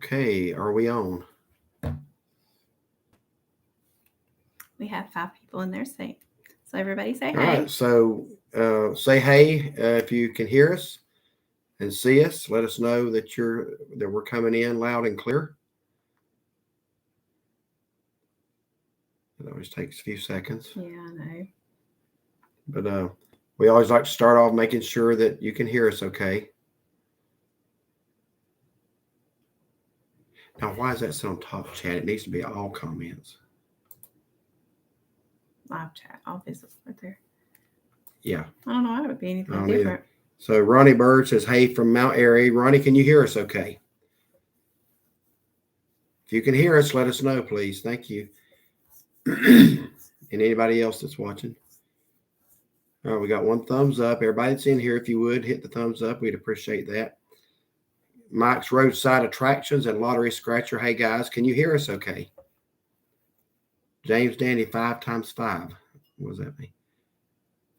Okay, are we on? We have 5 people in there. So everybody say hey. All right, so say hey if you can hear us and see us. Let us know that we're coming in loud and clear. It always takes a few seconds. Yeah, I know. But we always like to start off making sure that you can hear us okay. Now, why is that so on top, chat? It needs to be all comments. Live chat, all visible right there. Yeah. I don't know why it would be anything different. Either. So Ronnie Bird says, hey, from Mount Airy. Ronnie, can you hear us okay? If you can hear us, let us know, please. Thank you. And anybody else that's watching? All right, we got one thumbs up. Everybody that's in here, if you would, hit the thumbs up. We'd appreciate that. Mike's Roadside Attractions and Lottery Scratcher. Hey, guys, can you hear us okay? James Danny, 5 times 5. What does that mean?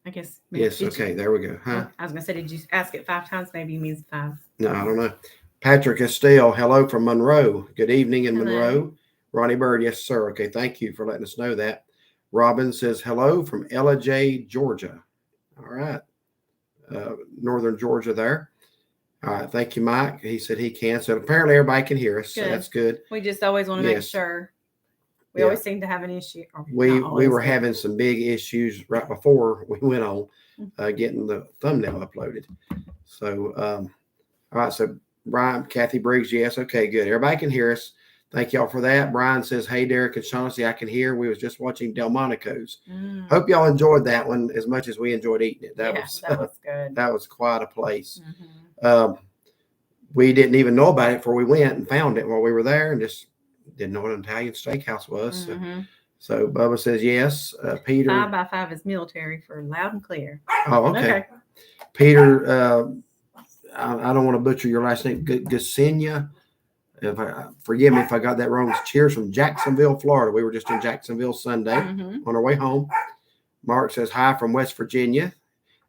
I guess. Yes, okay, there we go. Huh? I was going to say, did you ask it 5 times? Maybe it means 5. No, I don't know. Patrick Estelle, hello from Monroe. Good evening in Monroe. Ronnie Bird, yes, sir. Okay, thank you for letting us know that. Robin says, hello from Ella J, Georgia. All right. Northern Georgia there. All right, thank you, Mike. He said he can. So apparently everybody can hear us. So that's good. We just always want to make sure. We always seem to have an issue. We were having some big issues right before we went on getting the thumbnail uploaded. So, all right. So Brian, Kathy Briggs, yes. Okay, good. Everybody can hear us. Thank y'all for that. Brian says, hey, Derek and Shaughnessy, I can hear. We was just watching Delmonico's. Hope y'all enjoyed that one as much as we enjoyed eating it. That was good. That was quite a place. We didn't even know about it before we went and found it while we were there and just didn't know what an Italian steakhouse was. So Bubba says yes. Peter. 5 by 5 is military for loud and clear. Oh, okay. Peter, I don't want to butcher your last name. Gasinia. Forgive me if I got that wrong. It's cheers from Jacksonville, Florida. We were just in Jacksonville Sunday on our way home. Mark says hi from West Virginia.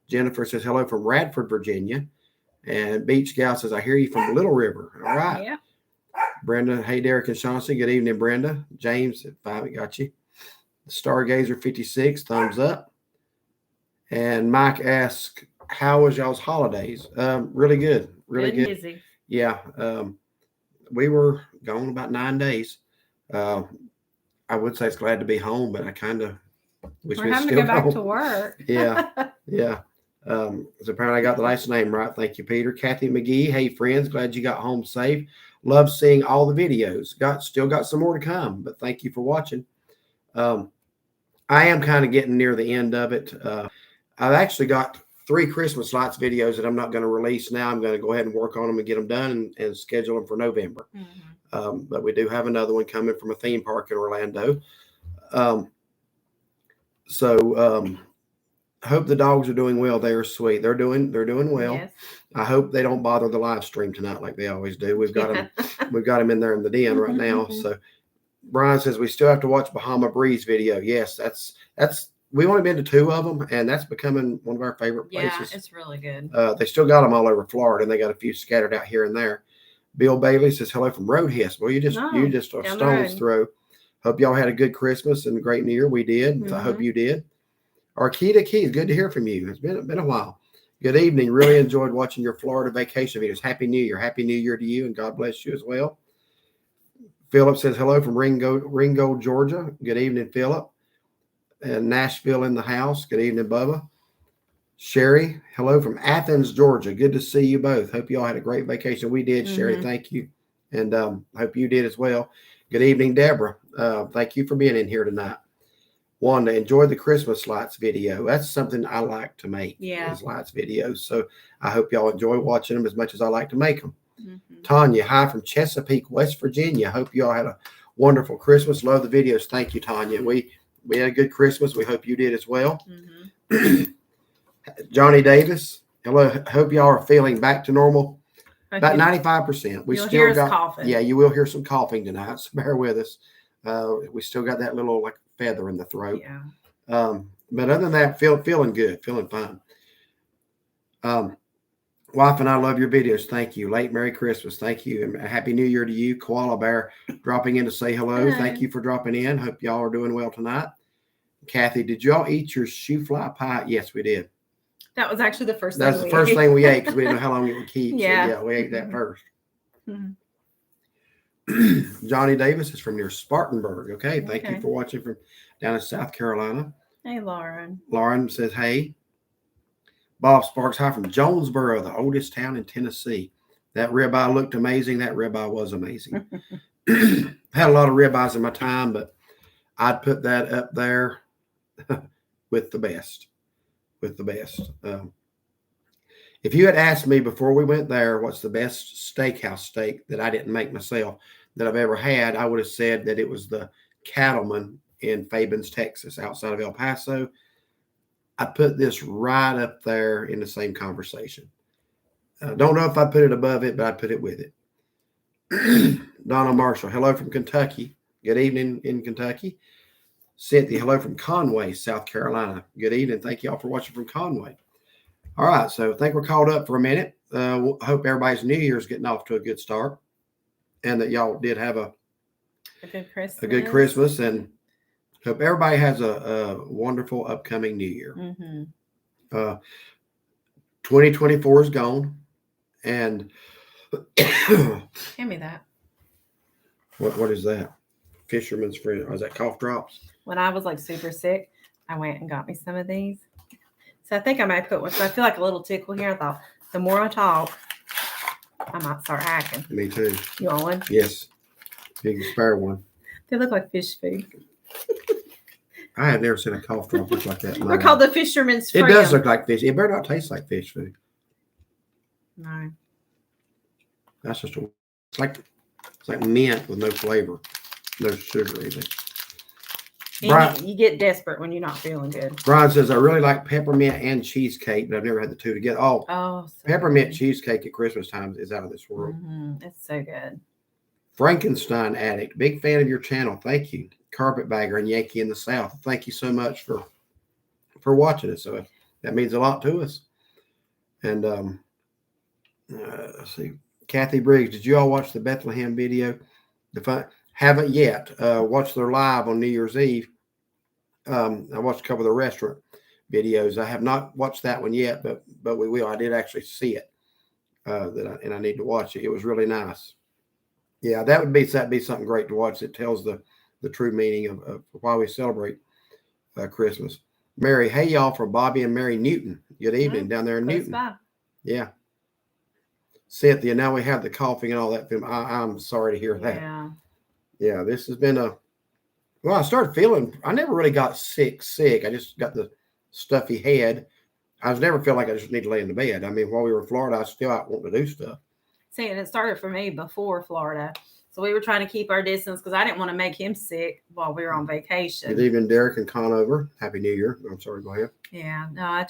Jennifer says hello from Radford, Virginia. And Beach Gal says, I hear you from Little River. All right. Yeah. Brenda, hey, Derek and Shaughnessy. Good evening, Brenda. James at 5, got you. Stargazer 56, thumbs up. And Mike asks, how was y'all's holidays? Really good. Really good. Busy. Yeah. We were gone about 9 days. I would say it's glad to be home, but I kind of wish we're having to go back to work. Yeah. Yeah. So apparently I got the last name right. Thank you, Peter. Kathy McGee. Hey, friends. Glad you got home safe. Love seeing all the videos. Still got some more to come, but thank you for watching. I am kind of getting near the end of it. I've actually got 3 Christmas lights videos that I'm not going to release now. I'm going to go ahead and work on them and get them done and schedule them for November. But we do have another one coming from a theme park in Orlando. Hope the dogs are doing well. They are sweet. They're doing well. Yes. I hope they don't bother the live stream tonight like they always do. We've got them in there in the den right now. So Brian says we still have to watch Bahama Breeze video. Yes, that's we've only been to 2 of them, and that's becoming one of our favorite places. Yeah, it's really good. They still got them all over Florida, and they got a few scattered out here and there. Bill Bailey says hello from Roadhead. Well, you just a stone's throw. Hope y'all had a good Christmas and a great New Year. We did. I hope you did. Arkita Keys, good to hear from you. It's been a while. Good evening. Really enjoyed watching your Florida vacation videos. Happy New Year. Happy New Year to you, and God bless you as well. Philip says hello from Ringo, Georgia. Good evening, Philip. And Nashville in the house. Good evening, Bubba. Sherry, hello from Athens, Georgia. Good to see you both. Hope you all had a great vacation. We did, Sherry. Thank you. And hope you did as well. Good evening, Deborah. Thank you for being in here tonight. Wanda, enjoy the Christmas lights video. That's something I like to make. Yeah. Lights videos. So I hope y'all enjoy watching them as much as I like to make them. Tanya, hi from Chesapeake, West Virginia. Hope you all had a wonderful Christmas. Love the videos. Thank you, Tanya. We had a good Christmas. We hope you did as well. Johnny Davis, hello. Hope y'all are feeling back to normal. About 95%. You'll still hear us coughing. Yeah, you will hear some coughing tonight. So bear with us. We still got that little feather in the throat. Yeah. But other than that, feeling good, feeling fine. Wife and I love your videos. Thank you. Late Merry Christmas. Thank you. And a Happy New Year to you. Koala Bear dropping in to say hello. Hello. Thank you for dropping in. Hope y'all are doing well tonight. Kathy, did y'all eat your shoe fly pie? Yes, we did. That was actually the first That's thing the we first ate. thing we ate because we didn't know how long it would keep. Yeah. So, yeah, we ate that first. Mm-hmm. Johnny Davis is from near Spartanburg. Okay. Thank Okay. you for watching from down in South Carolina. Hey, Lauren. Lauren says, hey. Bob Sparks, hi from Jonesboro, the oldest town in Tennessee. That ribeye looked amazing. That ribeye was amazing. Had a lot of ribeyes in my time, but I'd put that up there with the best. With the best. If you had asked me before we went there, what's the best steakhouse steak that I didn't make myself that I've ever had, I would have said that it was the Cattleman in Fabens, Texas, outside of El Paso. I put this right up there in the same conversation. Don't know if I put it above it, but I put it with it. Donna Marshall, hello from Kentucky. Good evening in Kentucky. Cynthia, hello from Conway, South Carolina. Good evening. Thank you all for watching from Conway. All right, so I think we're called up for a minute. I hope everybody's New Year's getting off to a good start and that y'all did have a good Christmas, and hope everybody has a wonderful upcoming New Year. 2024 is gone, and Give me that. What is that? Fisherman's Friend. Or is that cough drops? When I was like super sick, I went and got me some of these. So I think I might put one. So I feel like a little tickle here. I thought the more I talk, I might start hacking. Me too. You want one? Yes. You can spare one. They look like fish food. I have never seen a cough drop look like that. They're called the Fisherman's Friend. It does look like fish. It better not taste like fish food. No. That's just it's like mint with no flavor, no sugar even. Brian, You get desperate when you're not feeling good. Brian says, I really like peppermint and cheesecake, but I've never had the two together. Oh, so peppermint good. Cheesecake at Christmas time is out of this world. It's so good. Frankenstein Addict, big fan of your channel. Thank you. Carpetbagger and Yankee in the South. Thank you so much for watching us. So that means a lot to us. And let's see. Kathy Briggs, did you all watch the Bethlehem video? Haven't yet. Watched their live on New Year's Eve. I watched a couple of the restaurant videos. I have not watched that one yet, but we will. I did actually see it. And I need to watch it. It was really nice. Yeah, that'd be something great to watch. It tells the true meaning of why we celebrate Christmas. Mary, hey y'all, from Bobby and Mary Newton. Good evening down there in Newton. Bye. Yeah. Cynthia, now we have the coughing and all that. I'm sorry to hear that. Yeah, this has been I started feeling, I never really got sick. I just got the stuffy head. I was never feel like I just need to lay in the bed. I mean, while we were in Florida, I was still out wanting to do stuff. See, and it started for me before Florida. So we were trying to keep our distance because I didn't want to make him sick while we were on vacation. Good evening, Derek and Conover. Happy New Year. I'm sorry, go ahead. Yeah, no,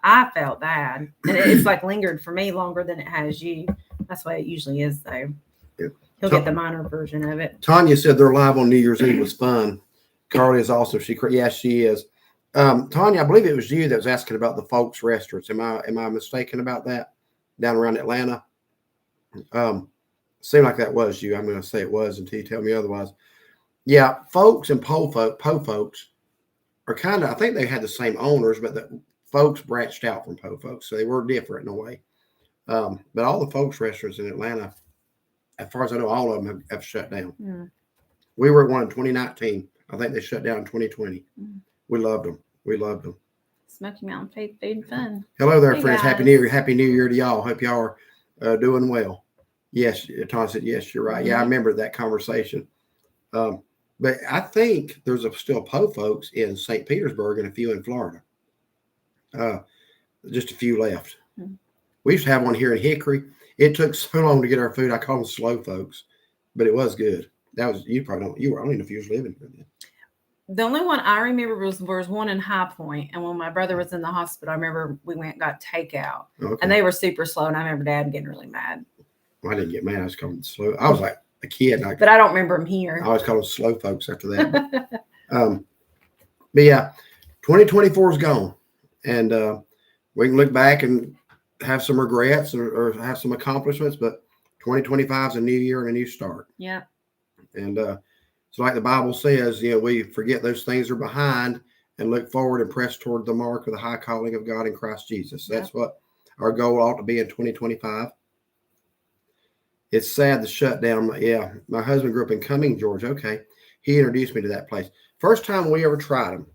I felt bad. And it's like lingered for me longer than it has you. That's what it usually is, though. Yeah. He'll get the minor version of it. Tanya said their live on New Year's Eve was fun. Carly is also, yes, she is. Tanya, I believe it was you that was asking about the folks restaurants. Am I mistaken about that? Down around Atlanta? Seemed like that was you. I'm going to say it was until you tell me otherwise. Yeah, Folks and Po Folks are kind of, I think they had the same owners, but the Folks branched out from Po Folks, so they were different in a way. But all the Folks restaurants in Atlanta, as far as I know, all of them have shut down. We were at one in 2019. I think they shut down in 2020. We loved them. Smoky Mountain Faith Food and Fun. Hello there, Hey, friends. guys. Happy New Year. Happy New Year to y'all. Hope y'all are doing well. Yes, Tom said, yes, you're right. Yeah, I remember that conversation. But I think there's still Po Folks in St. Petersburg and a few in Florida. Just a few left. We used to have one here in Hickory. It took so long to get our food. I call them slow folks, but it was good. That was, you probably don't, I don't even know if you was living here then. The only one I remember was one in High Point. And when my brother was in the hospital, I remember we went and got takeout. Okay. And they were super slow. And I remember Dad getting really mad. Well, I didn't get mad. I was calling them slow. I was like a kid. But I don't remember them here. I always call them slow folks after that. But yeah, 2024 is gone. And we can look back and have some regrets or have some accomplishments, but 2025 is a new year and a new start. Yeah. And so like the Bible says, we forget those things are behind and look forward and press toward the mark of the high calling of God in Christ Jesus. That's what our goal ought to be in 2025. It's sad the shutdown. Yeah, my husband grew up in Cumming, Georgia. Okay. He introduced me to that place. First time we ever tried them,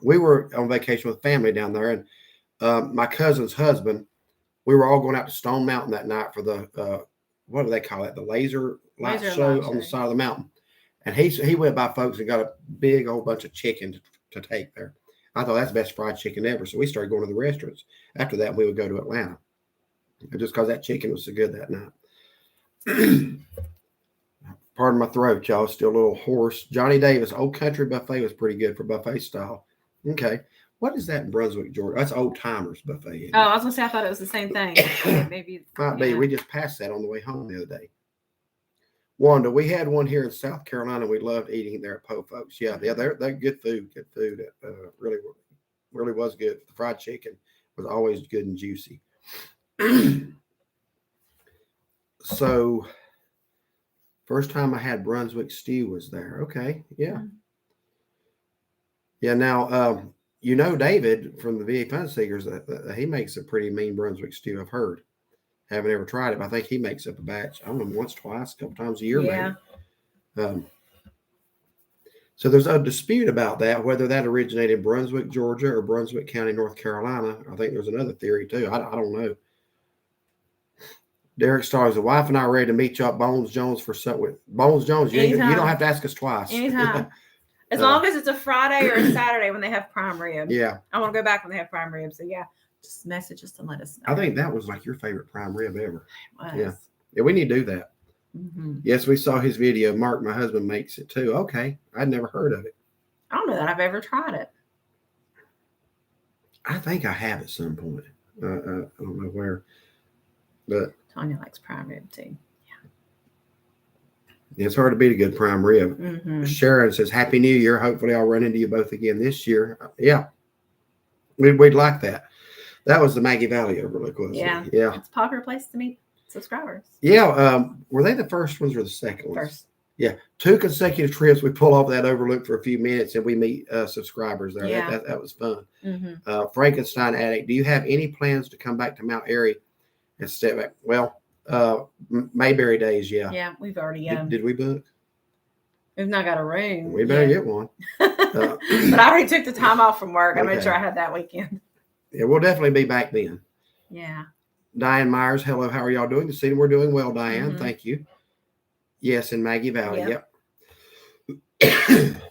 we were on vacation with family down there, and my cousin's husband, we were all going out to Stone Mountain that night for the, what do they call it? The laser light show on the side of the mountain. And he went by folks and got a big old bunch of chicken to take there. I thought that's the best fried chicken ever. So we started going to the restaurants. After that, we would go to Atlanta. Just because that chicken was so good that night. Pardon my throat, y'all. Still a little hoarse. Johnny Davis, Old Country Buffet was pretty good for buffet style. Okay. What is that in Brunswick, Georgia? That's Old Timers Buffet. Oh, I was going to say, I thought it was the same thing. Maybe. Might be. We just passed that on the way home the other day. Wanda, we had one here in South Carolina. We loved eating there at Po Folks. Yeah, they're good food. Good food. Really was good. The fried chicken was always good and juicy. So, first time I had Brunswick stew was there. Okay, yeah. Yeah, now, David from the VA Fun Seekers, he makes a pretty mean Brunswick stew, I've heard. Haven't ever tried it, but I think he makes up a batch. I don't know, once, twice, a couple times a year, maybe. So there's a dispute about that, whether that originated in Brunswick, Georgia, or Brunswick County, North Carolina. I think there's another theory, too. I don't know. Derek Stars, the wife and I are ready to meet you up Bones Jones for something with Bones Jones. You don't have to ask us twice. Anytime. As long as it's a Friday or a Saturday when they have prime rib. Yeah. I want to go back when they have prime rib. So, yeah, just message us and let us know. I think that was like your favorite prime rib ever. It was. Yeah, we need to do that. Mm-hmm. Yes, we saw his video. Mark, my husband, makes it too. Okay. I'd never heard of it. I don't know that I've ever tried it. I think I have at some point. I don't know where. But Tanya likes prime rib too. It's hard to beat a good prime rib. Mm-hmm. Sharon says, Happy New Year. Hopefully I'll run into you both again this year. Yeah. We'd like that. That was the Maggie Valley overlook, wasn't it? Yeah. It's a popular place to meet subscribers. Yeah. Were they the first ones or the second ones? First. Yeah. 2 consecutive trips. We pull off that overlook for a few minutes and we meet subscribers there. Yeah. That was fun. Mm-hmm. Frankenstein Addict. Do you have any plans to come back to Mount Airy and step back? Well, Mayberry days, yeah. Yeah, we've already did we book? We've not got a room. We better get one. But I already took the time off from work. I made sure I had that weekend. Yeah, we'll definitely be back then. Yeah. Diane Myers, hello, how are y'all doing? See, we're doing well, Diane. Mm-hmm. Thank you. Yes, in Maggie Valley. Yep.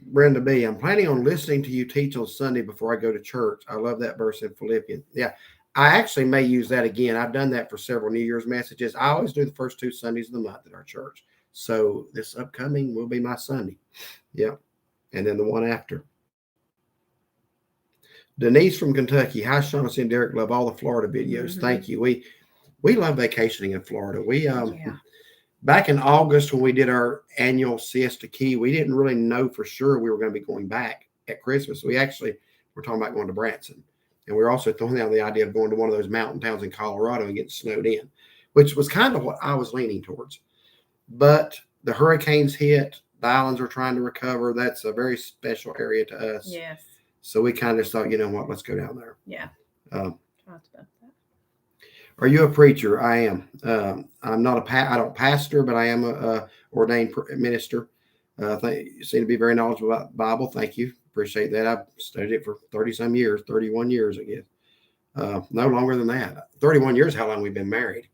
Brenda B, I'm planning on listening to you teach on Sunday before I go to church. I love that verse in Philippians. Yeah. I actually may use that again. I've done that for several New Year's messages. I always do the first 2 Sundays of the month at our church. So this upcoming will be my Sunday. Yep. And then the one after. Denise from Kentucky. Hi, Shaughnessy and Derek. Love all the Florida videos. Mm-hmm. Thank you. We love vacationing in Florida. We back in August when we did our annual Siesta Key, we didn't really know for sure we were going to be going back at Christmas. We actually were talking about going to Branson. And we were also throwing out the idea of going to one of those mountain towns in Colorado and getting snowed in, which was kind of what I was leaning towards. But the hurricanes hit. The islands are trying to recover. That's a very special area to us. Yes. So we kind of just thought, you know what, let's go down there. Yeah. Are you a preacher? I am. I'm not I don't pastor, but I am a ordained minister. You seem to be very knowledgeable about the Bible. Thank you. Appreciate that. I've studied it for 30-some years, 31 years, I guess. No longer than that. 31 years, how long we've been married.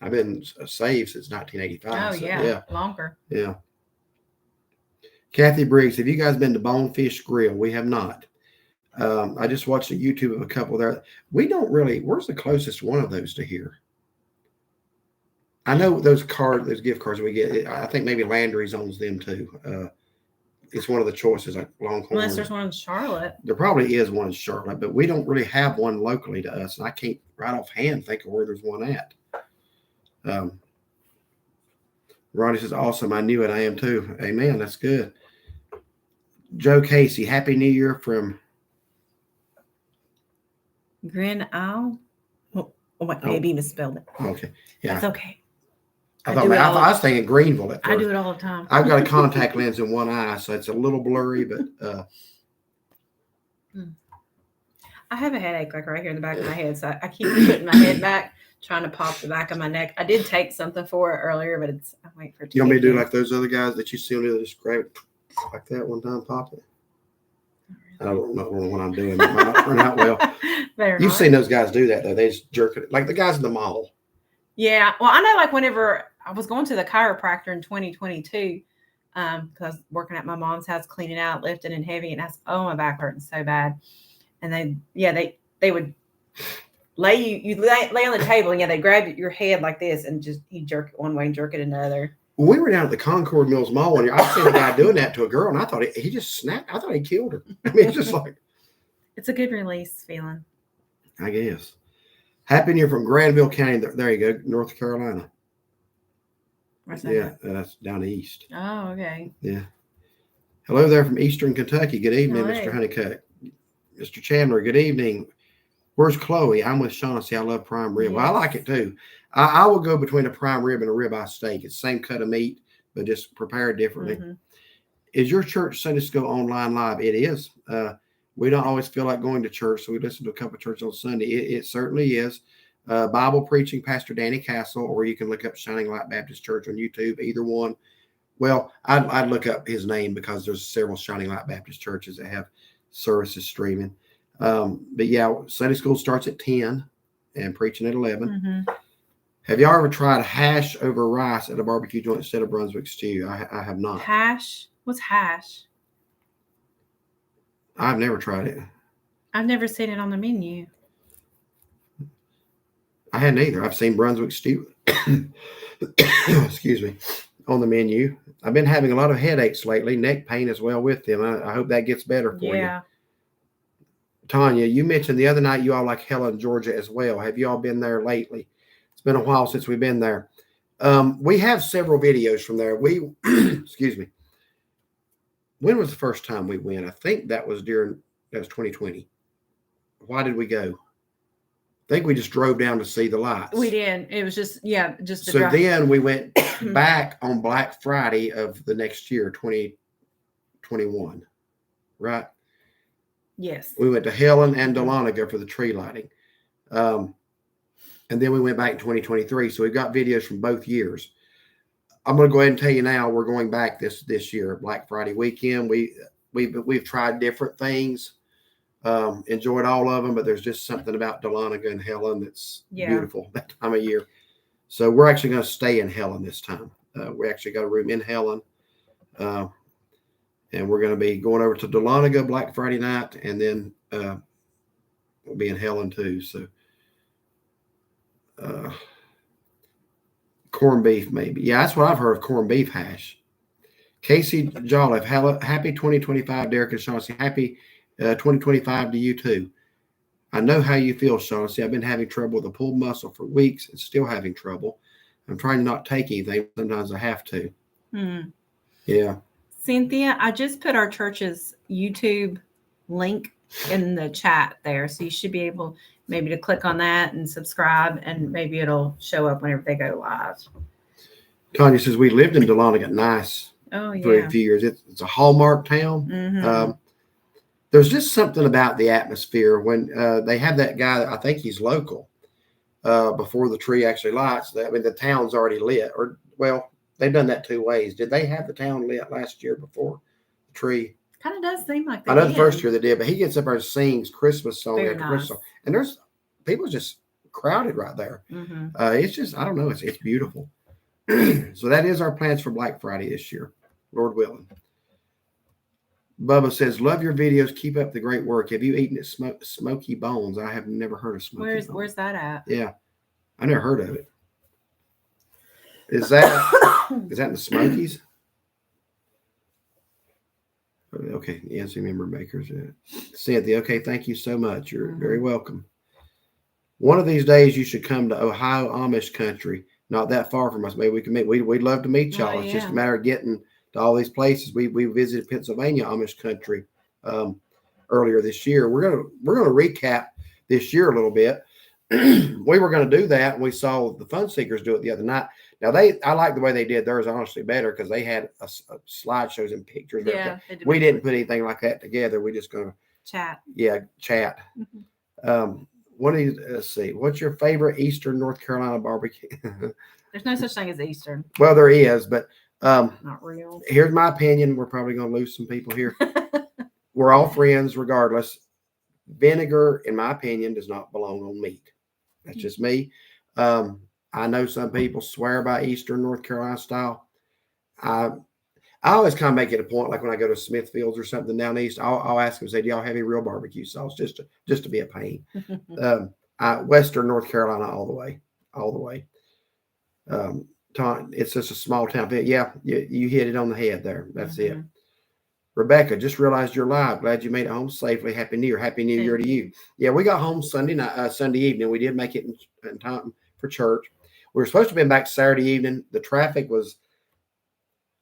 I've been saved since 1985. Oh, so, yeah. Longer. Yeah. Kathy Briggs, have you guys been to Bonefish Grill? We have not. I just watched a YouTube of a couple there. We don't really, where's the closest one of those to here? I know those gift cards we get, I think maybe Landry's owns them too. It's one of the choices, like Longhorn. Unless there's one in Charlotte. There probably is one in Charlotte, but we don't really have one locally to us. And I can't right offhand think of where there's one at. Ronnie says, awesome. I knew it. I am too. Amen. That's good. Joe Casey, Happy New Year from Grand Isle. maybe misspelled it. Okay. Yeah. That's okay. I was thinking Greenville at first. I do it all the time. I've got a contact lens in one eye, so it's a little blurry, but I have a headache like right here in the back of my head, so I keep putting my head back, trying to pop the back of my neck. I did take something for it earlier, but I'm waiting for it to. You want me to do like those other guys that you see on the other, just grab it like that one time, pop it? I don't know what I'm doing. It might not turn out well. You've seen those guys do that, though. They just jerk it. Like the guys in the mall. Yeah. Well, I know like whenever I was going to the chiropractor in 2022, because I was working at my mom's house, cleaning out, lifting and heavy, and my back hurting so bad. And they would lay lay on the table, and they grab your head like this and just you jerk it one way and jerk it another. When we were down at the Concord Mills Mall one year, I seen a guy doing that to a girl, and I thought he just snapped. I thought he killed her. I mean, it's just like it's a good release feeling, I guess. Happy New Year from Granville County. There you go, North Carolina. Where's that? Yeah, that's down east. Oh, okay. Yeah. Hello there from Eastern Kentucky. Good evening, Hello. Mr. Honeycutt. Mr. Chandler, good evening. Where's Chloe? I'm with Shaughnessy. I love prime rib. Yes. Well, I like it too. I will go between a prime rib and a ribeye steak. It's the same cut of meat, but just prepared differently. Mm-hmm. Is your church Sunday school online live? It is. We don't always feel like going to church, so we listen to a couple of churches on Sunday. It certainly is. Bible preaching, Pastor Danny Castle, or you can look up Shining Light Baptist Church on YouTube, either one. Well, I'd look up his name because there's several Shining Light Baptist churches that have services streaming. But yeah, Sunday school starts at 10 and preaching at 11. Mm-hmm. Have y'all ever tried hash over rice at a barbecue joint instead of Brunswick stew? I have not. Hash? What's hash? I've never tried it. I've never seen it on the menu. I hadn't either. I've seen Brunswick stew, excuse me, on the menu. I've been having a lot of headaches lately, neck pain as well with them. I hope that gets better for you. Tanya, you mentioned the other night you all like Helen, Georgia as well. Have you all been there lately? It's been a while since we've been there. We have several videos from there. Excuse me. When was the first time we went? I think that was 2020. Why did we go? I think we just drove down to see the lights. We did. It was just so drive. Then we went back on Black Friday of the next year, 2021, right? Yes. We went to Helen and Dahlonega for the tree lighting. And then we went back in 2023. So we've got videos from both years. I'm going to go ahead and tell you now, we're going back this year, Black Friday weekend. We've tried different things. Enjoyed all of them, but there's just something about Dahlonega and Helen that's beautiful that time of year. So we're actually going to stay in Helen this time. We actually got a room in Helen, and we're going to be going over to Dahlonega Black Friday night, and then we'll be in Helen too. So corned beef, maybe. Yeah, that's what I've heard of, corned beef hash. Casey Jolliffe, happy 2025, Derek and Shaughnessy. Happy 2025 to you too. I know how you feel, Shaughnessy. I've been having trouble with a pulled muscle for weeks and still having trouble. I'm trying to not take anything. Sometimes I have to. Yeah. Cynthia, I just put our church's YouTube link in the chat there. So you should be able maybe to click on that and subscribe, and maybe it'll show up whenever they go live. Tanya says, we lived in Dahlonega, nice. Oh, yeah. For a few years. It's a Hallmark town. Mm-hmm. There's just something about the atmosphere when they have that guy, I think he's local, before the tree actually lights. I mean, the town's already lit. Or, well, they've done that two ways. Did they have the town lit last year before the tree? Kind of does seem like they I know the first year they did, but he gets up there and sings Christmas song after Christmas song. And there's people just crowded right there. Mm-hmm. It's just, I don't know, it's beautiful. So that is our plans for Black Friday this year, Lord willing. Bubba says, love your videos. Keep up the great work. Have you eaten at Smoky Bones? I have never heard of Smoky Bones. Where's that at? Yeah. I never heard of it. Is that in the Smokies? Okay. NCMemoryMakers. Yeah. Cynthia, okay. Thank you so much. You're very welcome. One of these days you should come to Ohio Amish country. Not that far from us. Maybe we can meet. We'd love to meet y'all. It's just a matter of getting to all these places. We visited Pennsylvania Amish country earlier this year. We're gonna recap this year a little bit. we were going to do that, and we saw the Fun Seekers do it the other night. Now I like the way they did theirs honestly better because they had a slideshows and pictures. Yeah, we didn't put anything like that together. We just going to chat. Yeah, chat. Let's see. What's your favorite Eastern North Carolina barbecue? There's no such thing as Eastern. Well, there is, but not real. Here's my opinion. We're probably going to lose some people here. We're all friends, regardless. Vinegar, in my opinion, does not belong on meat. That's just me. I know some people swear by Eastern North Carolina style. I always kind of make it a point, like when I go to Smithfields or something down east, I'll ask them, say, do y'all have any real barbecue sauce? Just to be a pain. Western North Carolina, all the way. It's just a small town. Yeah, you hit it on the head there. That's it. Rebecca, just realized you're live. Glad you made it home safely. Happy New Year. Happy New Year to you. Yeah, we got home Sunday evening. We did make it in time for church. We were supposed to have been back Saturday evening. The traffic was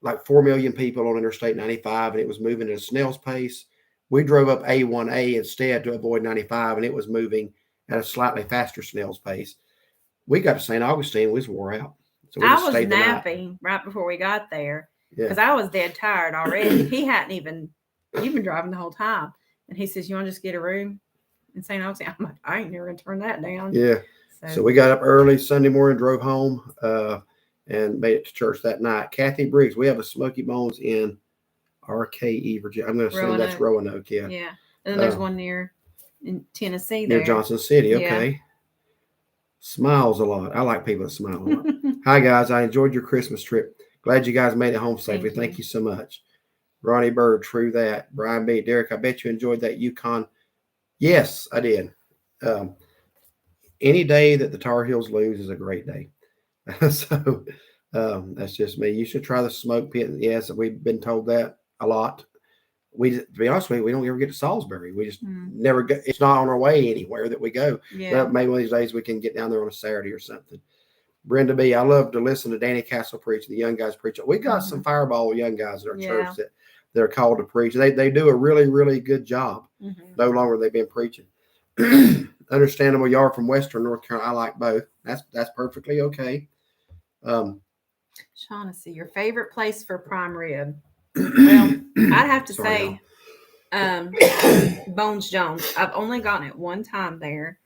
like 4 million people on Interstate 95, and it was moving at a snail's pace. We drove up A1A instead to avoid 95, and it was moving at a slightly faster snail's pace. We got to St. Augustine. We was wore out. So I was napping right before we got there because I was dead tired already. You've been driving the whole time. And he says, you want to just get a room in St. Augustine? I'm like, I ain't never going to turn that down. Yeah. So we got up early Sunday morning, drove home, and made it to church that night. Kathy Briggs, we have a Smoky Bones in RKE, Virginia. I'm going to assume that's Roanoke. Yeah. Yeah. And then there's one in Tennessee there. Near Johnson City. Okay. Yeah. Smiles a lot. I like people that smile a lot. Hi, guys. I enjoyed your Christmas trip. Glad you guys made it home safely. Thank you so much. Ronnie Bird, true that. Brian B. Derek, I bet you enjoyed that Yukon. Yes, I did. Any day that the Tar Heels lose is a great day. So that's just me. You should try the smoke pit. Yes, we've been told that a lot. To be honest with you, we don't ever get to Salisbury. We just never go. It's not on our way anywhere that we go. Yeah. But maybe one of these days we can get down there on a Saturday or something. Brenda B., I love to listen to Danny Castle preach, the young guys preach. We got some fireball young guys at our church that are called to preach. They do a really, really good job. No longer they've been preaching. Understandable. You are from Western North Carolina. I like both. That's perfectly okay. Shaughnessy, your favorite place for prime rib? Well, I'd have to say Bones Jones. I've only gotten it one time there.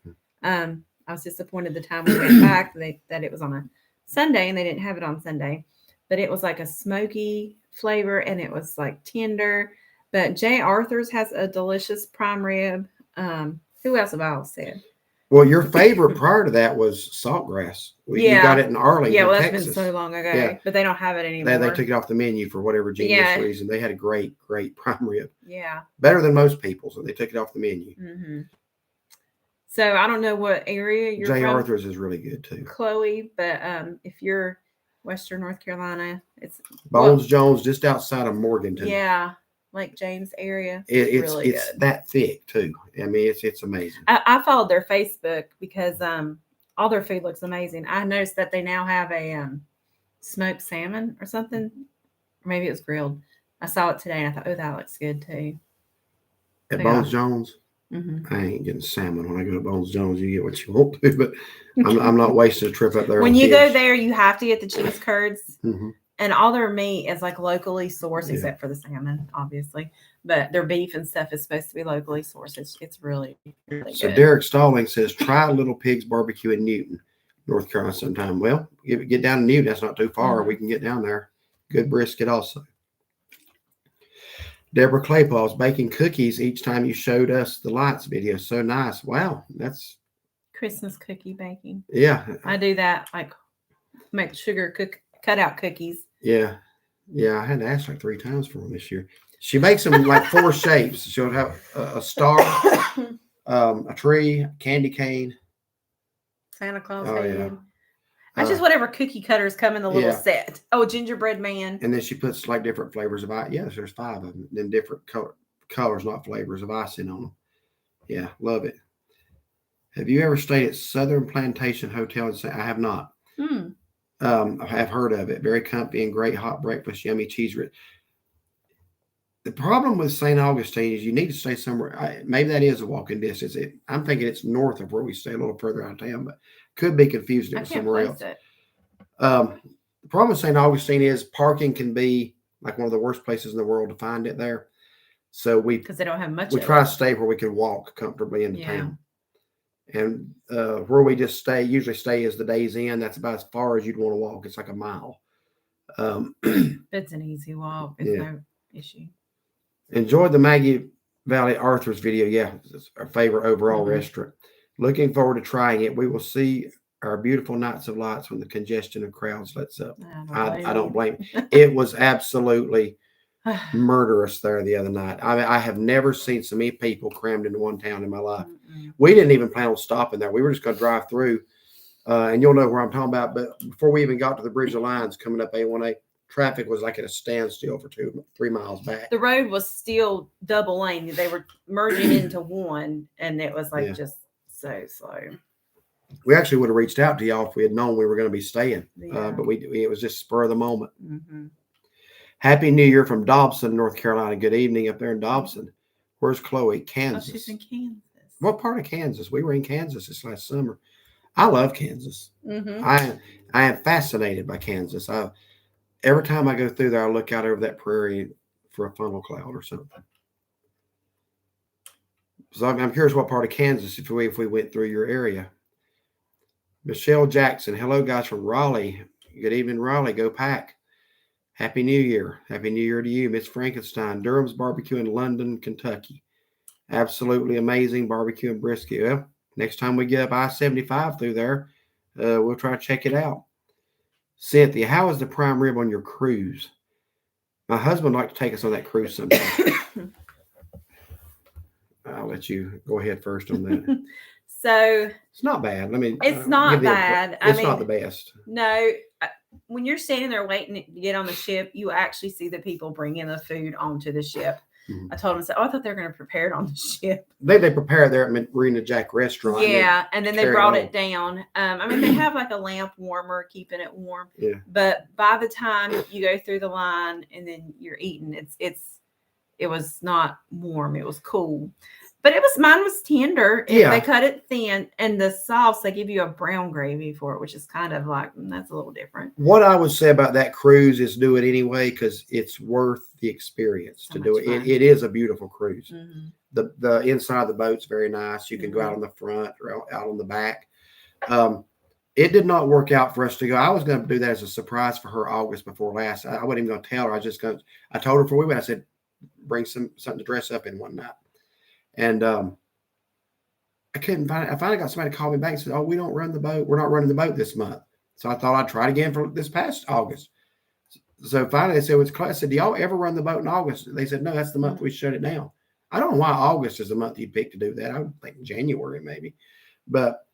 I was disappointed the time we went back that it was on a Sunday and they didn't have it on Sunday. But it was like a smoky flavor and it was like tender. But J. Arthur's has a delicious prime rib. Who else have I all said? Well, your favorite prior to that was Saltgrass. You got it in Arlington, yeah, well, that's Texas. Been so long ago. Yeah. But they don't have it anymore. They took it off the menu for whatever genius reason. They had a great prime rib. Yeah. Better than most people, so they took it off the menu. So I don't know what area you're from. J. Arthur's is really good too. Chloe, but if you're Western North Carolina, it's Bones Jones, just outside of Morganton. Yeah. Like James area. It's really good. That thick too. I mean, it's amazing. I followed their Facebook because all their food looks amazing. I noticed that they now have a smoked salmon or something. Or maybe it was grilled. I saw it today and I thought, oh, that looks good too. At Bones Jones? I ain't getting salmon when I go to Bones Jones. You get what you want to, but I'm not wasting a trip up there. When you go there, you have to get the cheese curds. And all their meat is like locally sourced, except for the salmon, obviously. But their beef and stuff is supposed to be locally sourced. It's really, really so good. Derek Stalling says, try Little Pig's Barbecue in Newton, North Carolina sometime. Well, get down to Newton. That's not too far. We can get down there. Good brisket also. Deborah Claypaw's baking cookies each time you showed us the lights video. So nice. Wow. That's Christmas cookie baking. Yeah. I do that. Like make cutout cookies. Yeah. I had to ask like 3 times for them this year. She makes them like 4 shapes. She'll have a star, a tree, candy cane, Santa Claus head. That's just whatever cookie cutters come in the little set. Oh, gingerbread man. And then she puts like different flavors of ice. Yes, there's 5 of them. Then different colors, not flavors of icing on them. Yeah, love it. Have you ever stayed at Southern Plantation Hotel and say, I have not. I have heard of it. Very comfy and great hot breakfast, yummy cheese. The problem with St. Augustine is you need to stay somewhere. Maybe that is a walking distance. I'm thinking it's north of where we stay, a little further out of town, but could be confused with somewhere else. The problem with St. Augustine is parking can be like one of the worst places in the world to find it there. So because they don't have much. We try to stay where we can walk comfortably into town. And where we just usually stay is the Days Inn. That's about as far as you'd want to walk. It's like a mile. It's an easy walk. It's no issue. Enjoyed the Maggie Valley Arthur's video. Yeah, it's our favorite overall restaurant. Looking forward to trying it. We will see our beautiful nights of lights when the congestion of crowds lets up. I don't blame. It was absolutely murderous there the other night. I have never seen so many people crammed into one town in my life. We didn't even plan on stopping there. We were just going to drive through, and you'll know where I'm talking about. But before we even got to the Bridge of Lines coming up A1A, traffic was like at a standstill for 2-3 miles back. The road was still double lane. They were merging into one, and it was like just so slow. We actually would have reached out to y'all if we had known we were going to be staying, but it was just spur of the moment. Happy New Year from Dobson, North Carolina. Good evening up there in Dobson. Where's Chloe? Kansas. Oh, she's in Kansas. What part of Kansas? We were in Kansas this last summer. I love Kansas. I am fascinated by Kansas. Every time I go through there, I look out over that prairie for a funnel cloud or something. So I'm curious what part of Kansas if we went through your area. Michelle Jackson. Hello, guys from Raleigh. Good evening, Raleigh. Go Pack. Happy New Year. Happy New Year to you, Miss Frankenstein. Durham's Barbecue in London, Kentucky. Absolutely amazing barbecue and brisket. Well, next time we get up I-75 through there, we'll try to check it out. Cynthia, how is the prime rib on your cruise? My husband would like to take us on that cruise sometime. I'll let you go ahead first on that. So it's not bad. I mean, it's not bad. It's not the best. No, when you're standing there waiting to get on the ship, you actually see the people bringing the food onto the ship. I told them, I thought they were going to prepare it on the ship. They prepare it there at Marina Jack Restaurant. Yeah, and then they brought it down. I mean, they have like a lamp warmer keeping it warm. Yeah. But by the time you go through the line and then you're eating, it was not warm. It was cool. But mine was tender. Yeah. They cut it thin, and the sauce, they give you a brown gravy for it, which is kind of like, that's a little different. What I would say about that cruise is do it anyway, because it's worth the experience to do it. It is a beautiful cruise. The inside of the boat's very nice. You can go out on the front or out on the back. It did not work out for us to go. I was going to do that as a surprise for her August before last. I wasn't even going to tell her. I told her before we went, I said, bring something to dress up in one night. And I couldn't find it. I finally got somebody to call me back and said, we don't run the boat. We're not running the boat this month. So I thought I'd try it again for this past August. So finally they said, it's class. I said, do y'all ever run the boat in August? They said, no, that's the month we shut it down. I don't know why August is the month you'd pick to do that. I would think January maybe. But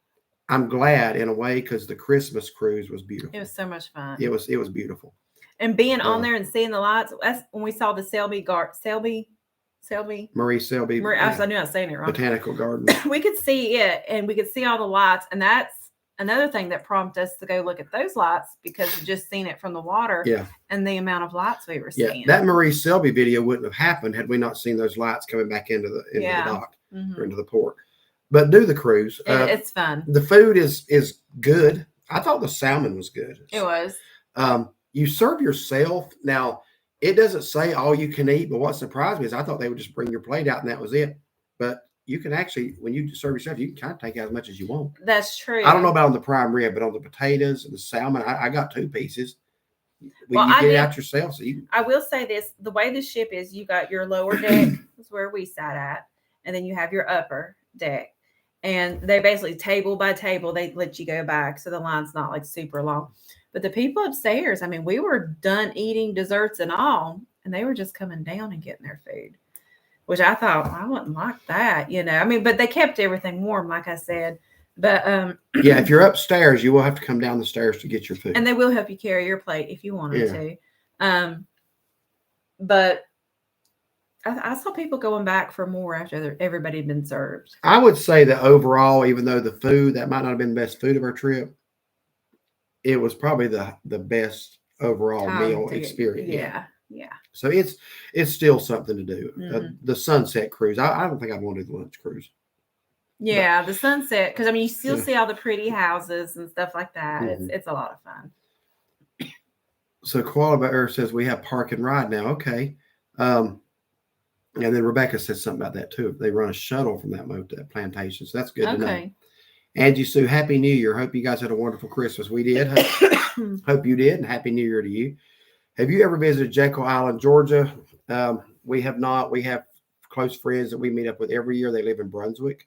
I'm glad in a way because the Christmas cruise was beautiful. It was so much fun. It was beautiful. And being on there and seeing the lights, that's when we saw the Marie Selby. I knew I was saying it wrong. Botanical Garden. We could see it, and we could see all the lights, and that's another thing that prompted us to go look at those lights because we've just seen it from the water. Yeah. And the amount of lights we were seeing. That Marie Selby video wouldn't have happened had we not seen those lights coming back into the dock or into the port. But do the cruise. It's fun. The food is good. I thought the salmon was good. It was. You serve yourself. Now, it doesn't say all you can eat, but what surprised me is I thought they would just bring your plate out and that was it. But you can actually, when you serve yourself, you can kind of take out as much as you want. That's true. I don't know about on the prime rib, but on the potatoes and the salmon, I got 2 pieces. You get it out yourself. So I will say this, the way the ship is, you got your lower deck is where we sat at, and then you have your upper deck. And they basically table by table, they let you go back. So the line's not like super long. But the people upstairs, I mean, we were done eating desserts and all, and they were just coming down and getting their food, which I thought, I wouldn't like that, I mean, but they kept everything warm, like I said. But yeah, if you're upstairs, you will have to come down the stairs to get your food. And they will help you carry your plate if you wanted to. But I saw people going back for more after everybody had been served. I would say that overall, even though the food, that might not have been the best food of our trip, it was probably the best overall meal experience. Yeah. Yeah. So it's still something to do. Mm-hmm. The sunset cruise. I don't think I'd want to do the lunch cruise. Yeah, the sunset, because I mean, you still Yeah. see all the pretty houses and stuff like that. Mhm. It's a lot of fun. So Koala Bear says we have park and ride now. Okay. And then Rebecca said something about that too. They run a shuttle from that plantation. So that's good to know. Angie Sue, Happy New Year. Hope you guys had a wonderful Christmas. We did. Hope you did. And Happy New Year to you. Have you ever visited Jekyll Island, Georgia? We have not. We have close friends that we meet up with every year. They live in Brunswick.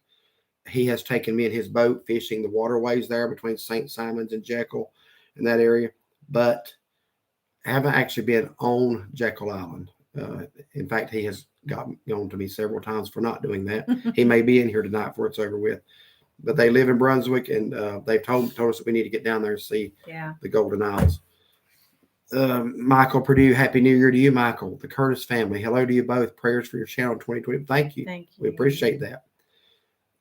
He has taken me in his boat fishing the waterways there between St. Simons and Jekyll in that area. But I haven't actually been on Jekyll Island. In fact, he has gone to me several times for not doing that. He may be in here tonight before it's over with. But they live in Brunswick, and they've told us that we need to get down there and see the Golden Isles. Michael Purdue, Happy New Year to you, Michael. The Curtis family. Hello to you both. Prayers for your channel in 2020. Thank you. Thank you. We appreciate that.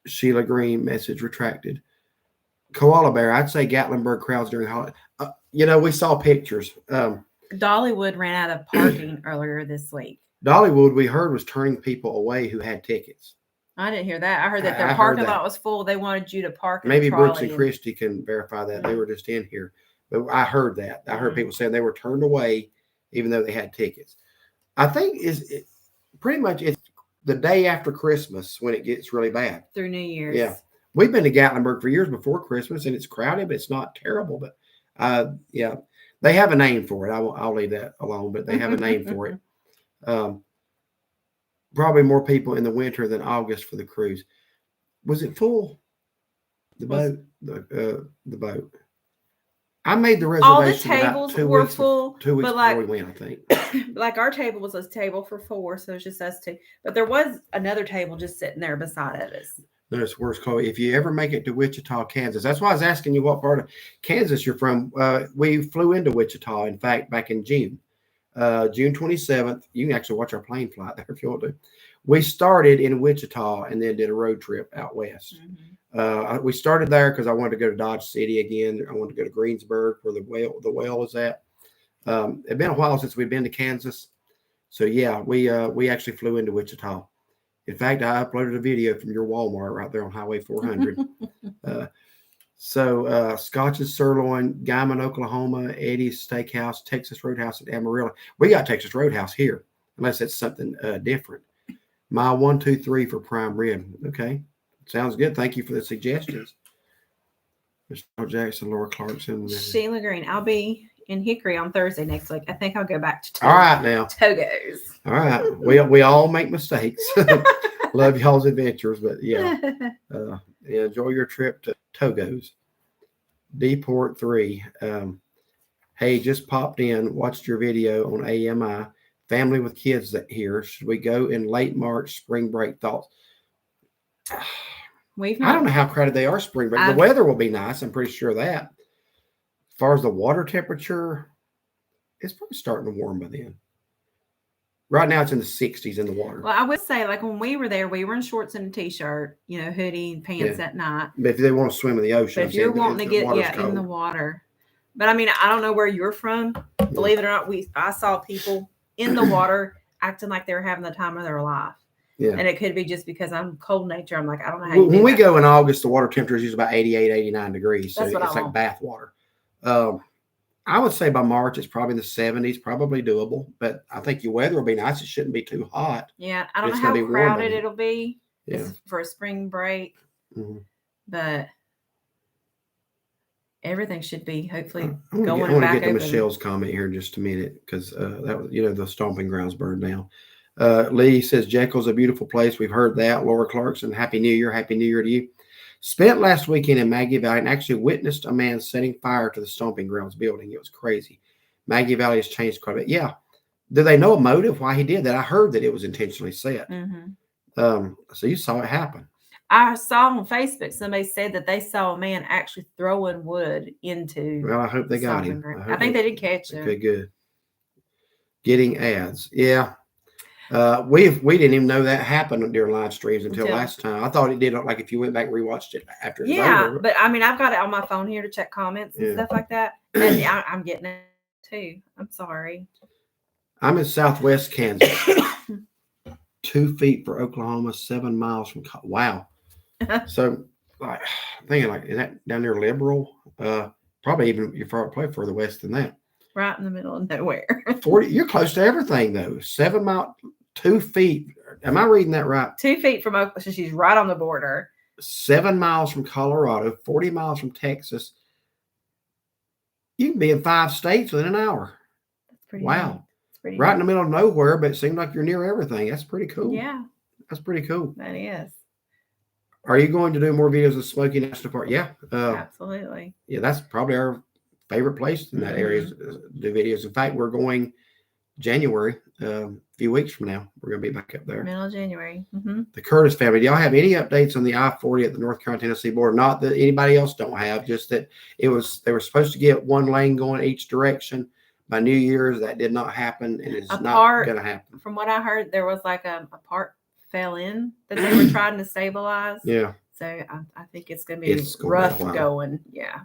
Sheila Green, message retracted. Koala Bear, I'd say Gatlinburg crowds during the holiday. We saw pictures. Dollywood ran out of parking earlier this week. Dollywood, we heard, was turning people away who had tickets. I didn't hear that. I heard that their parking lot was full. They wanted you to park. Maybe Brooks and Christie can verify that. They were just in here. But I heard that. I heard people saying they were turned away even though they had tickets. I think it's the day after Christmas when it gets really bad. Through New Year's. Yeah. We've been to Gatlinburg for years before Christmas, and it's crowded, but it's not terrible. But they have a name for it. I'll leave that alone, but they have a name for it. Probably more people in the winter than August for the cruise. Was it full? The boat. I made the reservation. All the tables were full. 2 weeks before we went, I think. Like our table was a table for 4, so it's just us 2. But there was another table just sitting there beside of us. Notice worse, Chloe. If you ever make it to Wichita, Kansas, that's why I was asking you what part of Kansas you're from. We flew into Wichita, in fact, back in June. June 27th. You can actually watch our plane flight there if you want to. We started in Wichita and then did a road trip out west. Mm-hmm. We started there because I wanted to go to Dodge City again. I wanted to go to Greensburg where the well is at. It'd been a while since we'd been to Kansas. So yeah, we actually flew into Wichita. In fact, I uploaded a video from your Walmart right there on Highway 400. Scotch's Sirloin, Guyman, Oklahoma, Eddie's Steakhouse, Texas Roadhouse at Amarillo. We got Texas Roadhouse here, unless it's something different. Mile 1, 2, 3 for prime rib. Okay, sounds good. Thank you for the suggestions. Mr. Jackson, Laura Clarkson, Sheila Green. I'll be in Hickory on Thursday next week. I think I'll go back to all right now. Togo's. All right, we all make mistakes. Love y'all's adventures, but yeah, enjoy your trip to Togo's. Deport 3. Hey, just popped in. Watched your video on AMI. Family with kids here. Should we go in late March, spring break? Thoughts? I don't know how crowded they are spring break. The weather will be nice. I'm pretty sure of that. As far as the water temperature, it's probably starting to warm by then. Right now, it's in the 60s in the water. Well, I would say, like when we were there, we were in shorts and a t-shirt, hoodie and pants at night. But if they want to swim in the ocean, but if you're wanting to get in the water. But I mean, I don't know where you're from. Believe it or not, I saw people in the water acting like they were having the time of their life. Yeah. And it could be just because I'm cold nature. I'm like, I don't know how when we go in August, the water temperature is usually about 88, 89 degrees. So it's like bath water. I would say by March, it's probably in the 70s, probably doable. But I think your weather will be nice. It shouldn't be too hot. Yeah. I don't know how crowded it'll be for a spring break. Mm-hmm. But everything should be hopefully going back. I want to get to Michelle's comment here in just a minute because that was, the stomping grounds burned down. Lee says Jekyll's a beautiful place. We've heard that. Laura Clarkson, Happy New Year. Happy New Year to you. Spent last weekend in Maggie Valley and actually witnessed a man setting fire to the stomping grounds building. It was crazy. Maggie Valley has changed quite a bit. Yeah. Do they know a motive why he did that? I heard that it was intentionally set. Mm-hmm. So you saw it happen. I saw on Facebook somebody said that they saw a man actually throwing wood into. Well, I hope they got him. I think they did catch him. Okay, good. Getting ads. Yeah. We didn't even know that happened during live streams until last time. I thought it did, like if you went back and rewatched it after it was over. But I mean, I've got it on my phone here to check comments and stuff like that. And I'm getting it too. I'm sorry. I'm in Southwest Kansas. 2 feet for Oklahoma, 7 miles from. Wow. So, like, I'm thinking, like, is that down near Liberal? Probably even probably further west than that. Right in the middle of nowhere. 40. You're close to everything though. 7 mile, 2 feet. Am I reading that right? 2 feet from Oklahoma. So she's right on the border. 7 miles from Colorado. 40 miles from Texas. You can be in 5 states within an hour. That's pretty. Wow. Neat. That's pretty. Right neat. in the middle of nowhere, but it seems like you're near everything. That's pretty cool. Yeah. That's pretty cool. That is. Are you going to do more videos of Smoky National Park? Yeah. Absolutely. Yeah, that's probably our favorite place in that area to do videos. In fact, we're going January, a few weeks from now. We're going to be back up there. Middle of January. The Curtis family. Do y'all have any updates on the I-40 at the North Carolina Tennessee border? Not that anybody else don't have, just that they were supposed to get one lane going each direction by New Year's. That did not happen, and it's not going to happen. From what I heard, there was like a part fell in that they were trying to stabilize. Yeah. So I think it's going to be rough going. Yeah.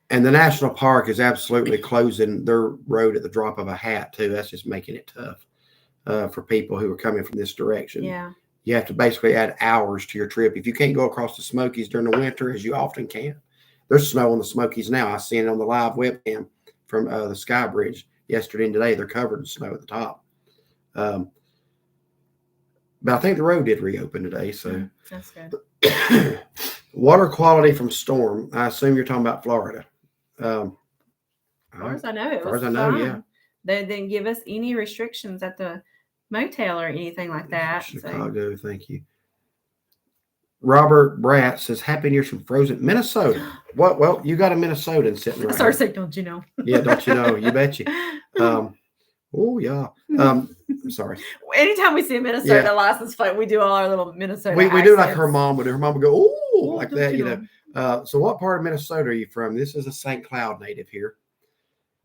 And the national park is absolutely closing their road at the drop of a hat too. That's just making it tough for people who are coming from this direction. Yeah. You have to basically add hours to your trip. If you can't go across the Smokies during the winter, as you often can, there's snow on the Smokies now. I seen it on the live webcam from the Sky Bridge yesterday and today. They're covered in snow at the top. But I think the road did reopen today. So that's good. Water quality from storm. I assume you're talking about Florida. As far as I know, yeah. They didn't give us any restrictions at the motel or anything like that. Chicago, thank you. Robert Bratt says, Happy New Year from frozen Minnesota. What? Well, you got a Minnesotan sitting right there. Sorry, don't you know? Yeah, don't you know? You bet you. Oh, yeah. Sorry. Anytime we see a Minnesota license plate, we do all our little Minnesota we do like her mom would. Her mom would go, oh, like that, you know. So what part of Minnesota are you from? This is a St. Cloud native here.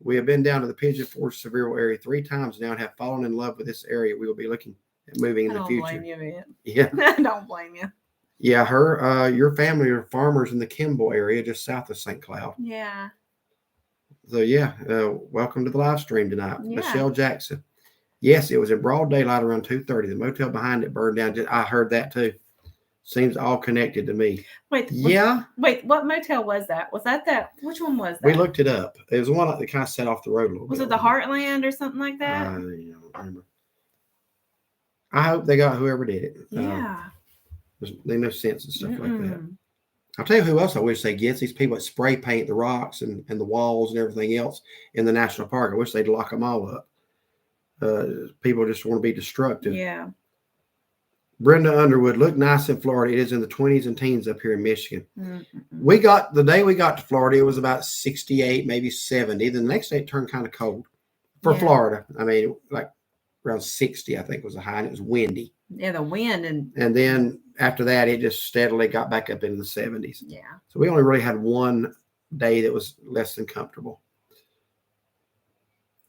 We have been down to the Pigeon Forge Sevierville area 3 times now and have fallen in love with this area. We will be looking at moving in the future. I don't blame you, man. Yeah. I don't blame you. Yeah, your family are farmers in the Kimball area, just south of St. Cloud. Yeah. So, yeah, welcome to the live stream tonight. Yeah. Michelle Jackson. Yes, it was in broad daylight around 2:30. The motel behind it burned down. I heard that too. Seems all connected to me. Wait, what motel was that? Was that which one was that? We looked it up. It was one that kind of set off the road a little bit. Was it the Heartland or something like that? I don't remember. I hope they got whoever did it. Yeah. There's no sense and stuff like that. I'll tell you who else I wish they get. These people that spray paint the rocks and the walls and everything else in the national park. I wish they'd lock them all up. People just want to be destructive. Yeah. Brenda Underwood, look nice in Florida. It is in the 20s and teens up here in Michigan. The day we got to Florida, it was about 68, maybe 70. Then the next day it turned kind of cold for Florida. I mean, like around 60, I think was the high, and it was windy. Yeah, the wind. And then after that, it just steadily got back up into the 70s. Yeah. So we only really had one day that was less than comfortable.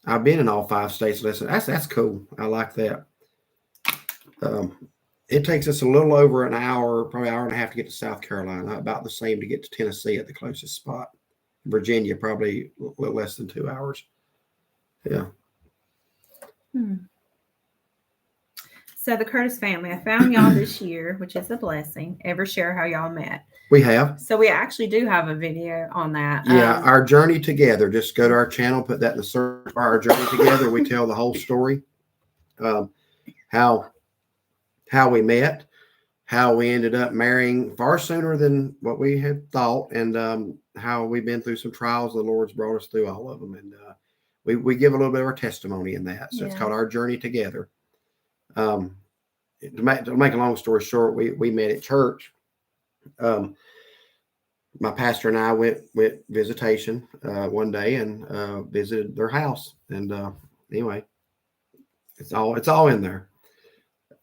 I've been in all 5 states. That's cool. I like that. It takes us a little over an hour, probably an hour and a half to get to South Carolina, about the same to get to Tennessee at the closest spot. Virginia, probably a little less than 2 hours. Yeah. So the Curtis family, I found y'all this year, which is a blessing. Ever share how y'all met? We have. So we actually do have a video on that. Yeah, our journey together. Just go to our channel, put that in the search bar. Our journey together. We tell the whole story. How we met, how we ended up marrying far sooner than what we had thought, and how we've been through some trials. The Lord's brought us through all of them, and we give a little bit of our testimony in that. So it's called Our Journey Together. To make a long story short, we met at church. My pastor and I went visitation one day and visited their house. And anyway, it's all in there.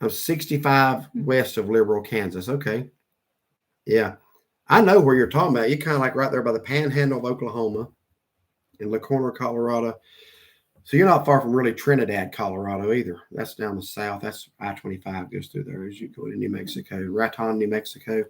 I'm 65 west of Liberal, Kansas. Okay. Yeah. I know where you're talking about. You're kind of like right there by the panhandle of Oklahoma in La Corner, Colorado. So you're not far from really Trinidad, Colorado either. That's down the south. That's I-25 goes through there as you go to New Mexico, Raton, New Mexico.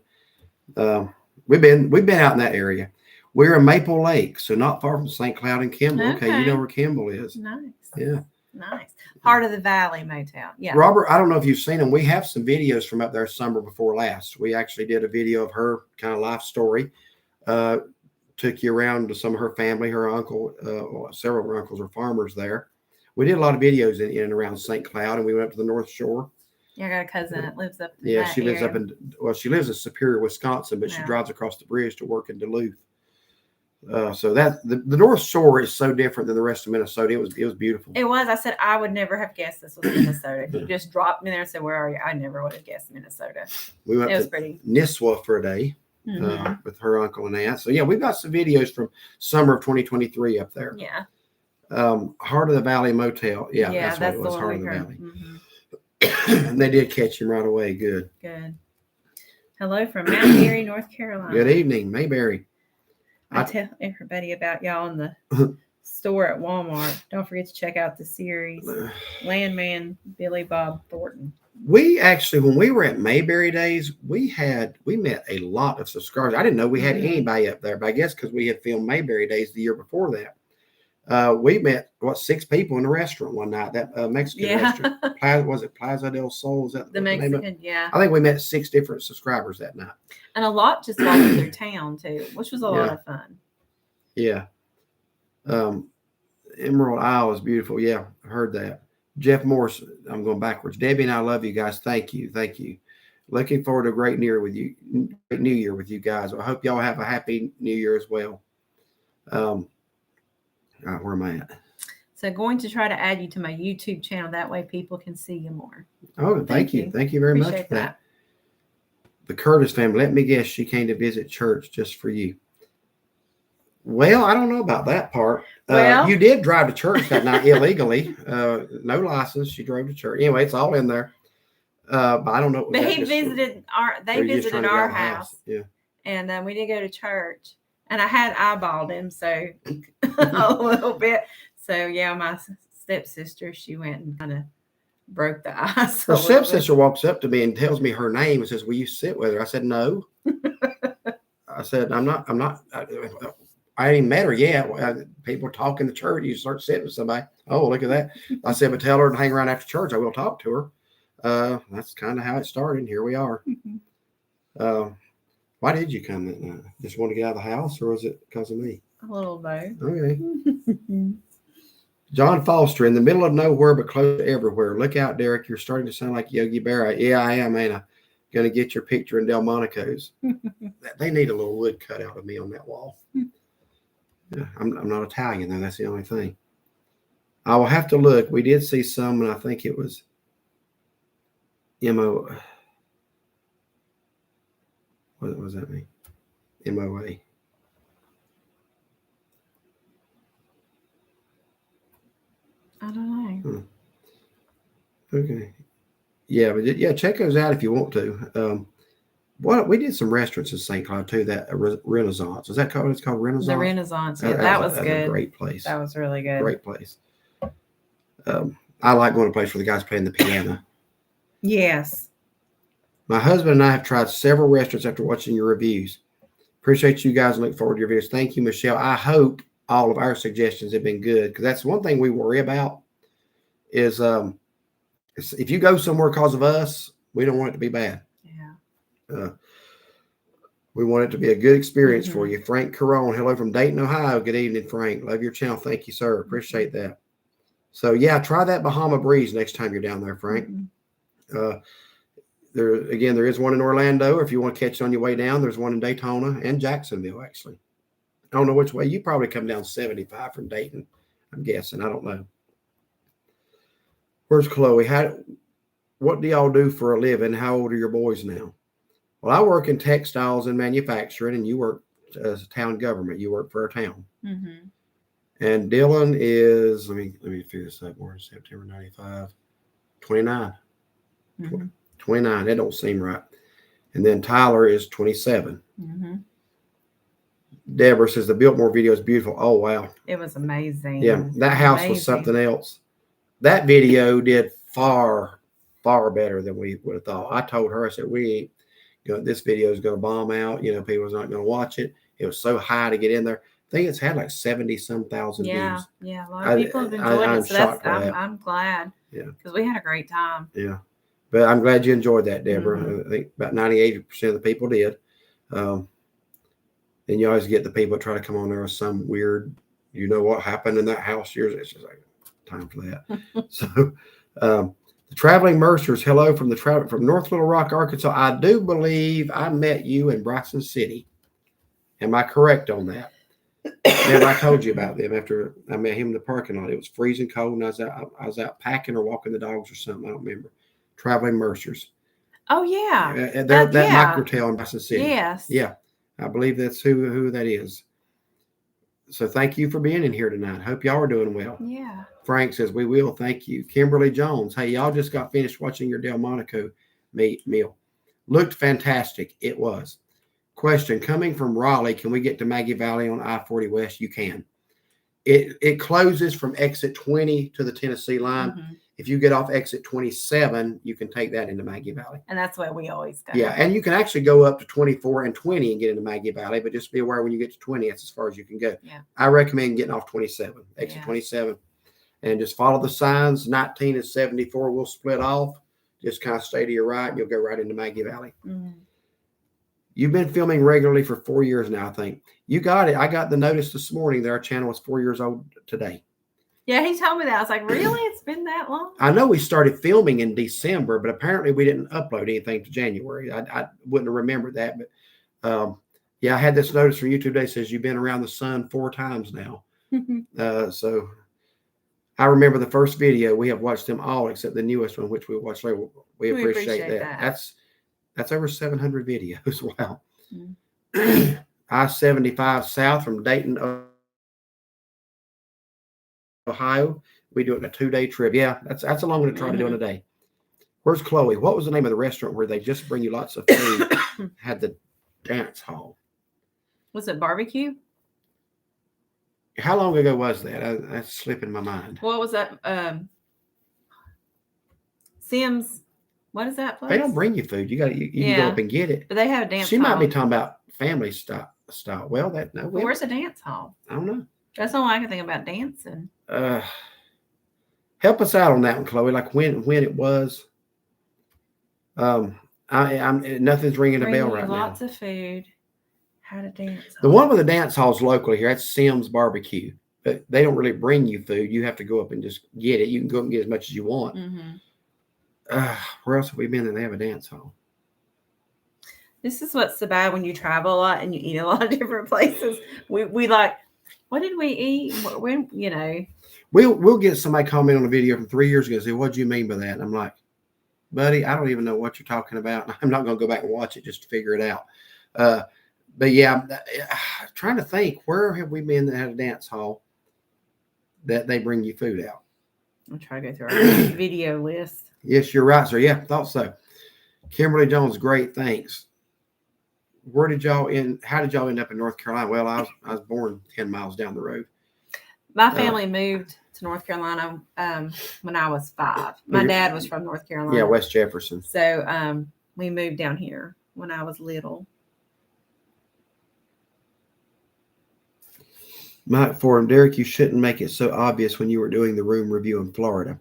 We've been out in that area. We're in Maple Lake, so not far from St. Cloud and Kimball. Okay, you know where Kimball is. Nice. Yeah. Nice. Heart of the Valley Motel. Yeah. Robert, I don't know if you've seen them. We have some videos from up there summer before last. We actually did a video of her kind of life story. Took you around to some of her family, her uncle, several of her uncles are farmers there. We did a lot of videos in and around St. Cloud, and we went up to the North Shore. Yeah, I got a cousin that lives up in Yeah, that she lives area. she lives in Superior, Wisconsin, but she drives across the bridge to work in Duluth. So that the North Shore is so different than the rest of Minnesota. It was beautiful. It was. I said I would never have guessed this was Minnesota. You just dropped me there and said, "Where are you?" I never would have guessed Minnesota. We went to pretty. Nisswa for a day with her uncle and aunt. So yeah, we've got some videos from summer of 2023 up there. Yeah. Heart of the Valley Motel. Yeah, that's what it was. Heart of the Valley. And they did catch him right away. Good. Hello from Mount Airy, North Carolina. Good evening, Mayberry. I tell everybody about y'all in the store at Walmart. Don't forget to check out the series Landman Billy Bob Thornton. We actually, when we were at Mayberry Days, we met a lot of subscribers. I didn't know we had anybody up there, but I guess because we had filmed Mayberry Days the year before that. We met 6 people in a restaurant one night. That Mexican restaurant. Was it Plaza del Sol? Is that the Mexican? Yeah. I think we met 6 different subscribers that night. And a lot just walked through town too, which was a lot of fun. Yeah. Emerald Isle is beautiful. Yeah, I heard that. Jeff Morris, I'm going backwards. Debbie and I love you guys. Thank you. Looking forward to a great New Year with you. Great New Year with you guys. I hope y'all have a happy New Year as well. All right, where am I at? So going to try to add you to my YouTube channel. That way people can see you more. Oh, thank you. Thank you very much for that. The Curtis family, let me guess, she came to visit church just for you. Well, I don't know about that part. You did drive to church that night illegally. No license. She drove to church. Anyway, it's all in there. But I don't know. But they visited our house. Yeah. And we did go to church. And I had eyeballed him, so a little bit. So, yeah, my stepsister, she went and kind of broke the ice. Her stepsister walks up to me and tells me her name and says, "Will you sit with her?" I said, "No." I said, I'm not. I ain't even met her yet. People talk in the church. You start sitting with somebody. Oh, look at that. I said, but tell her to hang around after church. I will talk to her. That's kind of how it started. Here we are. Why did you come that night? Just want to get out of the house, or was it because of me? A little both. Okay. John Foster, in the middle of nowhere but close to everywhere. Look out, Derek. You're starting to sound like Yogi Berra. Yeah, I am, ain't I? Going to get your picture in Delmonico's. They need a little wood cut out of me on that wall. Yeah, I'm not Italian, though. That's the only thing. I will have to look. We did see some, and I think it was M-O. What does that mean? MOA. I don't know. Okay. Yeah, but check those out if you want to. We did some restaurants in St. Cloud too. That Renaissance. Is that called? It's called Renaissance. The Renaissance. Yeah, that was good. A great place. That was really good. Great place. I like going to a place where the guys playing the piano. Yes. My husband and I have tried several restaurants after watching your reviews. Appreciate you guys and look forward to your videos. Thank you, Michelle. I hope all of our suggestions have been good, because that's one thing we worry about is if you go somewhere because of us, we don't want it to be bad. Yeah. We want it to be a good experience for you. Frank Caron, hello from Dayton, Ohio. Good evening, Frank. Love your channel. Thank you, sir. Appreciate that. So, yeah, try that Bahama Breeze next time you're down there, Frank. There is one in Orlando. If you want to catch it on your way down, there's one in Daytona and Jacksonville, actually. I don't know which way. You probably come down 75 from Dayton, I'm guessing. I don't know. Where's Chloe? What do y'all do for a living? How old are your boys now? Well, I work in textiles and manufacturing, and you work as a town government. You work for a town. And Dylan is, let me figure this out more. September 95, 29. 29. That don't seem right. And then Tyler is 27. Deborah says the Biltmore video is beautiful. Oh, wow. It was amazing. Yeah, that house was something else. That video did far, far better than we would have thought. I told her, I said, this video is going to bomb out. People's not going to watch it. It was so high to get in there. think it's had like 70-some thousand views. Yeah. A lot of people have enjoyed I'm it. So shocked by that. I'm glad. Yeah. Because we had a great time. Yeah. But I'm glad you enjoyed that, Deborah. Mm-hmm. I think about 98% of the people did. And you always get the people that try to come on there with some weird, you know what happened in that house years. It's just like time for that. So the Traveling Mercers, hello from North Little Rock, Arkansas. I do believe I met you in Bryson City. Am I correct on that? Remember, I told you about them after I met him in the parking lot. It was freezing cold, and I was out packing or walking the dogs or something. I don't remember. Traveling Mercers. Oh yeah, They're that microtel in Bryson City. Yes. Yeah, I believe that's who that is. So thank you for being in here tonight. Hope y'all are doing well. Yeah. Frank says we will. Thank you. Kimberly Jones. Hey, y'all just got finished watching your Delmonico meal. Looked fantastic. It was. Question, coming from Raleigh, can we get to Maggie Valley on I-40 West? You can. It closes from exit 20 to the Tennessee line. Mm-hmm. If you get off exit 27, you can take that into Maggie Valley. And that's where we always go. Yeah, and you can actually go up to 24 and 20 and get into Maggie Valley, but just be aware when you get to 20, that's as far as you can go. Yeah. I recommend getting off 27, exit 27, and just follow the signs. 19 and 74 will split off. Just kind of stay to your right, and you'll go right into Maggie Valley. Mm-hmm. You've been filming regularly for 4 years now, I think. You got it. I got the notice this morning that our channel was 4 years old today. Yeah, he told me that. I was like, really? It's been that long? I know we started filming in December, but apparently we didn't upload anything to January. I wouldn't have remembered that. But I had this notice from YouTube today that says you've been around the sun 4 times now. So I remember the first video. We have watched them all except the newest one, which we watched later. We appreciate that. That's over 700 videos. Wow. Mm-hmm. I-75 south from Dayton, Ohio. We do it in a 2-day trip. Yeah, that's a long one to try to do in a day. Where's Chloe? What was the name of the restaurant where they just bring you lots of food? Had the dance hall. Was it barbecue? How long ago was that? That's slipping my mind. What was that? Sims. What is that place? They don't bring you food. You can go up and get it. But they have a dance hall. She might be talking about family style. Well, where's the dance hall? I don't know. That's all I can think about dancing. Help us out on that one, Chloe. Like when it was. I'm nothing's ringing a bell right now. Lots of food. How to dance. The one with the dance halls locally here, that's Sims Barbecue. But they don't really bring you food. You have to go up and just get it. You can go up and get as much as you want. Mm-hmm. Where else have we been that they have a dance hall? This is what's so bad when you travel a lot and you eat a lot of different places. We like, what did we eat? When we'll get somebody comment on a video from 3 years ago and say, what do you mean by that? And I'm like, buddy, I don't even know what you're talking about. I'm not going to go back and watch it just to figure it out. But yeah, trying to think, where have we been that had a dance hall that they bring you food out? I'll try to go through our video list. Yes, you're right, sir. Yeah, thought so. Kimberly Jones, great, thanks. How did y'all end up in North Carolina? Well, I was born 10 miles down the road. My family moved to North Carolina when I was 5. My dad was from North Carolina. Yeah, West Jefferson. So we moved down here when I was little. Mike Fordham, Derek, you shouldn't make it so obvious when you were doing the room review in Florida.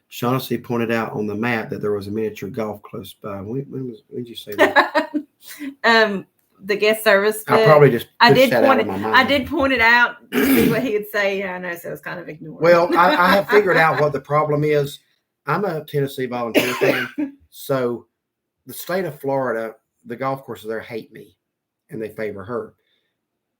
Shaughnessy pointed out on the map that there was a miniature golf close by. When did you say that? The guest service. I probably just I did point it out to see what he would say. Yeah, I know, so it's kind of ignored. Well, I have figured out what the problem is. I'm a Tennessee volunteer fan, so the state of Florida, the golf courses there hate me, and they favor her.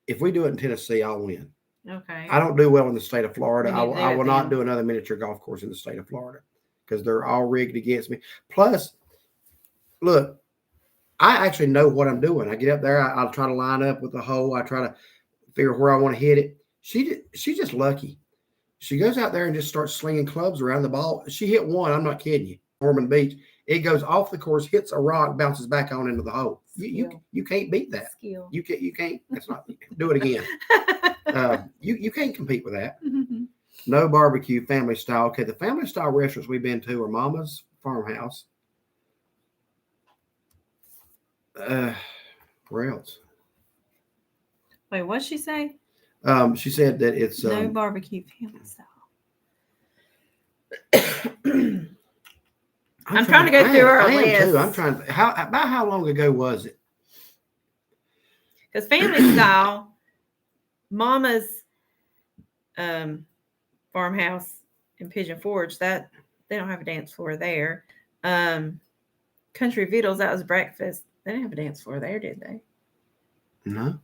If we do it in Tennessee, I'll win. Okay. I don't do well in the state of Florida. I will not do another miniature golf course in the state of Florida because they're all rigged against me. Plus, look, I actually know what I'm doing. I get up there. I'll try to line up with the hole. I try to figure where I want to hit it. She's just lucky. She goes out there and just starts slinging clubs around the ball. She hit one. I'm not kidding you. Norman Beach. It goes off the course, hits a rock, bounces back on into the hole. You can't beat that. Skill. You can't. That's not. Do it again. You can't compete with that. Mm-hmm. No barbecue, family style. Okay, the family style restaurants we've been to are Mama's Farmhouse. Where else? Wait, what'd she say? She said that it's no barbecue family style. I'm trying to go through our list. I am too. I'm trying. About how long ago was it? Because family style, Mama's farmhouse in Pigeon Forge, that they don't have a dance floor there. Country Vittles, that was breakfast. They didn't have a dance floor there, did they? No.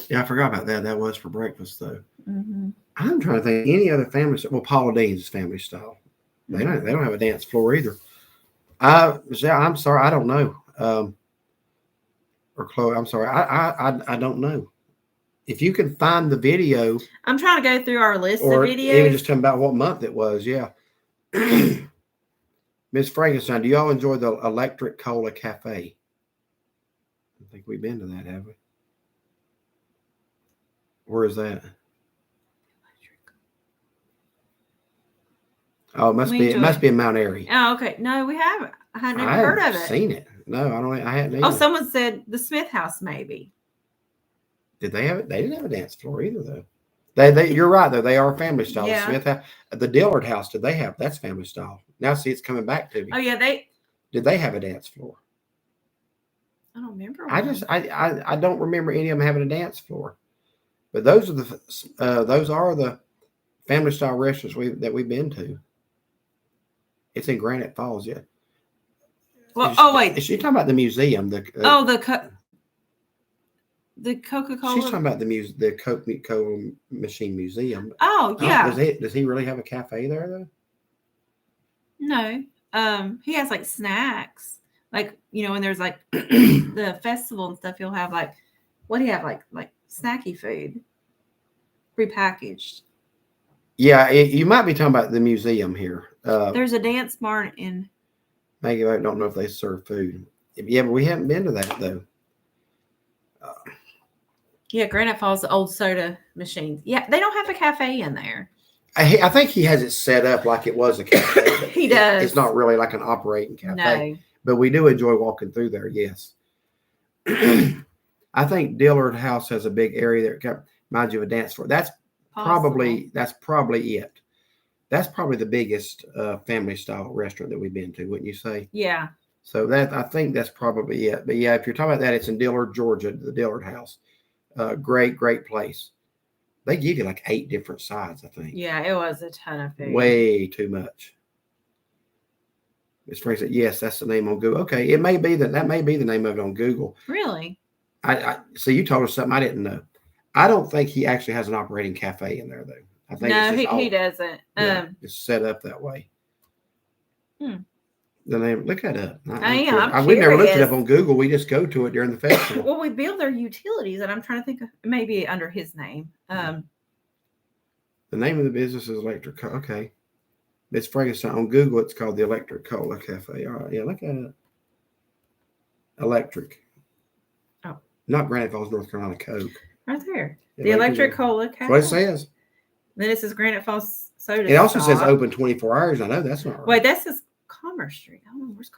Yeah, I forgot about that. That was for breakfast, though. Mm-hmm. I'm trying to think any other family. Well, Paula Dean's family style. They don't have a dance floor either. I'm sorry, I don't know. Or Chloe, I'm sorry, I don't know. If you can find the video, I'm trying to go through our list or of videos. even just tell me about what month it was. Yeah. Miss Frankenstein, do y'all enjoy the Electric Cola Cafe? I think we've been to that, have we? Where is that? Oh, it must be in Mount Airy. Oh, okay. No, we haven't. I had never heard of it. Seen it. No, I hadn't either. Oh, someone said the Smith House, maybe. Did they have it? They didn't have a dance floor either, though. You're right, though. They are family style. Yeah. The Smith House, the Dillard House, did they have? That's family style. Now, see, it's coming back to me. Oh, yeah, did they have a dance floor? I don't remember. I don't remember any of them having a dance floor. But those are the family style restaurants that we've been to. It's in Granite Falls, yeah. Well, wait. Is she talking about the museum? The Coca-Cola. She's talking about the Coca-Cola machine museum. Oh, yeah. Does he really have a cafe there though? No. He has like snacks. Like, when there's like the festival and stuff, he'll have like, what do you have? Like snacky food, prepackaged. Yeah, you might be talking about the museum here. There's a dance barn in. Maybe I don't know if they serve food. Yeah, but we haven't been to that though. Yeah, Granite Falls, the old soda machines. Yeah, they don't have a cafe in there. I think he has it set up like it was a cafe. He does. It's not really like an operating cafe. No. But we do enjoy walking through there, yes. I think Dillard House has a big area that reminds you of a dance floor. That's probably it. That's probably the biggest family style restaurant that we've been to, wouldn't you say? Yeah. So I think that's probably it. But yeah, if you're talking about that, it's in Dillard, Georgia, the Dillard House. Great place. They give you like 8 different sides, I think. Yeah, it was a ton of food. Way too much. Miss Frank said, yes, that's the name on Google. Okay, it may be that may be the name of it on Google. Really? I see. You told us something I didn't know. I don't think he actually has an operating cafe in there, though. I think he doesn't. Yeah, it's set up that way. The name, look that up. We never looked it up on Google. We just go to it during the festival. Well, we build their utilities, and I'm trying to think of maybe under his name. The name of the business is Electric. Okay. Miss Frankenstein on Google. It's called the Electric Cola Cafe. All right, yeah, look at it. Electric. Oh, not Granite Falls, North Carolina. Coke. Right there. The Electric Cola Cafe. That's what it says. Then it says Granite Falls Soda. It also says open 24 hours. I know that's not right. Wait, that says Commerce Street. I don't know where's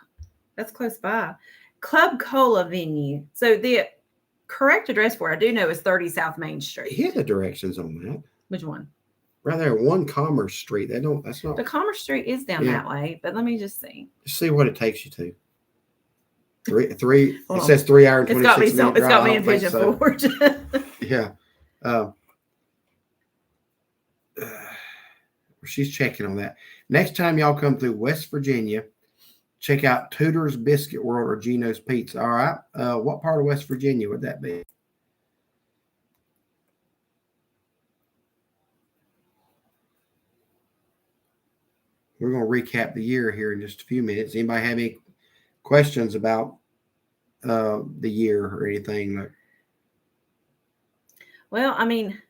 that's close by. Club Cola venue. So the correct address for it, I do know, is 30 South Main Street. Here the directions on that. Which one? Right there, 1 Commerce Street. That's not. The Commerce Street is down that way, but let me just see. Just see what it takes you to. Three. It says 3 hour and 26 minutes. It's got me in Pigeon Forge. Yeah. She's checking on that. Next time y'all come through West Virginia, check out Tudor's Biscuit World or Gino's Pizza. All right. What part of West Virginia would that be? We're going to recap the year here in just a few minutes. Anybody have any questions about the year or anything? Well, I mean,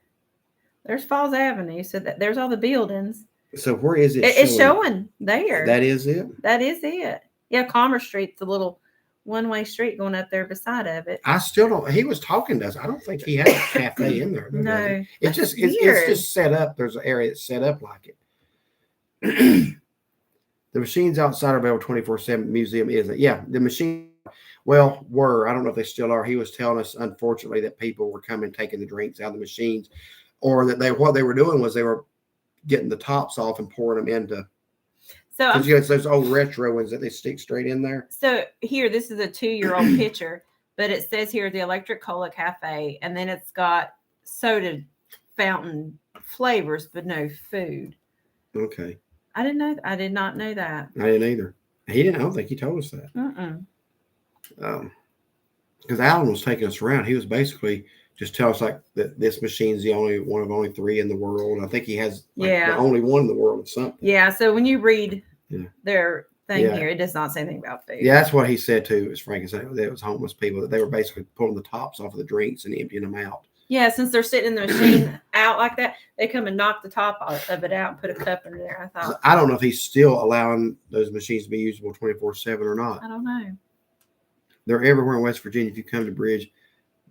there's Falls Avenue, so there's all the buildings. So where is it? It's showing there. That is it? That is it. Yeah, Commerce Street's a little one-way street going up there beside of it. I still don't. He was talking to us. I don't think he has a cafe in there. No, it's just set up. There's an area that's set up like it. The machines outside of our 24/7 museum isn't. Yeah, the machine. Well, were. I don't know if they still are. He was telling us, unfortunately, that people were coming taking the drinks out of the machines or that what they were doing was they were getting the tops off and pouring them into. So because you got those old retro ones that they stick straight in there. So here, this is a 2-year-old picture, but it says here the Electric Cola Cafe, and then it's got soda fountain flavors, but no food. Okay. I did not know that. I didn't either. He didn't. I don't think he told us that. Because Alan was taking us around. He was basically just telling us like that this machine's the only one of only 3 in the world. I think he has the only one in the world or something. Yeah. So when you read their thing here, it does not say anything about food. Yeah, that's what he said too. As Frank said, that it was homeless people that they were basically pulling the tops off of the drinks and emptying them out. Yeah, since they're sitting in the machine out like that, they come and knock the top of it out and put a cup in there. I don't know if he's still allowing those machines to be usable 24/7 or not. I don't know. They're everywhere in West Virginia. If you come to Bridge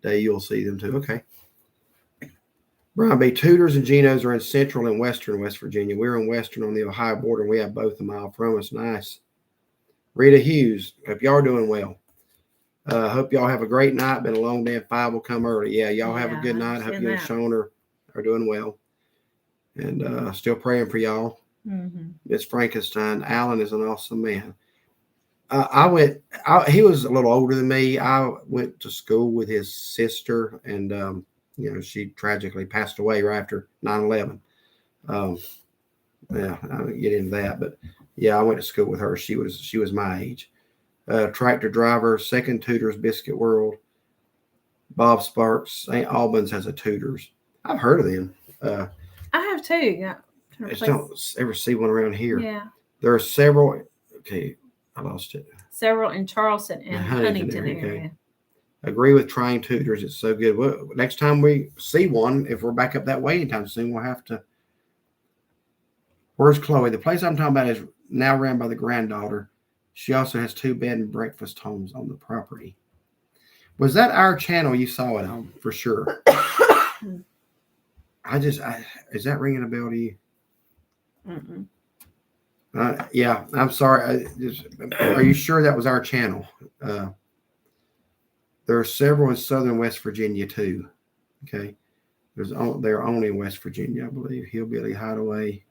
Day, you'll see them too. Okay. Brian B. Tudors and Geno's are in central and western West Virginia. We're in western on the Ohio border, and we have both a mile from us. Nice. Rita Hughes, hope y'all are doing well. Hope y'all have a great night. Been a long day and 5 will come early. Yeah, y'all have a good night. Hope you and Sean are doing well. And still praying for y'all. Miss Frankenstein. Alan is an awesome man. He was a little older than me. I went to school with his sister, and she tragically passed away right after 9/11. Yeah, I don't get into that, but yeah, I went to school with her. She was my age. Tractor driver, second Tudors Biscuit World. Bob Sparks, St. Albans has a Tudors. I've heard of them. I have too. Yeah. I just don't ever see one around here. Yeah. There are several. Okay, I lost it. Several in Charleston and Huntington area. Okay. Agree with trying Tudors. It's so good. Well, next time we see one, if we're back up that way anytime soon, we'll have to. Where's Chloe? The place I'm talking about is now ran by the granddaughter. She also has 2 bed and breakfast homes on the property. Was that our channel you saw it on? For sure. Is that ringing a bell to you? Yeah, I'm sorry. Are you sure that was our channel? There are several in southern West Virginia too. Okay. They're only in West Virginia, I believe. Hillbilly Hideaway.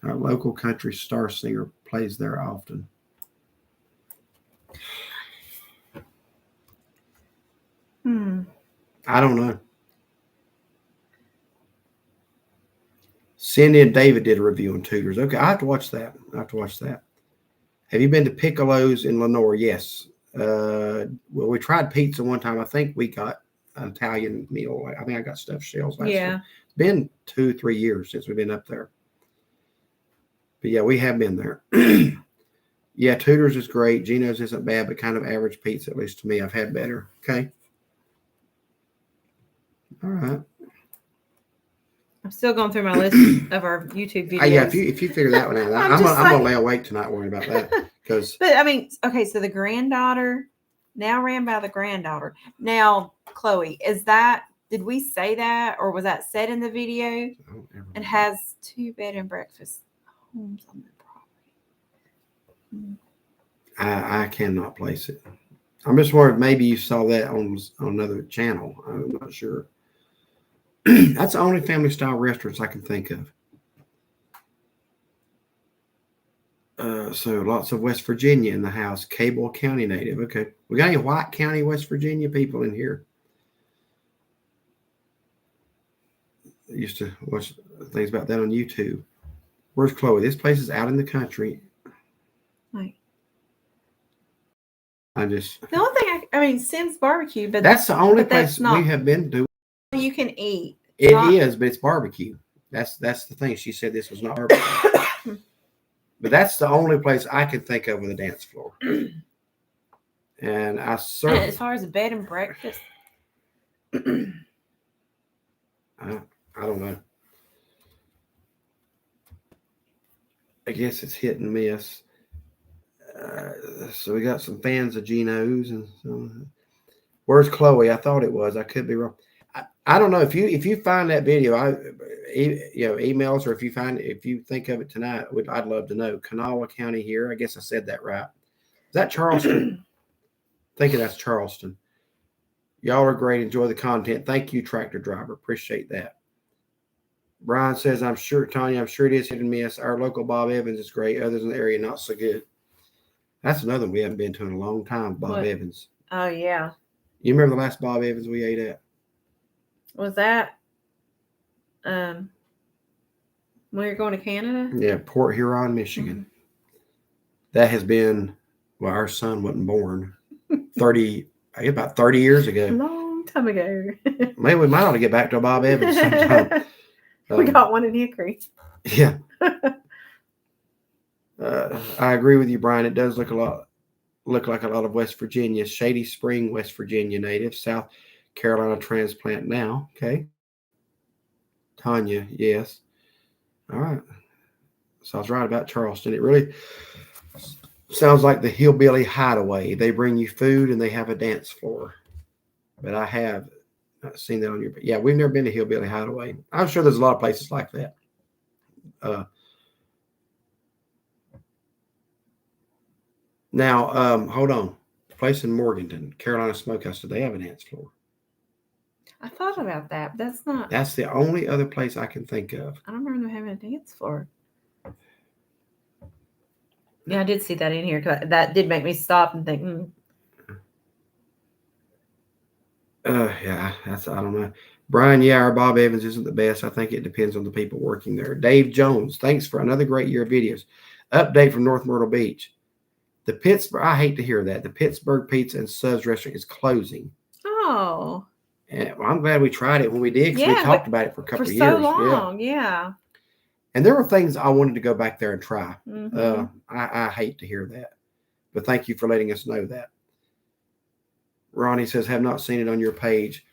Our local country star singer plays there often. I don't know. Cindy and David did a review on Tudors. Okay, I have to watch that. Have you been to Piccolo's in Lenore? Yes. Well, we tried pizza one time. I think we got an Italian meal. I think I got stuffed shells last week. It's been 2-3 years since we've been up there. But yeah, we have been there. Yeah, Tudors is great. Geno's isn't bad, but kind of average pizza, at least to me. I've had better. Okay. All right. I'm still going through my list of our YouTube videos. Yeah, if you figure that one out, I'm gonna lay awake tonight worrying about that. But I mean, okay, so the granddaughter now ran by the granddaughter. Now, Chloe, did we say that, or was that said in the video? It has 2 bed and breakfast homes on the property. I cannot place it. I'm just worried maybe you saw that on another channel. I'm not sure. That's the only family style restaurants I can think of. So lots of West Virginia in the house. Cable County native. Okay. We got any White County, West Virginia people in here? I used to watch things about that on YouTube. Where's Chloe? This place is out in the country. Right. The only thing I mean, Sim's Barbecue, but that's the only place we have been to. You can eat. It is, but it's barbecue. That's the thing. She said this was not barbecue. But that's the only place I can think of with a dance floor. And I certainly. As far as a bed and breakfast, I don't know. I guess it's hit and miss. So we got some fans of Geno's and some. Where's Chloe? I thought it was. I could be wrong. I don't know if you find that video. Email us, or if you think of it tonight, I'd love to know. Kanawha County here. I guess I said that right. Is that Charleston? Thinking that's Charleston. Y'all are great. Enjoy the content. Thank you, tractor driver. Appreciate that. Brian says, I'm sure, Tanya, I'm sure it is hit and miss. Our local Bob Evans is great. Others in the area, not so good. That's another one we haven't been to in a long time, Bob Evans. Oh, yeah. You remember the last Bob Evans we ate at? Was that when you're going to Canada? Yeah, Port Huron, Michigan. Mm-hmm. That has been, well, our son wasn't born 30, about 30 years ago. A long time ago. Maybe we might ought to get back to Bob Evans sometime. We got one in Hickory. Yeah. I agree with you, Brian. It does look like a lot of West Virginia. Shady Spring, West Virginia native. South Carolina transplant now. Okay. Tanya, yes. All right. So I was right about Charleston. It really sounds like the hillbilly hideaway. They bring you food and they have a dance floor. But I have not seen that on your. Yeah, we've never been to hillbilly hideaway. I'm sure there's a lot of places like that. Now, hold on. The place in Morganton, Carolina Smokehouse, do they have a dance floor? I thought about that, but that's not. That's the only other place I can think of. I don't remember them having a dance floor. Yeah, I did see that in here. That did make me stop and think. Yeah, I don't know. Brian, yeah, our Bob Evans isn't the best. I think it depends on the people working there. Dave Jones, thanks for another great year of videos. Update from North Myrtle Beach. The Pittsburgh, I hate to hear that. The Pittsburgh Pizza and Subs restaurant is closing. Oh. And I'm glad we tried it when we did, because we talked about it for a couple of years. For so long, yeah. And there were things I wanted to go back there and try. Mm-hmm. I hate to hear that. But thank you for letting us know that. Ronnie says, have not seen it on your page.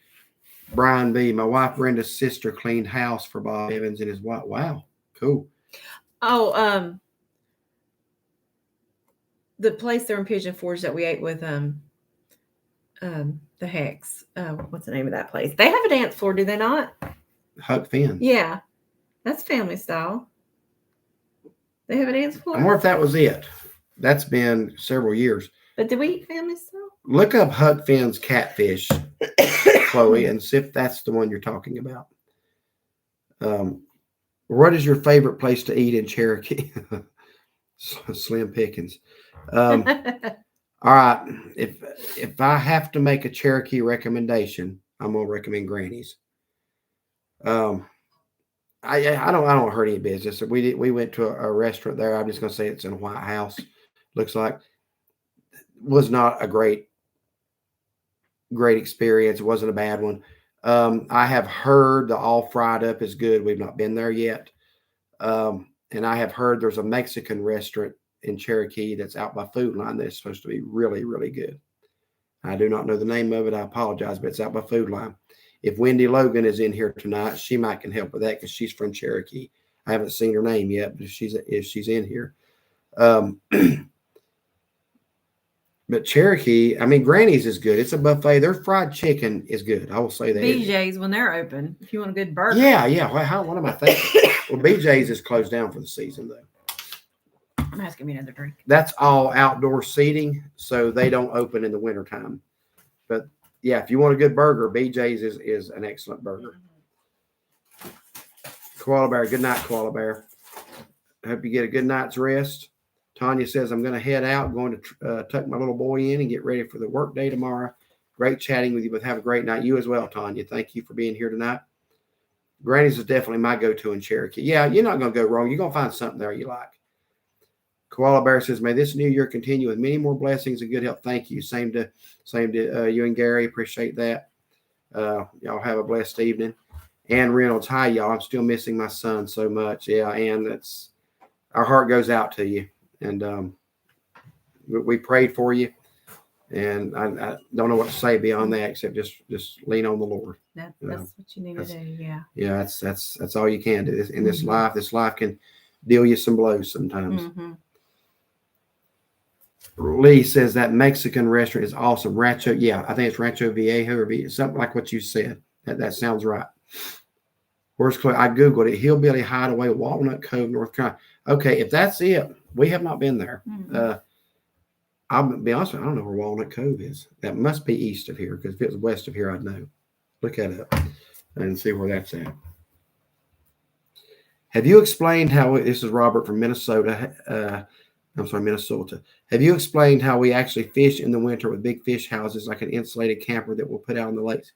Brian B., my wife Brenda's sister cleaned house for Bob Evans and his wife. Wow, cool. Oh, the place there in Pigeon Forge that we ate with the Hex. What's the name of that place? They have a dance floor, do they not? Huck Finn. Yeah, that's family style. They have a dance floor. I wonder if that was it. That's been several years. But did we eat family style? Look up Huck Finn's Catfish, Chloe, and see if that's the one you're talking about. What is your favorite place to eat in Cherokee? Slim Pickens. All right. If I have to make a Cherokee recommendation, I'm gonna recommend Granny's. I don't hurt any business. We went to a restaurant there. I'm just gonna say it's in a White House. Looks like was not a great experience. It wasn't a bad one. I have heard the all fried up is good. We've not been there yet. And I have heard there's a Mexican restaurant in Cherokee that's out by Food Line that's supposed to be really, really good. I do not know the name of it. I apologize, but it's out by Food Line. If Wendy Logan is in here tonight, she might can help with that because she's from Cherokee. I haven't seen her name yet, but if she's in here. But Cherokee, I mean, Granny's is good. It's a buffet. Their fried chicken is good. I will say that. BJ's when they're open, if you want a good burger. Yeah. What am I thinking? Well, BJ's is closed down for the season, though. I'm asking me another drink. That's all outdoor seating, so they don't open in the wintertime. But, yeah, if you want a good burger, BJ's is an excellent burger. Koala Bear, good night, Koala Bear. I hope you get a good night's rest. Tanya says, I'm going to head out, going to tuck my little boy in and get ready for the work day tomorrow. Great chatting with you, but have a great night. You as well, Tanya. Thank you for being here tonight. Granny's is definitely my go-to in Cherokee. Yeah, you're not going to go wrong. You're going to find something there you like. Koala Bear says, may this new year continue with many more blessings and good health. Thank you. Same to you and Gary. Appreciate that. Y'all have a blessed evening. Ann Reynolds, hi, y'all. I'm still missing my son so much. Yeah, Ann, our heart goes out to you. And we prayed for you, and I don't know what to say beyond that except just lean on the Lord. That's what you need to do. Yeah. Yeah, that's all you can do in this life. This life can deal you some blows sometimes. Mm-hmm. Lee says that Mexican restaurant is awesome. Rancho, yeah, I think it's Rancho Viejo or something like what you said. That sounds right. Where's Chloe? I googled it. Hillbilly Hideaway, Walnut Cove, North Carolina. Okay, if that's it. We have not been there. Mm-hmm. I'll be honest with you, I don't know where Walnut Cove is. That must be east of here, because if it was west of here, I'd know. Look that up and see where that's at. Have you explained how, this is Robert from Minnesota. Minnesota. Have you explained how we actually fish in the winter with big fish houses, like an insulated camper that we'll put out in the lakes?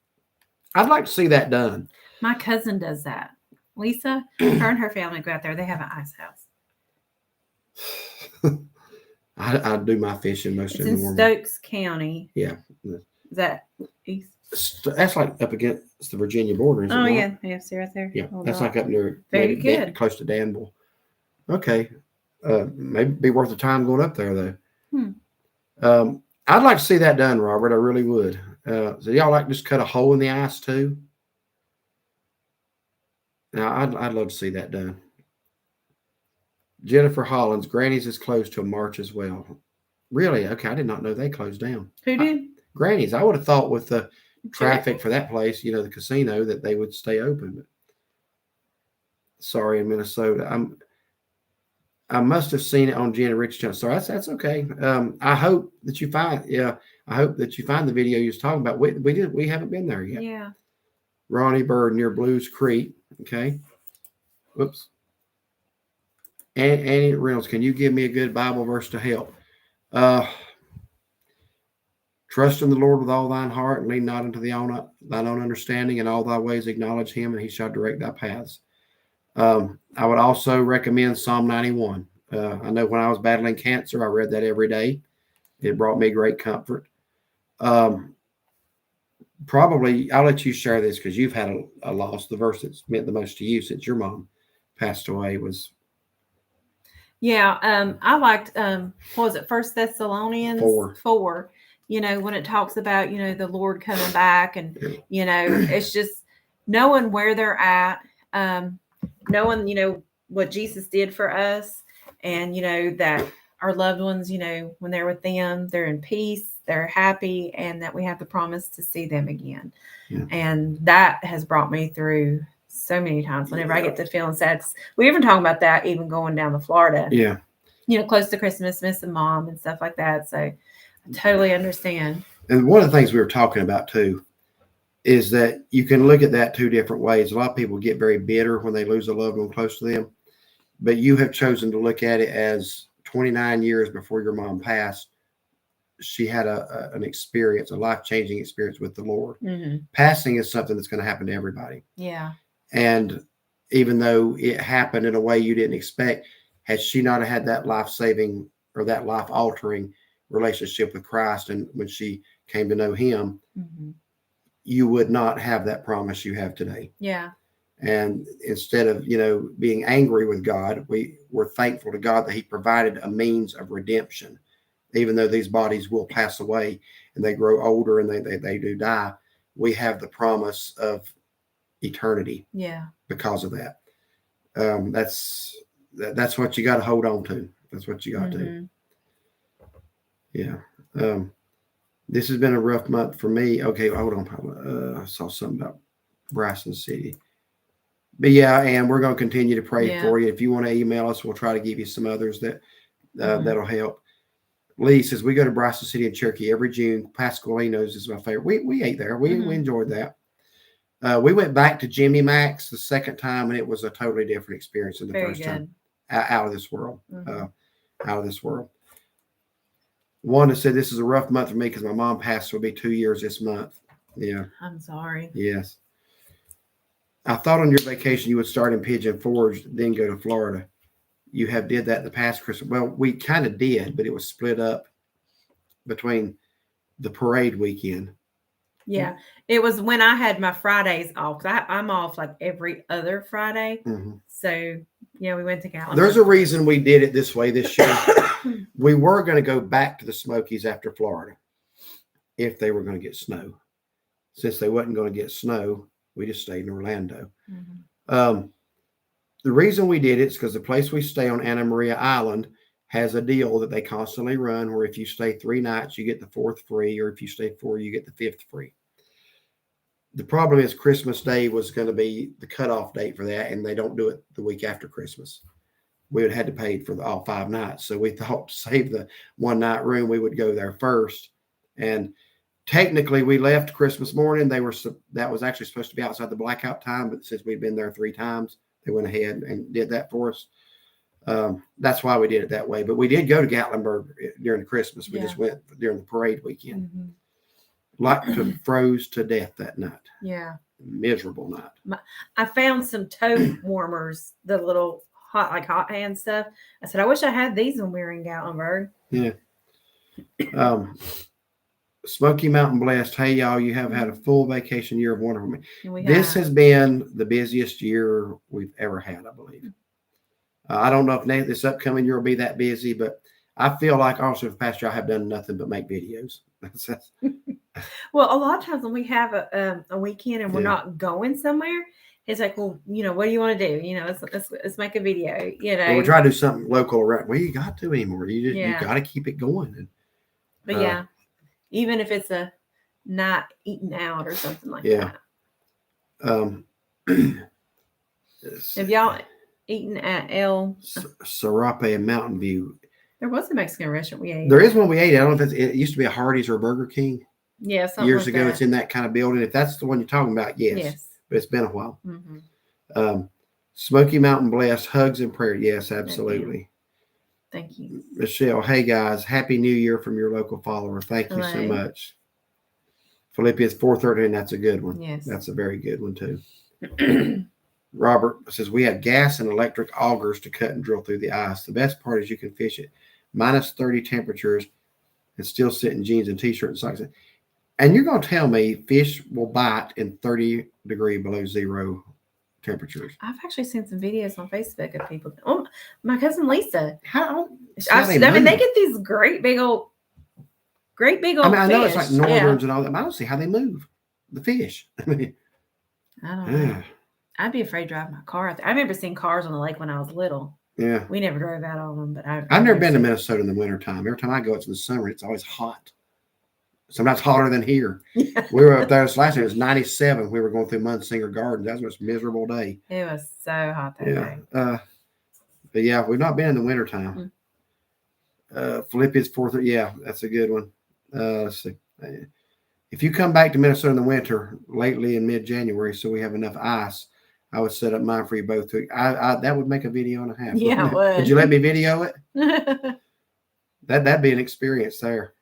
I'd like to see that done. My cousin does that. Lisa, her and her family go out there. They have an ice house. I do my fishing mostly it's in in the morning. Stokes County. Yeah. Is that east? That's like up against the Virginia border. Is Oh, it yeah. Yeah, see right there. Yeah, that's like up near Very good. Close to Danville. Okay. Maybe be worth the time going up there, though. I'd like to see that done, Robert. I really would. So y'all like just cut a hole in the ice, too? Now, I'd love to see that done. Jennifer Hollins, Granny's is closed till March as well. Really? Okay, I did not know they closed down. Who did? Granny's. I would have thought with the traffic for that place, the casino, that they would stay open. But sorry, in Minnesota. I must have seen it on Jenna Rich channel. So that's okay. I hope that you find the video you was talking about. We haven't been there yet. Yeah. Ronnie Bird near Blues Creek. Okay. Whoops. Annie Reynolds, can you give me a good Bible verse to help? Trust in the Lord with all thine heart, and lean not unto thine own understanding. In all thy ways acknowledge him, and he shall direct thy paths. I would also recommend Psalm 91. I know when I was battling cancer, I read that every day. It brought me great comfort. Probably, I'll let you share this because you've had a loss. The verse that's meant the most to you since your mom passed away was. Yeah, I liked, what was it, 1 Thessalonians 4, when it talks about, the Lord coming back and, it's just knowing where they're at, knowing, what Jesus did for us and, that our loved ones, when they're with them, they're in peace, they're happy, and that we have the promise to see them again. Yeah. And that has brought me through so many times whenever I get to feeling sad. We even talk about that even going down to Florida. Yeah. Close to Christmas, missing mom and stuff like that. So I totally understand. And one of the things we were talking about too is that you can look at that two different ways. A lot of people get very bitter when they lose a loved one close to them, but you have chosen to look at it as 29 years before your mom passed, she had an experience, a life-changing experience with the Lord. Mm-hmm. Passing is something that's going to happen to everybody. Yeah. And even though it happened in a way you didn't expect, had she not had that life-saving or that life-altering relationship with Christ, and when she came to know him, mm-hmm. you would not have that promise you have today. Yeah. And instead of, being angry with God, we're thankful to God that he provided a means of redemption. Even though these bodies will pass away and they grow older and they do die, we have the promise of eternity. Yeah. Because of that. That's what you got to hold on to. That's what you got mm-hmm. to. Yeah. This has been a rough month for me. Okay, hold on. I saw something about Bryson City. But yeah, and we're going to continue to pray for you. If you want to email us, we'll try to give you some others that'll help. Lee says, we go to Bryson City and Cherokee every June. Pasqualino's is my favorite. We ate there. We enjoyed that. We went back to Jimmy Mac's the second time, and it was a totally different experience than the first time. Out of this world. Mm-hmm. Out of this world. Wanda said, this is a rough month for me because my mom passed. It'll be 2 years this month. Yeah. I'm sorry. Yes. I thought on your vacation you would start in Pigeon Forge, then go to Florida. You have did that in the past, Chris. Well, we kind of did, but it was split up between the parade weekend. Yeah, it was when I had my Fridays off. I'm off like every other Friday. Mm-hmm. So, we went to Gallup. There's a reason we did it this way this year. We were going to go back to the Smokies after Florida if they were going to get snow. Since they wasn't going to get snow, we just stayed in Orlando. Mm-hmm. The reason we did it is because the place we stay on, Anna Maria Island, has a deal that they constantly run where if you stay 3 nights, you get the 4th free, or if you stay 4, you get the 5th free. The problem is Christmas Day was going to be the cutoff date for that, and they don't do it the week after Christmas. We would have had to pay for all 5 nights. So we thought to save the 1 night room, we would go there first. And technically, we left Christmas morning. That was actually supposed to be outside the blackout time, but since we'd been there 3 times, They went ahead and did that for us. That's why we did it that way. But we did go to Gatlinburg during Christmas. We just went during the parade weekend. Mm-hmm. Like to froze to death that night. Yeah. Miserable night. I found some toe warmers, the little hot hand stuff. I said, I wish I had these when we were in Gatlinburg. Yeah. Smoky Mountain Blessed. Hey, y'all, you have had a full vacation year of wonderful. This has been the busiest year we've ever had, I believe. I don't know if this upcoming year will be that busy, but I feel like also the past year I have done nothing but make videos. Well, a lot of times when we have a weekend and we're not going somewhere, it's like, well, what do you want to do? Let's make a video. Well, we try to do something local around. Well, you got to anymore. You got to keep it going. But even if it's a not eating out or something like that. Have y'all eaten at El Serape and Mountain View? There was a Mexican restaurant we ate. There is one we ate. I don't know if it used to be a Hardee's or a Burger King. Yeah, years ago. It's in that kind of building. If that's the one you're talking about, yes. But it's been a while. Mm-hmm. Smoky Mountain Blessed, hugs and prayer. Yes, absolutely. Thank you. Michelle, hey guys, Happy New Year from your local follower. Thank you so much. Philippians 4:13, that's a good one. Yes. That's a very good one too. Robert says, we have gas and electric augers to cut and drill through the ice. The best part is you can fish it minus 30 temperatures and still sit in jeans and t-shirt and socks. And you're going to tell me fish will bite in 30 degree below zero temperatures. I've actually seen some videos on Facebook of people. Oh, my cousin Lisa. They get these great big old I know fish. it's like northerns and all that, but I don't see how they move the fish. I don't know. I'd be afraid to drive my car out there. I remember seeing cars on the lake when I was little. Yeah. We never drove out on them, but I've never been to Minnesota in the wintertime. Every time I go, it's in the summer. It's always hot. Sometimes hotter than here. Yeah. We were up there last year. It was 97. We were going through Munsinger Gardens. That was the most miserable day. It was so hot that day. But yeah, we've not been in the wintertime. Philippians 4. Yeah, that's a good one. Let's see. If you come back to Minnesota in the winter, lately in mid-January, so we have enough ice, I would set up mine for you both. That would make a video and a half. Yeah, it would. Would you let me video it? That'd be an experience there.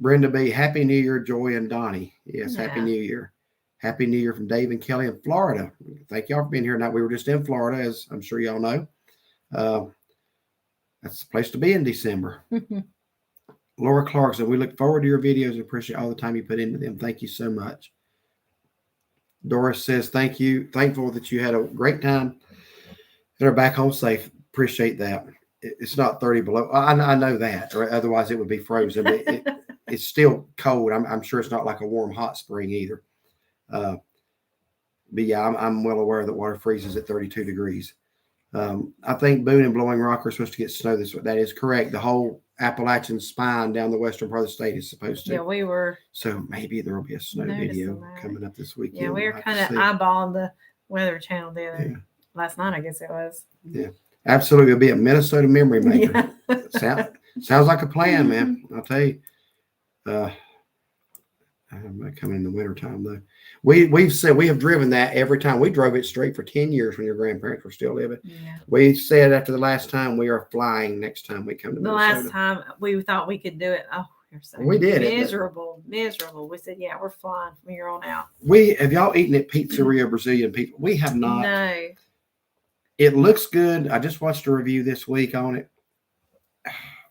Brenda B, Happy New Year, Joy and Donnie. Yes, Happy New Year. Happy New Year from Dave and Kelly in Florida. Thank y'all for being here tonight. We were just in Florida, as I'm sure y'all know. That's the place to be in December. Laura Clarkson, we look forward to your videos and appreciate all the time you put into them. Thank you so much. Doris says, thank you. Thankful that you had a great time and are back home safe. Appreciate that. It's not 30 below. I know that, or otherwise it would be frozen. But it's still cold. I'm sure it's not like a warm, hot spring either. But yeah, I'm well aware that water freezes at 32 degrees. I think Boone and Blowing Rock are supposed to get snow this week. That is correct. The whole Appalachian spine down the western part of the state is supposed to. Yeah, we were. So maybe there will be a snow video coming up this weekend. Yeah, we were kind of eyeballing the Weather Channel last night, I guess it was. Yeah, absolutely. It'll be a Minnesota Memory Maker. Yeah. Sounds like a plan, man. I'll tell you. I'm not coming in the wintertime though. We've said we have driven that every time. We drove it straight for 10 years when your grandparents were still living. Yeah. We said after the last time we are flying next time we come to Minnesota. The last time we thought we could do it. Oh, you're so we did miserable. We said, yeah, we're flying from here on out. Have y'all eaten at Pizzeria Brazilian Pizza? We have not. No. It looks good. I just watched a review this week on it.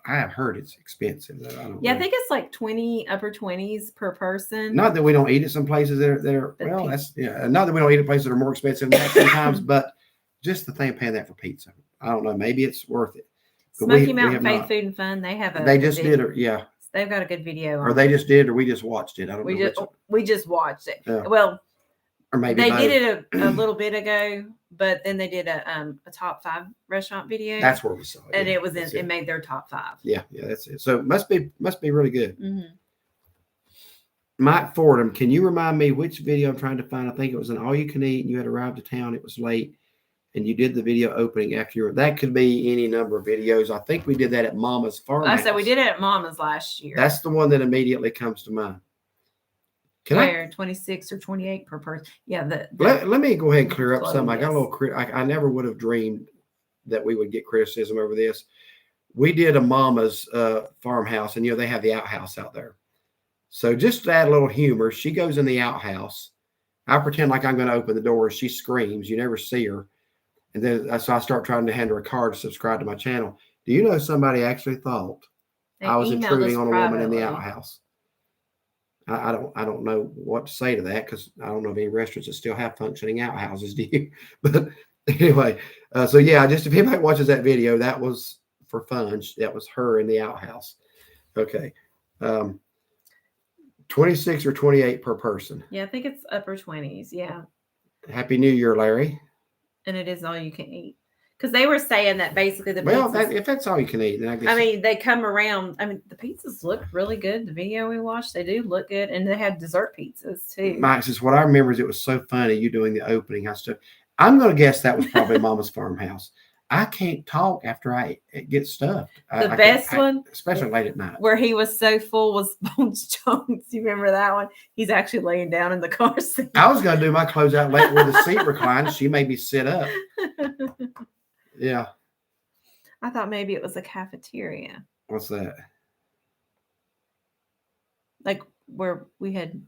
I have heard it's expensive though. I don't know. I think it's like upper 20s per person. Not that we don't eat at some places that are not that we don't eat at places that are more expensive than that sometimes, but just the thing of paying that for pizza. I don't know. Maybe it's worth it. Smoky Mountain Faith Food and Fun. They have They just did it. Yeah. They've got a good video. Or they just did, or we just watched it. I don't know. We just watched it. Yeah. Well, or maybe they did it a little bit ago, but then they did a top 5 restaurant video. That's where we saw it, and it was it made their top 5. Yeah, that's it. So it must be really good. Mm-hmm. Mike Fordham, can you remind me which video I'm trying to find? I think it was an all you can eat, and you had arrived to town. It was late, and you did the video opening after you. That could be any number of videos. I think we did that at Mama's Farmhouse. I said we did it at Mama's last year. That's the one that immediately comes to mind. Where 26 or 28 per person. Yeah. Let me go ahead and clear up something. I got a yes. little. I never would have dreamed that we would get criticism over this. We did a mama's farmhouse, and they have the outhouse out there. So just to add a little humor, she goes in the outhouse. I pretend like I'm going to open the door. She screams. You never see her. And then so I start trying to hand her a card to subscribe to my channel. Do you know somebody actually thought I was intruding on a woman in the outhouse? I don't know what to say to that, because I don't know of any restaurants that still have functioning outhouses. Do you? But anyway, so yeah, just if anybody watches that video, that was for fun. That was her in the outhouse. Okay. 26 or 28 per person. Yeah, I think it's upper 20s. Yeah. Happy New Year, Larry. And it is all you can eat. Because they were saying that basically the pizzas, if that's all you can eat, then I guess. I mean, they come around. I mean, the pizzas look really good. The video we watched, they do look good, and they had dessert pizzas too. Mike says, "What I remember is it was so funny you doing the opening. I'm going to guess that was probably Mama's farmhouse. I can't talk after I get stuffed. The best one, especially late at night, where he was so full, was Bones Jones. You remember that one? He's actually laying down in the car seat. I was going to do my closeout late where the seat reclines. She made me sit up. Yeah. I thought maybe it was a cafeteria. What's that? Like where we had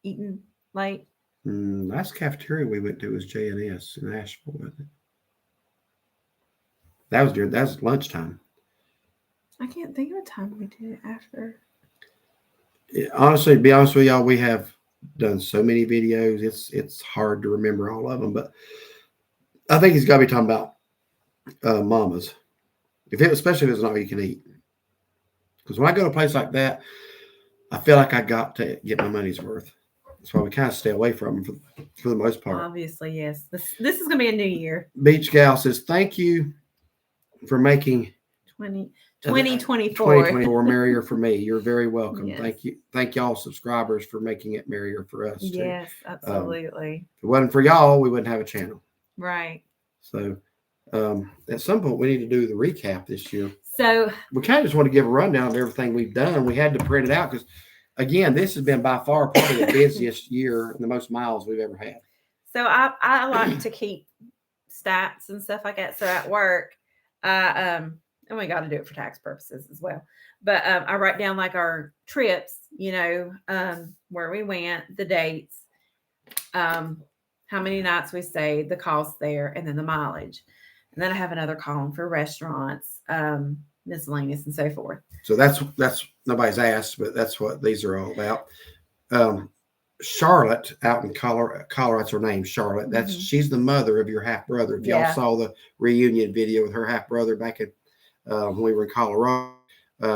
eaten late? Last cafeteria we went to was J&S in Asheville, wasn't it? That was lunchtime. I can't think of a time we did it after. Honestly, to be honest with y'all, we have done so many videos. It's hard to remember all of them, but I think he's got to be talking about Mama's. Especially if it's not all you can eat. Because when I go to a place like that, I feel like I got to get my money's worth. That's why we kind of stay away from them for the most part. Obviously, yes. This is going to be a new year. Beach Gal says, thank you for making 2024 merrier for me. You're very welcome. Yes. Thank you. Thank y'all subscribers for making it merrier for us too. Yes, absolutely. If it wasn't for y'all, we wouldn't have a channel. Right. So at some point we need to do the recap this year. So we kind of just want to give a rundown of everything we've done. We had to print it out because, again, this has been by far probably the busiest year and the most miles we've ever had. So I like to keep stats and stuff like that. So at work, and we got to do it for tax purposes as well. But I write down like our trips, where we went, the dates, how many nights we stayed, the cost there, and then the mileage. And then I have another column for restaurants, miscellaneous, and so forth. So that's nobody's asked, but that's what these are all about. Charlotte out in Colorado's her name, Charlotte. That's she's the mother of your half brother. If y'all saw the reunion video with her half brother back in when we were in Colorado,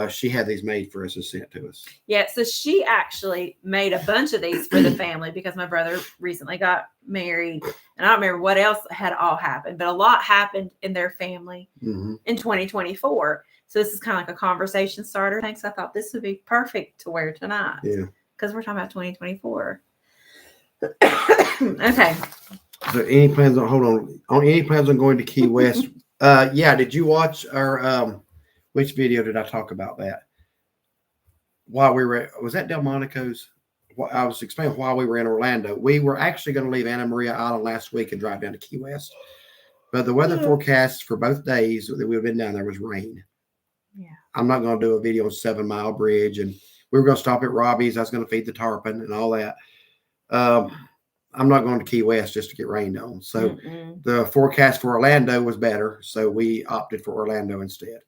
she had these made for us and sent to us. Yeah, so she actually made a bunch of these for the family because my brother recently got married, and I don't remember what else had all happened, but a lot happened in their family in 2024. So this is kind of like a conversation starter. Thanks. I thought this would be perfect to wear tonight. Yeah. Because we're talking about 2024. Okay. So any plans on going to Key West? Yeah. Did you watch our which video did I talk about that? While we were was that Delmonico's? I was explaining while we were in Orlando. We were actually going to leave Anna Maria Island last week and drive down to Key West. But the weather forecast for both days that we have been down there was rain. Yeah. I'm not going to do a video on 7 Mile Bridge, and we were going to stop at Robbie's. I was going to feed the tarpon and all that. I'm not going to Key West just to get rained on. So the forecast for Orlando was better. So we opted for Orlando instead.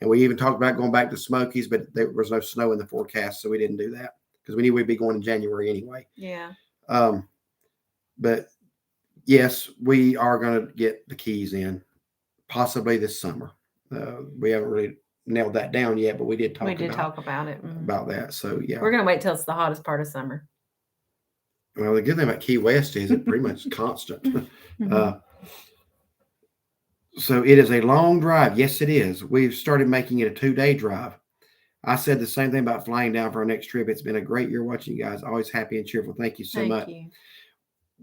And we even talked about going back to Smokies, but there was no snow in the forecast. So we didn't do that because we knew we'd be going in January anyway. Yeah. But yes, we are going to get the Keys in possibly this summer. We haven't really nailed that down yet, but we did talk about it. About that. So yeah. We're going to wait till it's the hottest part of summer. Well, the good thing about Key West is it's pretty much constant. So it is a long drive. Yes, it is. We've started making it a 2-day drive. I said the same thing about flying down for our next trip. It's been a great year watching you guys. Always happy and cheerful. Thank you so much. You.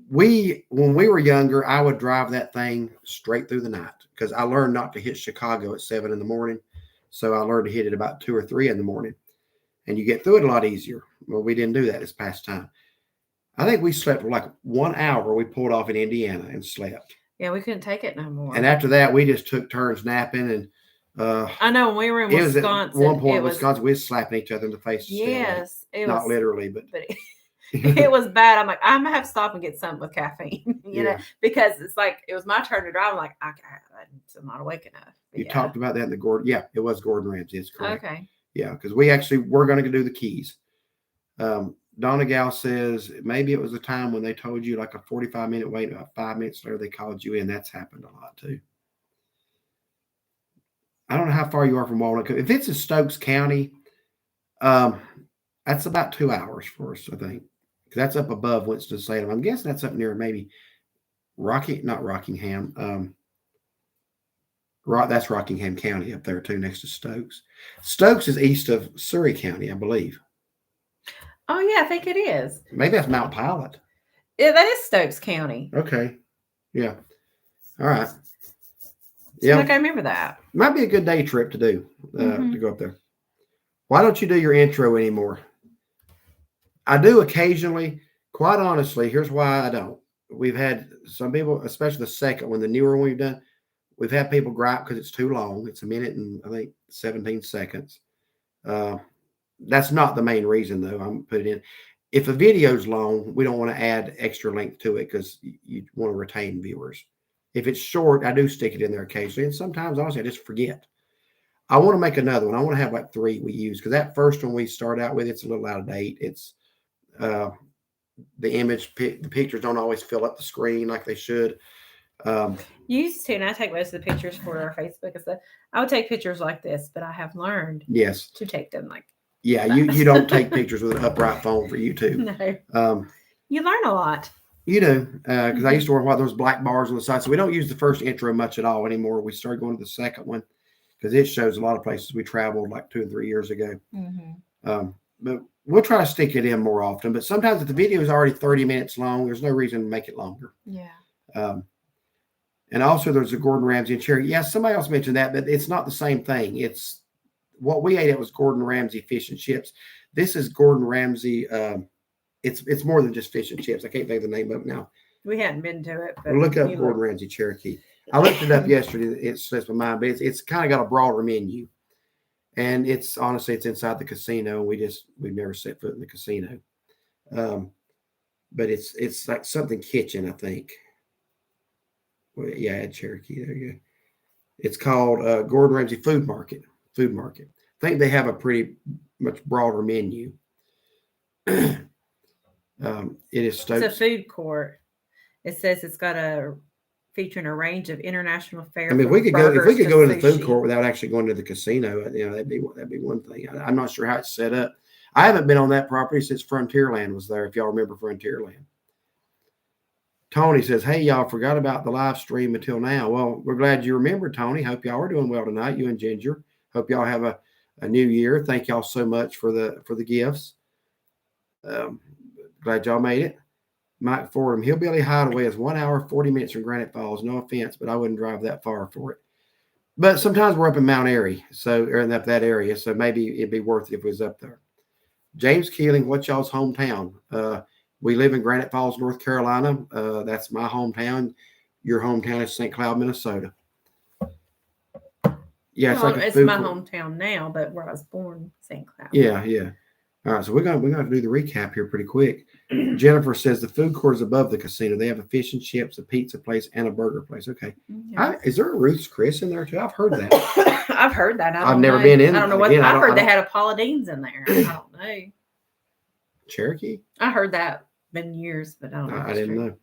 When we were younger, I would drive that thing straight through the night because I learned not to hit Chicago at 7 in the morning. So I learned to hit it about 2 or 3 in the morning, and you get through it a lot easier. Well, we didn't do that this past time. I think we slept for like 1 hour. We pulled off in Indiana and slept. Yeah, we couldn't take it no more. And after that, we just took turns napping. And I know when we were in Wisconsin, at one point in Wisconsin, we was slapping each other in the face. Yes, it not was, literally, but it was bad. I'm like, I'm gonna have to stop and get something with caffeine, you know, because it's like it was my turn to drive. I'm like, I'm not awake enough. You talked about that in the Gordon. Yeah, it was Gordon Ramsay. It's correct. Okay. Yeah, because we're going to do the keys. Donna Gal says maybe it was a time when they told you like a 45-minute wait, about 5 minutes later they called you in. That's happened a lot too. I don't know how far you are from Walnut. If it's in Stokes County, that's about 2 hours for us, I think. That's up above Winston-Salem. I'm guessing that's up near maybe not Rockingham. That's Rockingham County up there too, next to Stokes. Stokes is east of Surrey County, I believe. Oh yeah, I think it is. Maybe that's Mount Pilot. Yeah, that is Stokes County. Okay. Yeah. All right. Yeah. Like I remember that. Might be a good day trip to do, to go up there. Why don't you do your intro anymore? I do occasionally. Quite honestly, here's why I don't. We've had some people, especially the second one, the newer one we've done, we've had people gripe because it's too long. It's 1 minute and I think 17 seconds. That's not the main reason, though. I'm putting in. If a video's long, we don't want to add extra length to it because you want to retain viewers. If it's short, I do stick it in there occasionally. And sometimes, honestly, I just forget. I want to make another one. I want to have like 3 we use because that first one we start out with, it's a little out of date. It's the pictures don't always fill up the screen like they should. Used to, and I take most of the pictures for our Facebook and stuff. I would take pictures like this, but I have learned to take them like. Yeah, you don't take pictures with an upright phone for YouTube. No. You learn a lot. You do, because I used to work with those black bars on the side. So we don't use the first intro much at all anymore. We started going to the second one because it shows a lot of places we traveled like 2 and 3 years ago. But we'll try to stick it in more often. But sometimes if the video is already 30 minutes long, there's no reason to make it longer. Yeah. And also there's a Gordon Ramsay and Cherokee. Yeah, somebody else mentioned that, but it's not the same thing. It's what we ate at was Gordon Ramsay fish and chips. This is Gordon Ramsay. It's more than just fish and chips. I can't think of the name of it now. We hadn't been to it. But look up Gordon Ramsay Cherokee. I looked it up yesterday. It slips my mind, but it's kind of got a broader menu. And it's honestly, it's inside the casino. We've never set foot in the casino. But it's like something kitchen, I think. Well, yeah, add Cherokee. There you go. It's called Gordon Ramsay Food Market. I think they have a pretty much broader menu. It is Stokes. It's a food court. It says it's got featuring a range of international fare. I mean, if we could go into the food court without actually going to the casino, that'd be one thing. I'm not sure how it's set up. I haven't been on that property since Frontierland was there. If y'all remember Frontierland. Tony says, hey, y'all forgot about the live stream until now. Well, we're glad you remembered, Tony. Hope y'all are doing well tonight, you and Ginger. Hope y'all have a new year. Thank y'all so much for the gifts. Glad y'all made it. Mike Fordham, Hillbilly Hideaway is 1 hour, 40 minutes from Granite Falls. No offense, but I wouldn't drive that far for it. But sometimes we're up in Mount Airy, or up that area, so maybe it'd be worth it if it was up there. James Keeling, what's y'all's hometown? We live in Granite Falls, North Carolina. That's my hometown. Your hometown is St. Cloud, Minnesota. Yeah, it's my hometown now, but where I was born, St. Cloud. Yeah. All right, so we're gonna do the recap here pretty quick. Jennifer says the food court is above the casino. They have a fish and chips, a pizza place, and a burger place. Okay, is there a Ruth's Chris in there too? I've heard that. I've heard that. I've never been in. I don't know what. I've heard they had a Paula Dean's in there. I don't know. Cherokee. I heard that been years, but I don't know. I didn't know.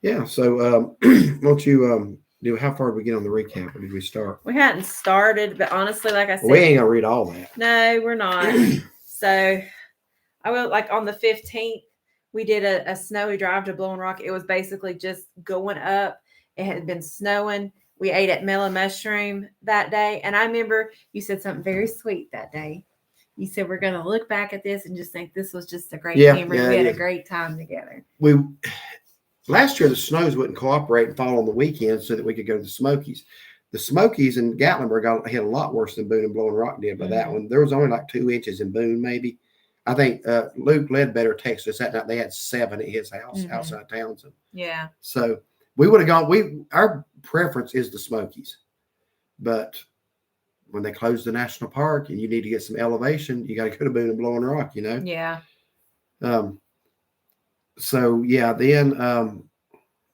Yeah, so won't you how far did we get on the recap, or did we start? We hadn't started, but honestly, like I said, we ain't gonna read all that. No, we're not. So I will, like on the 15th, we did a snowy drive to Blowing Rock. It was basically just going up. It had been snowing. We ate at Mellow Mushroom that day. And I remember you said something very sweet that day. You said, we're going to look back at this and just think this was just a great memory. We had a great time together. Last year, the snows wouldn't cooperate and fall on the weekend so that we could go to the Smokies. The Smokies in Gatlinburg hit a lot worse than Boone and Blowing Rock did by that one. There was only like 2 inches in Boone, maybe. I think Luke Ledbetter texted us that night. They had 7 at his house outside Townsend. Yeah. So we would have gone. Our preference is the Smokies, but when they close the national park and you need to get some elevation, you got to go to Boone and Blowing Rock. Yeah. So yeah, then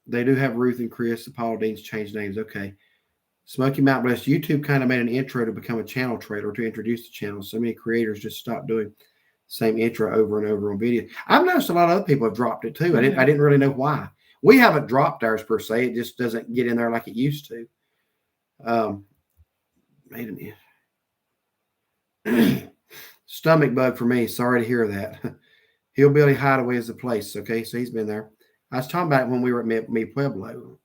they do have Ruth and Chris. The Paula Deans changed names. Okay. Smoky Mountain Bless, YouTube kind of made an intro to become a channel trailer to introduce the channel. So many creators just stopped doing the same intro over and over on video. I've noticed a lot of other people have dropped it too. I didn't really know why. We haven't dropped ours per se. It just doesn't get in there like it used to. Wait a minute. Stomach bug for me. Sorry to hear that. Hillbilly Hideaway is the place. Okay, so he's been there. I was talking about it when we were at Mi Pueblo.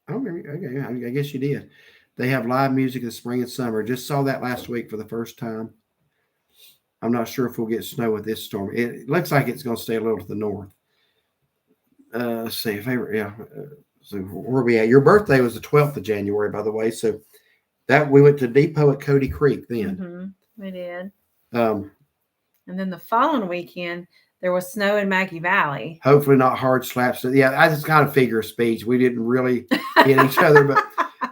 I don't remember. Okay, I guess you did. They have live music in the spring and summer. Just saw that last week for the first time. I'm not sure if we'll get snow with this storm. It looks like it's going to stay a little to the north. Let's see. So where are we at? Your birthday was the 12th of January, by the way. So that we went to Depot at Cody Creek then. We did. And then the following weekend, there was snow in Maggie Valley. Hopefully not hard slaps. Yeah, I just kind of figure of speech. We didn't really hit each other, but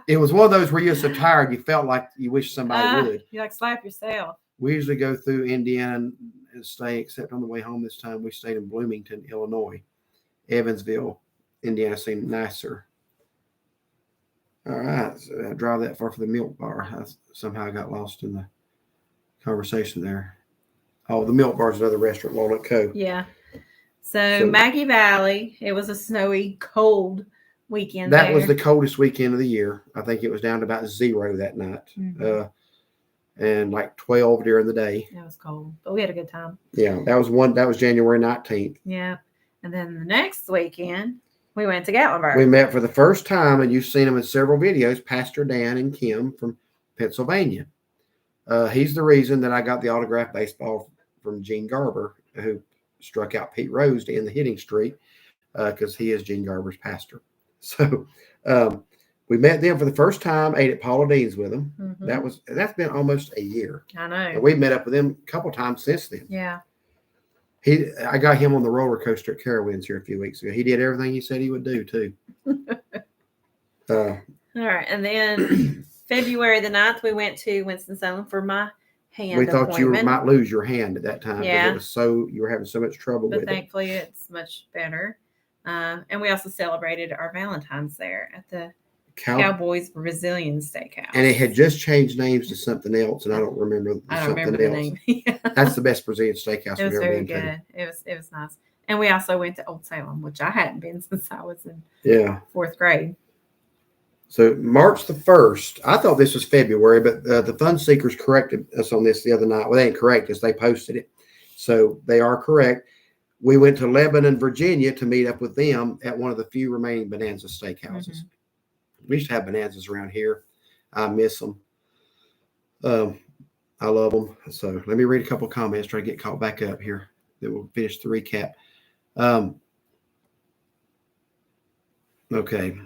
it was one of those where you're so tired you felt like you wish somebody would. You like slap yourself. We usually go through Indiana and stay, except on the way home this time we stayed in Bloomington, Illinois. Evansville, Indiana seemed nicer. All right, so I drive that far for the milk bar. Somehow I got lost in the conversation there. Oh, the Milk Bar is another restaurant, Walnut Cove. Yeah. So Maggie Valley, it was a snowy, cold weekend. That was the coldest weekend of the year. I think it was down to about 0 that night. And like 12 during the day. It was cold, but we had a good time. Yeah, that was January 19th. Yeah. And then the next weekend, we went to Gatlinburg. We met for the first time, and you've seen them in several videos, Pastor Dan and Kim from Pennsylvania. He's the reason that I got the autographed baseball from Gene Garber, who struck out Pete Rose to end the hitting streak, because he is Gene Garber's pastor. So we met them for the first time, ate at Paula Dean's with them. That's been almost a year. I know. And we've met up with them a couple times since then. Yeah. I got him on the roller coaster at Carowinds here a few weeks ago. He did everything he said he would do too. All right. And then February the 9th, we went to Winston-Salem for my hand We thought appointment. you might lose your hand at that time. Yeah. It was you were having so much trouble with it. But thankfully it's much better. And we also celebrated our Valentine's there at the Cowboys Brazilian Steakhouse. And it had just changed names to something else, and I don't remember the name. That's the best Brazilian steakhouse we've ever been been to. It was nice. And we also went to Old Salem, which I hadn't been since I was in 4th grade. So March the 1st, I thought this was February, but the Fun Seekers corrected us on this the other night. Well, they didn't correct us. They posted it. So they are correct. We went to Lebanon, Virginia to meet up with them at one of the few remaining Bonanza steakhouses. We used to have Bonanzas around here. I miss them. I love them. So let me read a couple of comments, try to get caught back up here. Then we'll finish the recap. Okay.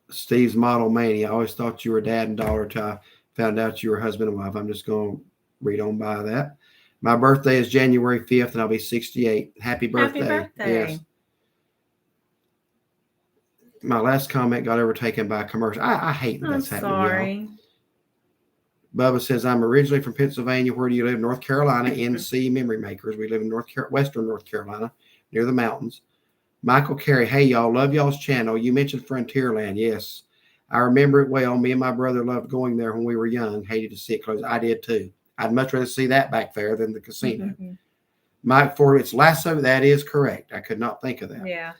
Steve's Model Mania. I always thought you were dad and daughter till I found out you were husband and wife. I'm just going to read on by that. My birthday is January 5th, and I'll be 68. Happy birthday. Happy birthday. Yes. My last comment got overtaken by a commercial. I hate that that's happening. Sorry. Bubba says, I'm originally from Pennsylvania. Where do you live? North Carolina, NCMemoryMakers. We live in Western North Carolina, near the mountains. Michael Carey, hey, y'all. Love y'all's channel. You mentioned Frontierland. Yes. I remember it well. Me and my brother loved going there when we were young. Hated to see it close. I did too. I'd much rather see that back there than the casino. Mike Ford, it's Lasso. That is correct. I could not think of that. Yeah.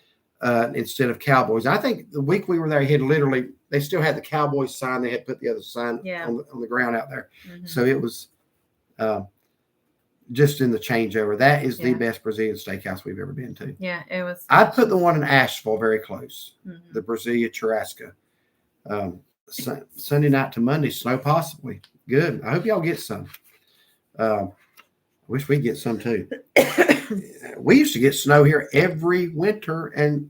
Instead of Cowboys. I think the week we were there, they still had the Cowboys sign. They had put the other sign on the ground out there. So it was just in the changeover. That is the best Brazilian steakhouse we've ever been to. Yeah, it was. I'd put the one in Asheville very close. The Brasilia Churrasco. Sunday night to Monday, snow possibly. Good. I hope y'all get some. I wish we'd get some too. We used to get snow here every winter and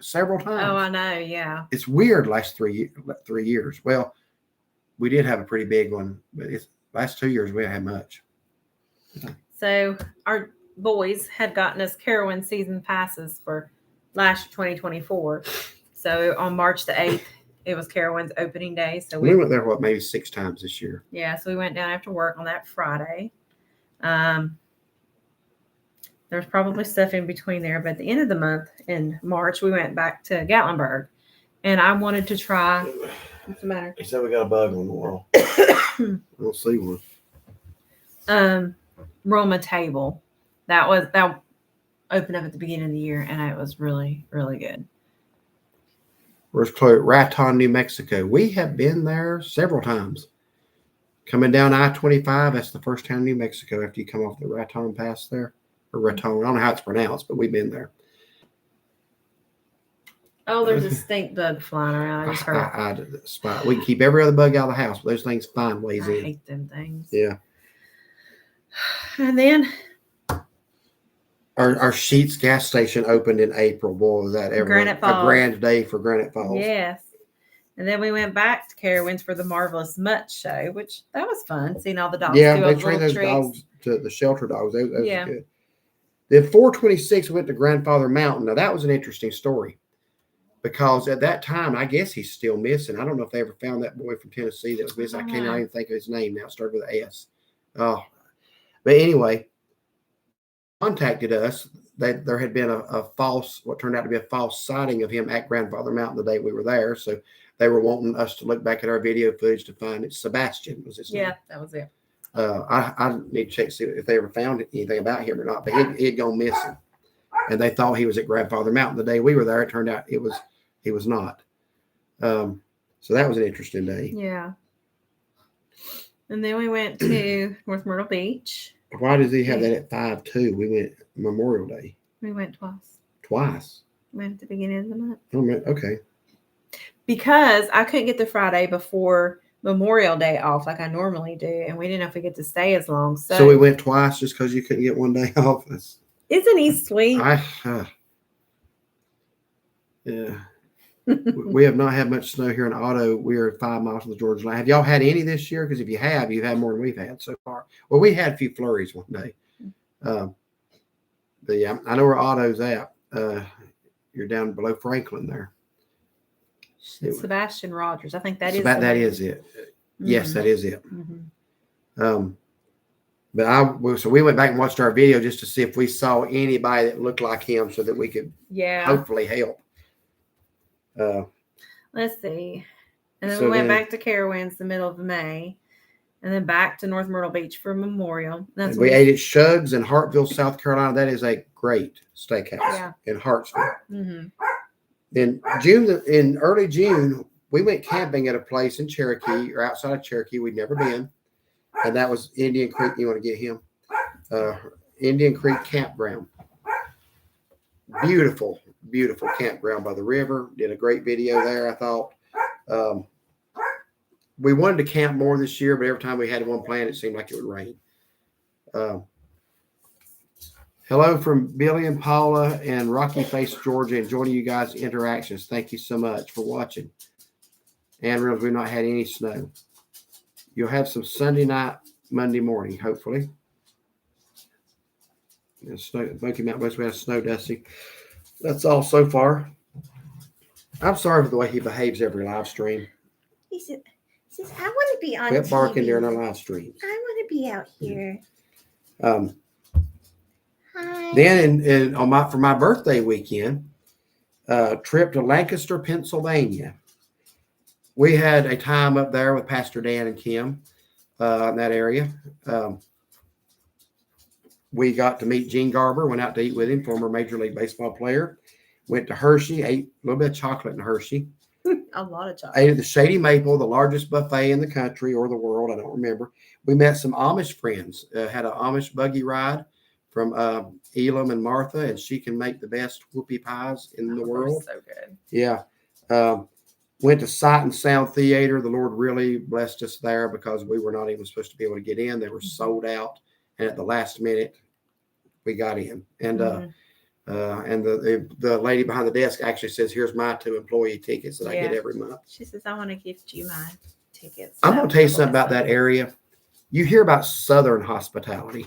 several times. Oh, I know. Yeah. It's weird last 3 years. Well, we did have a pretty big one, but last 2 years we haven't had much. Yeah. So our boys had gotten us Carowinds season passes for last 2024. So on March the 8th, it was Carowinds opening day. So we went there, maybe 6 times this year. Yeah, so we went down after work on that Friday. There's probably stuff in between there, but at the end of the month in March, we went back to Gatlinburg, and I wanted to try. What's the matter? He said we got a bug on the wall. I don't see one. Roma table. That opened up at the beginning of the year, and it was really, really good. Where's Chloe? Raton, New Mexico. We have been there several times. Coming down I-25, that's the first town in New Mexico after you come off the Raton Pass there. Or Raton, I don't know how it's pronounced, but we've been there. Oh, there's a stink bug flying around. I just heard. We can keep every other bug out of the house, but those things find ways in. I hate them things. Yeah. And then our Sheetz gas station opened in April. Boy, was that ever a grand day for Granite Falls. Yes. And then we went back to Carowinds for the Marvelous Mutt show, which that was fun. Seeing all the dogs do they trained those dogs to the shelter dogs. That was good. Then 426 went to Grandfather Mountain. Now, that was an interesting story because at that time, I guess he's still missing. I don't know if they ever found that boy from Tennessee that was missing. I cannot even think of his name now. It started with an S. Oh. But anyway, contacted us that there had been what turned out to be a false sighting of him at Grandfather Mountain the day we were there. So they were wanting us to look back at our video footage to find it. Sebastian was his name. Yeah, that was it. I need to check to see if they ever found anything about him or not, but he had gone missing, and they thought he was at Grandfather Mountain the day we were there. It turned out he was not. So that was an interesting day. Yeah. And then we went to North Myrtle Beach. Why does he have that at 5/2? We went Memorial Day. We went twice. Twice. We went at the beginning of the month. Okay. Because I couldn't get the Friday before Memorial Day off like I normally do, and we didn't know if we get to stay as long. So we went twice just because you couldn't get one day off. Isn't he sweet? Yeah. We have not had much snow here in Otto. We are 5 miles from the Georgia line. Have y'all had any this year? Because if you have, you've had more than we've had so far. Well, we had a few flurries one day. But yeah, I know where Otto's at. You're down below Franklin there. Sebastian Rogers. I think that is it. Mm-hmm. Yes, that is it. Mm-hmm. So we went back and watched our video just to see if we saw anybody that looked like him so that we could hopefully help. Let's see. And then we went back to Carowinds the middle of May, and then back to North Myrtle Beach for Memorial. We ate at Shug's in Hartville, South Carolina. That is a great steakhouse in Hartsville. Mm-hmm. In early June, we went camping at a place in Cherokee or outside of Cherokee we'd never been, and that was Indian Creek. You want to get him? Indian Creek Campground. Beautiful campground by the river. Did a great video there, I thought. We wanted to camp more this year, but every time we had one planned, it seemed like it would rain. Hello from Billy and Paula and Rocky Face, Georgia, and joining you guys' interactions. Thank you so much for watching. And we've not had any snow. You'll have some Sunday night, Monday morning, hopefully. Smoky Mountain West, we have snow, Dusty. That's all so far. I'm sorry for the way he behaves every live stream. He says, I want to be on Quit barking TV. during our live streams. I want to be out here. Hi. Then for my birthday weekend, trip to Lancaster, Pennsylvania. We had a time up there with Pastor Dan and Kim in that area. We got to meet Gene Garber, went out to eat with him, former Major League Baseball player. Went to Hershey, ate a little bit of chocolate in Hershey. A lot of chocolate. Ate at the Shady Maple, the largest buffet in the country or the world. I don't remember. We met some Amish friends. Had an Amish buggy ride from Elam and Martha, and she can make the best whoopie pies in the world. So good. Yeah. Went to Sight and Sound Theater. The Lord really blessed us there because we were not even supposed to be able to get in. They were sold out, and at the last minute, we got in. And and the lady behind the desk actually says, "Here's my 2 employee tickets that I get every month." She says, "I want to gift you my tickets." I'm going to tell you something about that area. You hear about Southern hospitality.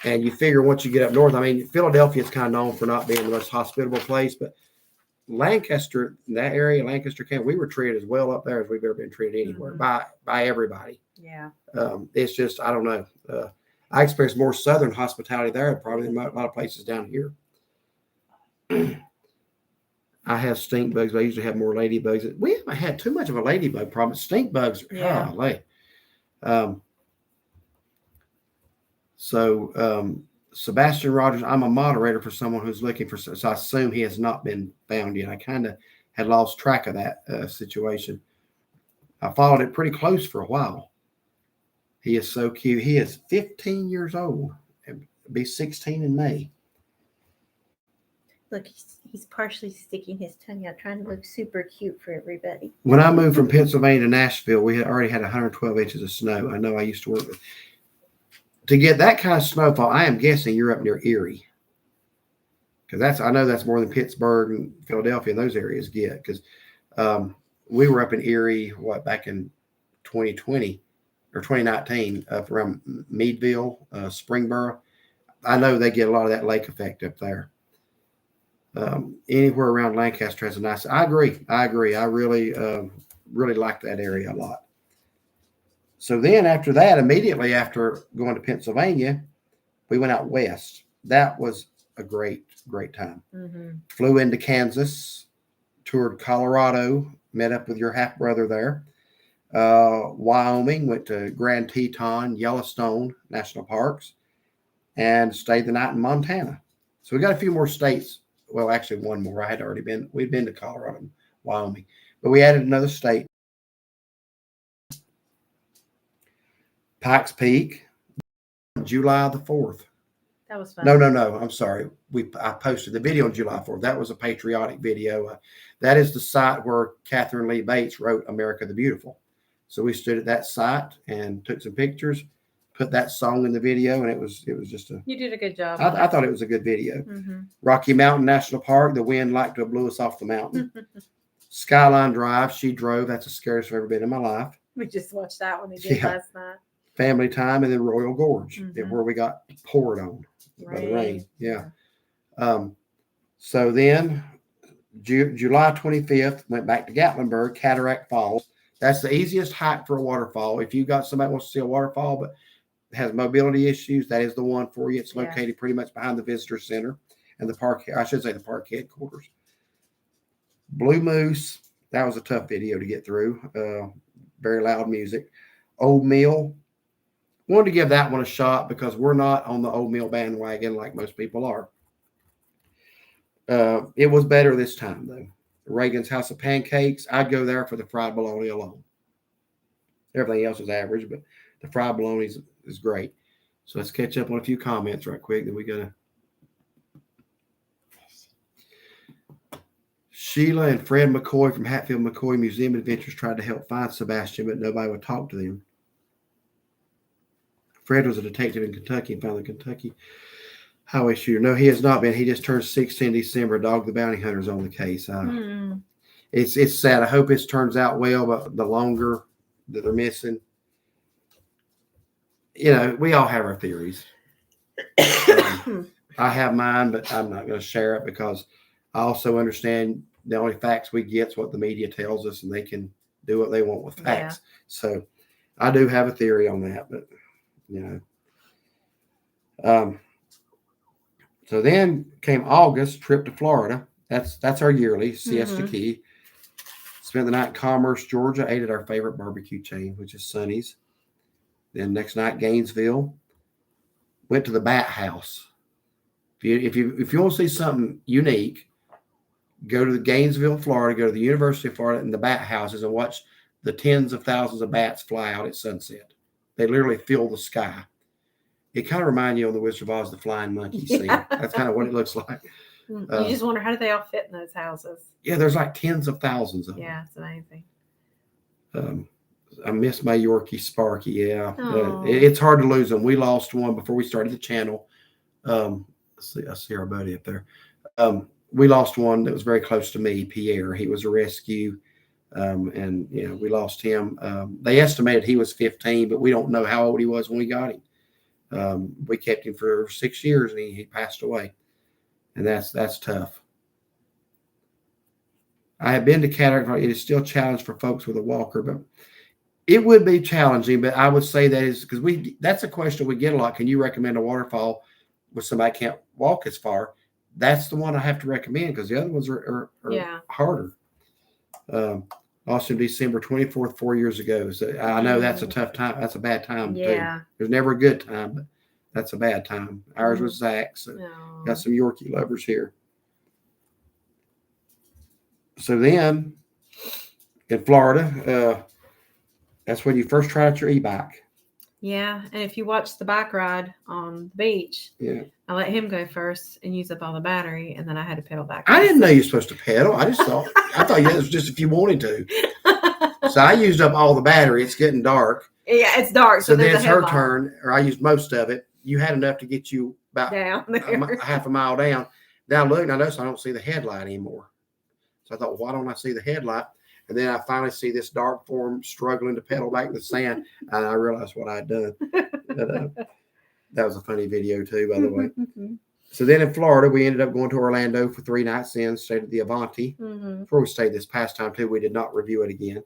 And you figure once you get up north, I mean, Philadelphia is kind of known for not being the most hospitable place, but Lancaster, that area, Lancaster County, we were treated as well up there as we've ever been treated anywhere by everybody. Yeah. It's just, I don't know. I experienced more Southern hospitality there probably than a lot of places down here. I have stink bugs, but I usually have more ladybugs. We haven't had too much of a ladybug problem. Stink bugs, golly. Sebastian Rogers, I'm a moderator for someone who's looking for, so I assume he has not been found yet. I kind of had lost track of that situation. I followed it pretty close for a while. He is so cute. He is 15 years old. He'll be 16 in May. Look, he's partially sticking his tongue out, trying to look super cute for everybody. When I moved from Pennsylvania to Nashville, we had already had 112 inches of snow. I know I used to work with. To get that kind of snowfall, I am guessing you're up near Erie. Because I know that's more than Pittsburgh and Philadelphia and those areas get. Because we were up in Erie, back in 2020 or 2019, up around Meadville, Springboro. I know they get a lot of that lake effect up there. Anywhere around Lancaster has a nice. I agree. I really like that area a lot. So then after that, immediately after going to Pennsylvania, we went out west. That was a great time. Flew into Kansas, toured Colorado, met up with your half brother there. Wyoming, went to Grand Teton, Yellowstone National Parks, and stayed the night in Montana. So we got a few more states. Well, actually one more. We'd been to Colorado and Wyoming, but we added another state. Pikes Peak, July the 4th. That was fun. No. I'm sorry. I posted the video on July 4th. That was a patriotic video. That is the site where Catherine Lee Bates wrote America the Beautiful. So we stood at that site and took some pictures, put that song in the video, and it was just You did a good job. I thought it was a good video. Rocky Mountain National Park, the wind like to have blew us off the mountain. Skyline Drive, she drove. That's the scariest I've ever been in my life. We just watched that one again last night. Family time, and then Royal Gorge, where we got poured on by the rain. Yeah. So then July 25th, went back to Gatlinburg, Cataract Falls. That's the easiest hike for a waterfall. If you got somebody who wants to see a waterfall but has mobility issues, that is the one for you. It's located pretty much behind the visitor center and the park. I should say the park headquarters. Blue Moose, that was a tough video to get through. Very loud music. Old Mill. Wanted to give that one a shot because we're not on the Old Mill bandwagon like most people are. It was better this time, though. Reagan's House of Pancakes, I'd go there for the fried bologna alone. Everything else is average, but the fried bologna is great. So let's catch up on a few comments right quick. Then we got to. Sheila and Fred McCoy from Hatfield McCoy Museum Adventures tried to help find Sebastian, but nobody would talk to them. Fred was a detective in Kentucky and found the Kentucky highway shooter. No, he has not been. He just turned 16 in December. Dog the Bounty Hunter's on the case. It's sad. I hope it turns out well, but the longer that they're missing, we all have our theories. I have mine, but I'm not going to share it because I also understand the only facts we get is what the media tells us, and they can do what they want with facts. Yeah. So I do have a theory on that, but so then came August, trip to Florida. That's our yearly Siesta Key. Spent the night in Commerce, Georgia. Ate at our favorite barbecue chain, which is Sonny's. Then next night, Gainesville. Went to the Bat House. If you want to see something unique, go to the Gainesville, Florida. Go to the University of Florida and the Bat Houses and watch the tens of thousands of bats fly out at sunset. They literally fill the sky. It kind of reminds you of the Wizard of Oz, the flying monkey scene. That's kind of what it looks like. You just wonder, how do they all fit in those houses? Yeah, there's like tens of thousands of them. Yeah, it's amazing. I miss my Yorkie Sparky. Yeah, it's hard to lose them. We lost one before we started the channel. I see our buddy up there. We lost one that was very close to me, Pierre. He was a rescue. And we lost him. They estimated he was 15, but we don't know how old he was when we got him. We kept him for 6 years, and he passed away, and that's tough. I have been to cataract. It is still a challenge for folks with a walker, but it would be challenging. But I would say that is because that's a question we get a lot. Can you recommend a waterfall with somebody can't walk as far? That's the one I have to recommend because the other ones are harder. Austin, December 24th, 4 years ago. So I know that's a tough time. That's a bad time too. There's never a good time, but that's a bad time. Ours was Zach. So got some Yorkie lovers here. So then in Florida, that's when you first tried out your e-bike. Yeah, and if you watch the bike ride on the beach, I let him go first and use up all the battery, and then I had to pedal back. I didn't know you're supposed to pedal. I thought it was just if you wanted to. So I used up all the battery. It's getting dark. Yeah, it's dark. So then it's her turn, or I used most of it. You had enough to get you about down there. Half a mile down. Now look, and I noticed I don't see the headlight anymore. So I thought, well, why don't I see the headlight? And then I finally see this dark form struggling to pedal back in the sand, and I realized what I had done. But, that was a funny video too, by the way. So then in Florida, we ended up going to Orlando for 3 nights in, stayed at the Avanti. Before we stayed this past time too, we did not review it again.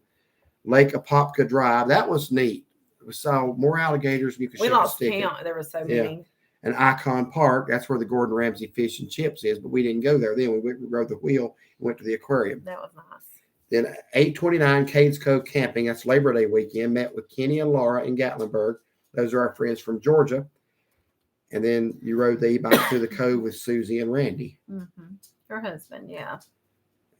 Lake Apopka Drive, that was neat. We saw more alligators than you could We shake a lost stick count. There were so many. And Icon Park, that's where the Gordon Ramsay Fish and Chips is, but we didn't go there then. We rode the wheel and went to the aquarium. That was nice. Then 829 Cades Cove Camping, that's Labor Day weekend, met with Kenny and Laura in Gatlinburg. Those are our friends from Georgia. And then you rode the e-bike to the cove with Susie and Randy. Her husband, yeah.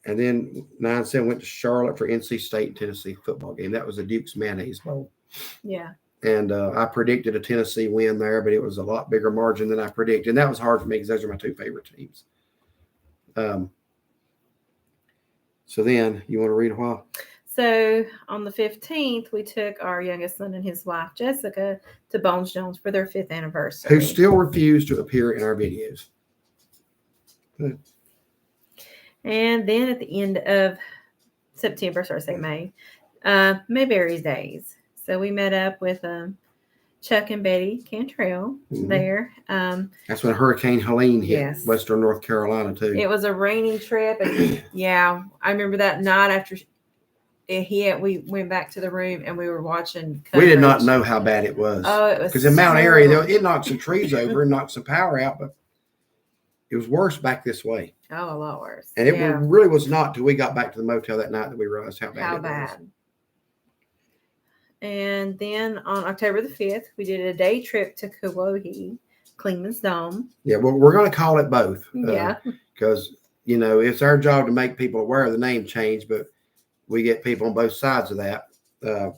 And then 9-7 went to Charlotte for NC State Tennessee football game. That was a Duke's Mayonnaise Bowl. Yeah. And I predicted a Tennessee win there, but it was a lot bigger margin than I predicted. And that was hard for me because those are my 2 favorite teams. So then you want to read a while? So on the 15th, we took our youngest son and his wife, Jessica, to Bones Jones for their 5th anniversary. Who still refused to appear in our videos. Good. And then at the end of September, May, Mayberry's Days. So we met up with Chuck and Betty Cantrell there. That's when Hurricane Helene hit Western North Carolina too. It was a rainy trip. And I remember that night after it hit, we went back to the room and we were watching coverage. We did not know how bad it was. Oh, it was because in Mount Airy, it knocked some trees over and knocked some power out, but it was worse back this way. Oh, a lot worse. And it really was not till we got back to the motel that night that we realized how bad it was. And then on October the 5th, we did a day trip to Kauai, Clingman's Dome. Yeah, well, we're going to call it both. Because, it's our job to make people aware of the name change, but we get people on both sides of that.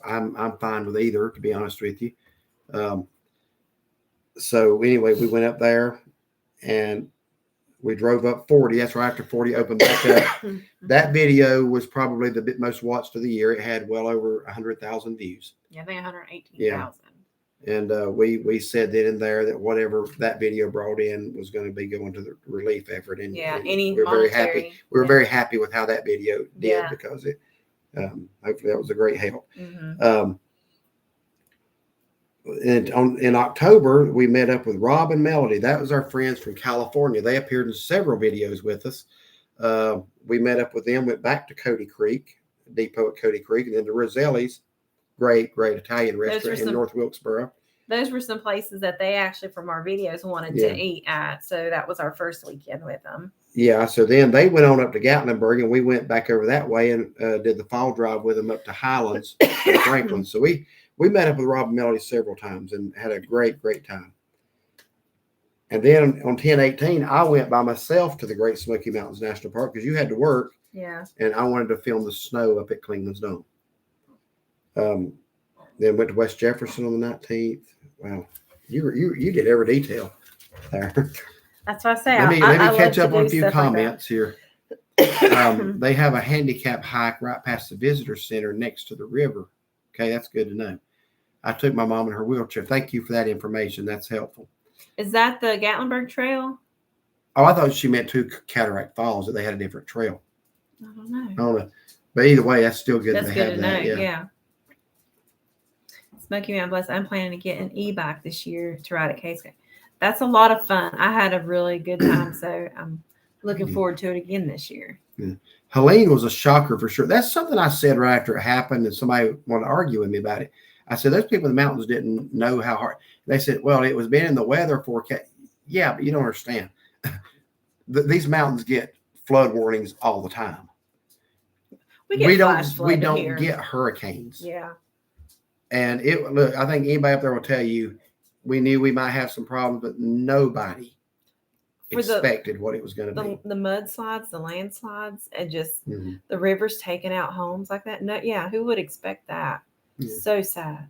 I'm fine with either, to be honest with you. So anyway, we went up there and we drove up 40. That's right after 40 opened back up. That video was probably the most watched of the year. It had well over 100,000 views. Yeah, I think 118,000. Yeah. And we said that in there that whatever that video brought in was going to be going to the relief effort. And any we were very happy. We were very happy with how that video did because it hopefully that was a great help. And in October, we met up with Rob and Melody. That was our friends from California. They appeared in several videos with us. We met up with them, went back to Cody Creek, Depot at Cody Creek, and then to Roselli's, great Italian restaurant in North Wilkesboro. Those were some places that they actually, from our videos, wanted to eat at. So that was our first weekend with them. Yeah, so then they went on up to Gatlinburg, and we went back over that way and did the fall drive with them up to Highlands and Franklin. So we met up with Rob and Melody several times and had a great time. And then on 10/18, I went by myself to the Great Smoky Mountains National Park because you had to work. Yeah. And I wanted to film the snow up at Clingman's Dome. Then went to West Jefferson on the 19th. Wow, you did every detail there. That's what I say. Let me catch up on a few comments here. They have a handicap hike right past the visitor center next to the river. Okay, that's good to know. I took my mom in her wheelchair. Thank you for that information. That's helpful. Is that the Gatlinburg Trail? Oh, I thought she meant to Cataract Falls, that they had a different trail. I don't know. But either way, that's still good. That's good to know. Yeah. Smoky Mountain Bless. I'm planning to get an e-bike this year to ride at Case. That's a lot of fun. I had a really good time, so I'm looking forward to it again this year. Yeah. Helene was a shocker for sure. That's something I said right after it happened, and somebody wanted to argue with me about it. I said, those people in the mountains didn't know how hard. They said, well, it was been in the weather forecast. Yeah, but you don't understand. These mountains get flood warnings all the time. We don't get hurricanes. Yeah. And look, I think anybody up there will tell you, we knew we might have some problems, but nobody expected what it was going to be. The mudslides, the landslides, and just the rivers taking out homes like that. No, yeah, who would expect that? Yeah. So sad.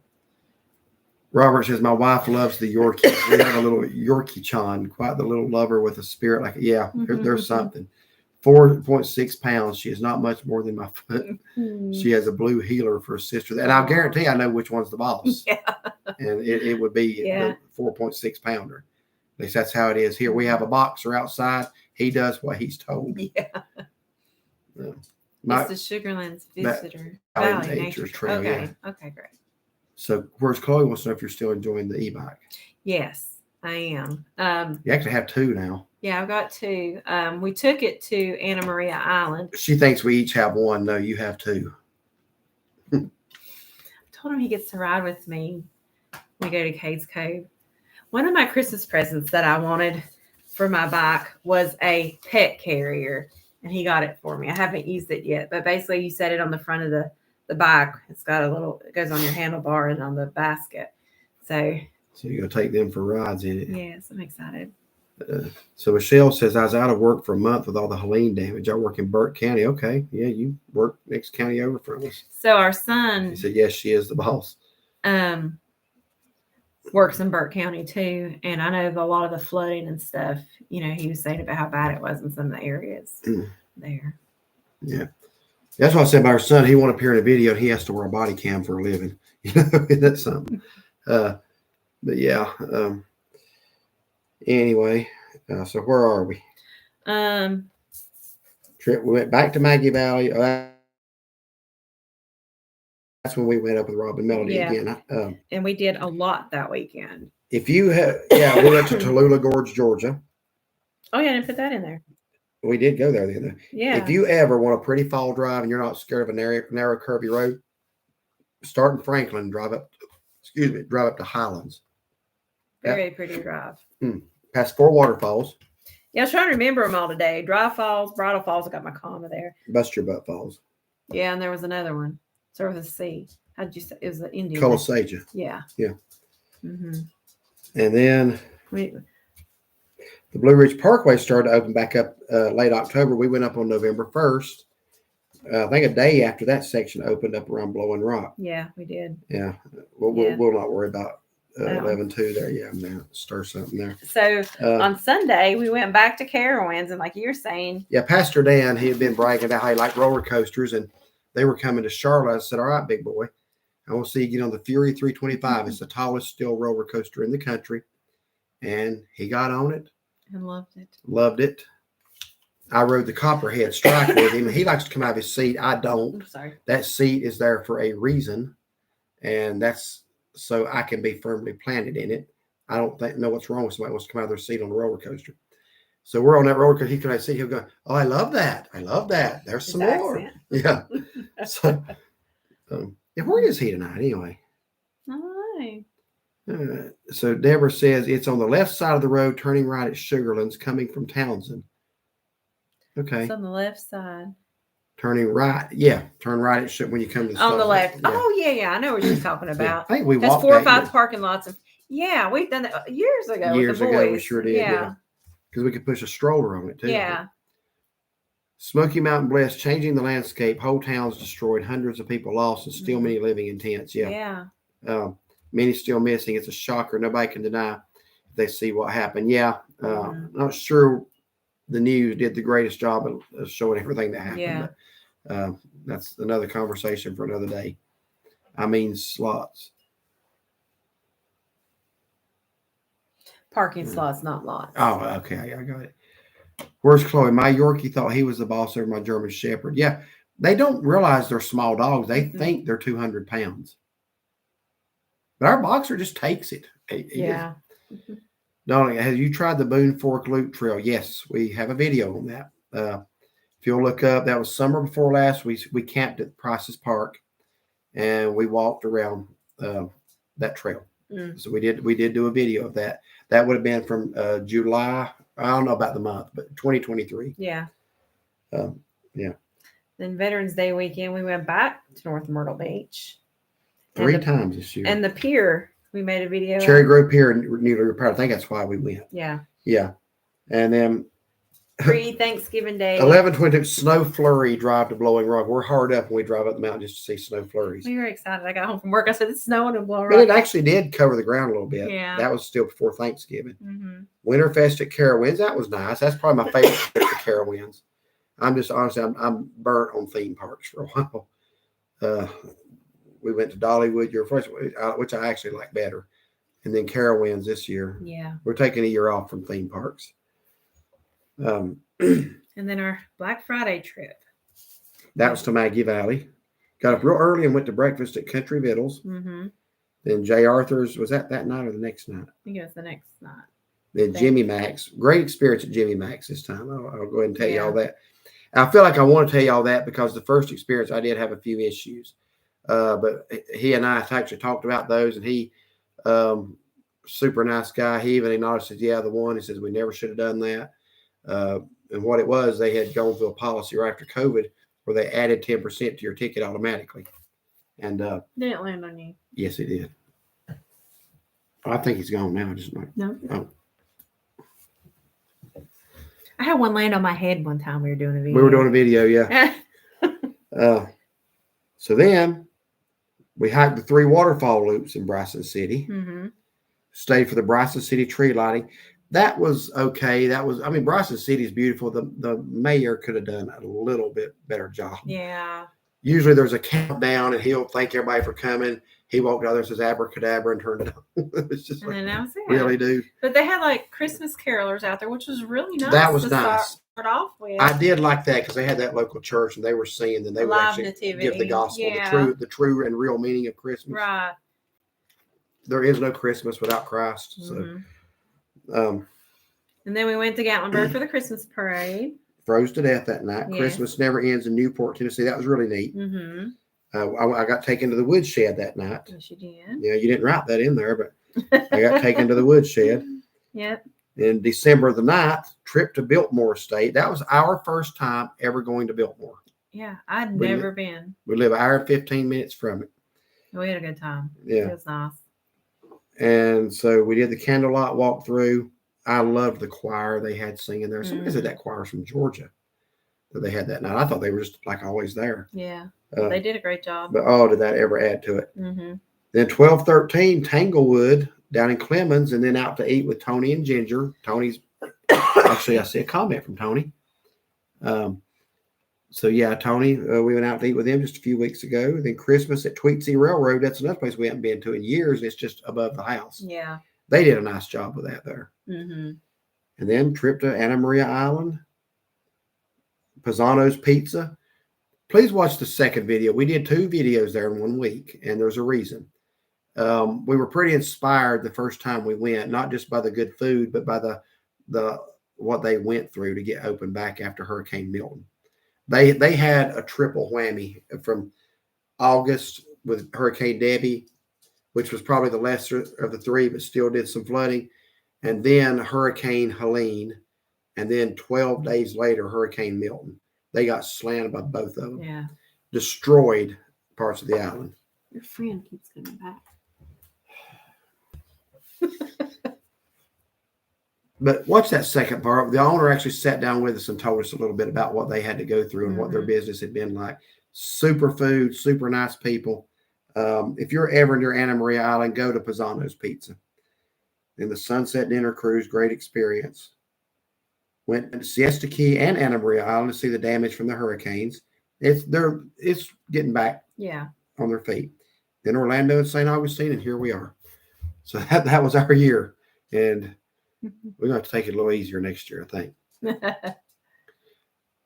Robert says, my wife loves the Yorkie. We have a little Yorkie Chon, quite the little lover with a spirit. Like, yeah, there's something. 4.6 pounds. She is not much more than my foot. She has a blue heeler for a sister. And I'll guarantee I know which one's the boss. Yeah. And it would be the 4.6 pounder. At least that's how it is here. We have a boxer outside. He does what he's told. Yeah. It's the Sugarlands Visitor Valley Nature Trail. Okay. Yeah. Okay, great. So where's Chloe wants to know if you're still enjoying the e-bike. Yes, I am. You actually have 2 now. Yeah, I've got 2. We took it to Anna Maria Island. She thinks we each have 1. No, you have 2. I told him he gets to ride with me when we go to Cades Cove. One of my Christmas presents that I wanted for my bike was a pet carrier, and he got it for me. I haven't used it yet, but basically you set it on the front of the bike. It's got it goes on your handlebar and on the basket. So you're going to take them for rides in it. Yes, I'm excited. So Michelle says, I was out of work for a month with all the Helene damage. I work in Burke County. Okay. Yeah, you work next county over from us. So our son. He said, yes, she is the boss. Works in Burke County too. And I know a lot of the flooding and stuff, he was saying about how bad it was in some of the areas there. Yeah. That's why I said about our son, he won't appear in a video and he has to wear a body cam for a living. That's something. But yeah. Anyway, so where are we? Trip. We went back to Maggie Valley. That's when we went up with Rob and Melody again. And we did a lot that weekend. If you have, we went to Tallulah Gorge, Georgia. Oh yeah, I didn't put that in there. We did go there the other day. Yeah. If you ever want a pretty fall drive and you're not scared of a narrow curvy road, start in Franklin, drive up to Highlands. Very pretty drive. Past 4 waterfalls. Yeah, I was trying to remember them all today. Dry Falls, Bridal Falls. I got my comma there. Bust Your Butt Falls. Yeah, and there was another one. Start with a C. How'd you say? It was the Indian. Colasaja. Yeah. Yeah. And then the Blue Ridge Parkway started to open back up late October. We went up on November 1st. I think a day after that section opened up around Blowing Rock. Yeah, we did. Yeah. We'll not worry about 11-2 there. Yeah, now stir something there. So on Sunday, we went back to Carowinds, and like you were saying. Yeah, Pastor Dan, he had been bragging about how he liked roller coasters, and they were coming to Charlotte. I said, all right, big boy, I want to see you get on the Fury 325. It's the tallest steel roller coaster in the country. And he got on it. And loved it. Loved it. I rode the Copperhead Strike with him. He likes to come out of his seat. I don't. I'm sorry. That seat is there for a reason. And that's so I can be firmly planted in it. I don't know what's wrong with somebody who wants to come out of their seat on a roller coaster. So we're on that roller coaster. He can see. He'll go, oh, I love that. I love that. There's some more. Yeah. So, where is he tonight anyway? Hi. So Deborah says it's on the left side of the road, turning right at Sugarlands, coming from Townsend. Okay. It's on the left side. Turning right. Yeah. Turn right at when you come to the on the left. Yeah. Oh, yeah. I know what you're talking about. I think we walked. That's 4 or 5 parking lots. We've done that years ago. Years ago, we sure did. Yeah. Because we could push a stroller on it too. Yeah. Smoky Mountain Blessed, changing the landscape. Whole towns destroyed. Hundreds of people lost, and still many living in tents. Yeah. Yeah. Many still missing. It's a shocker. Nobody can deny if they see what happened. Yeah. Not sure the news did the greatest job of showing everything that happened. Yeah. But, that's another conversation for another day. I mean, slots. Parking slots, not lots. Oh, okay. I got it. Where's Chloe? My Yorkie thought he was the boss over my German Shepherd. Yeah. They don't realize they're small dogs. They think they're 200 pounds. But our boxer just takes it. Yeah. Darling, have you tried the Boone Fork Loop Trail? Yes, we have a video on that. If you'll look up, that was summer before last. We camped at Price's Park, and we walked around that trail. So we did do a video of that. That would have been from July. I don't know about the month, but 2023. Yeah. Yeah. Then Veterans Day weekend, we went back to North Myrtle Beach. 3 times this year. And the pier, we made a video. Cherry Grove Pier newly repaired. I think that's why we went. Yeah. Yeah. And then Pre-Thanksgiving Day. 11:22 snow flurry drive to Blowing Rock. We're hard up when we drive up the mountain just to see snow flurries. We were excited. I got home from work. I said, it's snowing in Blowing But Rock. it actually did cover the ground a little bit. Yeah. That was still before Thanksgiving. Winterfest at Carowinds. That was nice. That's probably my favorite trip to Carowinds. I'm just honestly, I'm burnt on theme parks for a while. We went to Dollywood year first, which I actually like better. And then Carowinds this year. Yeah. We're taking a year off from theme parks. And then our Black Friday trip. That was to Maggie Valley. Got up real early and went to breakfast at Country Vittles. Then Jay Arthur's, was that night or the next night? I think it was the next night. Then Jimmy Mac's. Great experience at Jimmy Mac's this time. I'll go ahead and tell you all that. I feel like I want to tell you all that because the first experience I did have a few issues. But he and I actually talked about those, and he, super nice guy. He even acknowledged, says, yeah, the one. He says, we never should have done that. And what it was, they had gone through a policy right after COVID where they added 10% to your ticket automatically. And didn't land on you. Yes, it did. I think he's gone now. Just like No. Oh. I had one land on my head one time we were doing a video. We were doing a video, yeah. So then we hiked the 3 waterfall loops in Bryson City. Stayed for the Bryson City tree lighting. That was okay. Bryson City is beautiful. The mayor could have done a little bit better job. Yeah. Usually there's a countdown and he'll thank everybody for coming. He walked out there and says abracadabra and turned it on. It's just And then that was it. Really, dude? But they had like Christmas carolers out there, which was really nice. That was nice. Start off with. I did like that because they had that local church and they were singing and they would actually give the gospel, the true and real meaning of Christmas. Right. There is no Christmas without Christ. So, and then we went to Gatlinburg for the Christmas parade. Froze to death that night. Yes. Christmas never ends in Newport, Tennessee. That was really neat. I got taken to the woodshed that night. Yes, you did. Yeah, you didn't write that in there, but I got taken to the woodshed. Yep. In December the 9th, trip to Biltmore State. That was our first time ever going to Biltmore. Yeah, I'd never been. We live an hour and 15 minutes from it. We had a good time. Yeah. It was nice. And so we did the candlelight walkthrough. I loved the choir they had singing there. Somebody said that choir's from Georgia that they had that night. I thought they were just like always there. Yeah. They did a great job. But did that ever add to it? Then 12:13 Tanglewood down in Clemens, and then out to eat with Tony and Ginger. Tony's actually, I see a comment from Tony. So yeah, Tony, we went out to eat with him just a few weeks ago. Then Christmas at Tweetsy Railroad. That's another place we haven't been to in years. It's just above the house. Yeah. They did a nice job with that there. And then trip to Anna Maria Island, Pisano's Pizza. Please watch the second video. We did 2 videos there in 1 week, and there's a reason. We were pretty inspired the first time we went, not just by the good food, but by the what they went through to get open back after Hurricane Milton. They had a triple whammy from August with Hurricane Debbie, which was probably the lesser of the 3, but still did some flooding. And then Hurricane Helene. And then 12 days later, Hurricane Milton. They got slammed by both of them. Yeah. Destroyed parts of the island. Your friend keeps coming back. But watch that second part. The owner actually sat down with us and told us a little bit about what they had to go through and what their business had been like. Super food, super nice people. If you're ever near Anna Maria Island, go to Pisano's Pizza. And the Sunset Dinner Cruise, great experience. Went to Siesta Key and Anna Maria Island to see the damage from the hurricanes. It's getting back on their feet. Then Orlando and St. Augustine, and here we are. So that was our year. And we're going to take it a little easier next year, I think.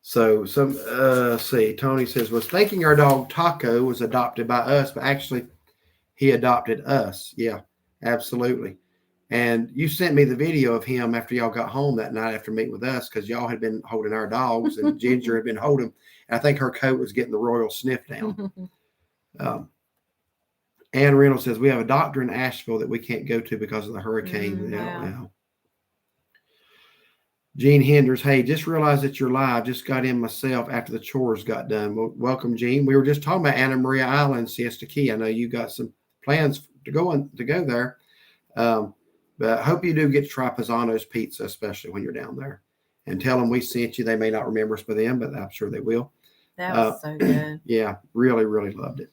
So let's see. Tony says, was thinking our dog Taco was adopted by us, but actually he adopted us. Yeah, absolutely. And you sent me the video of him after y'all got home that night after meeting with us, because y'all had been holding our dogs and Ginger had been holding. And I think her coat was getting the royal sniff down. Ann Reynolds says, we have a doctor in Asheville that we can't go to because of the hurricane. Wow. Gene Henders, hey, just realized that you're live. Just got in myself after the chores got done. Well, welcome, Gene. We were just talking about Anna Maria Island, Siesta Key. I know you got some plans to go there. But I hope you do get to try Pisano's pizza, especially when you're down there. And tell them we sent you. They may not remember us by them, but I'm sure they will. That was so good. Yeah, really, really loved it.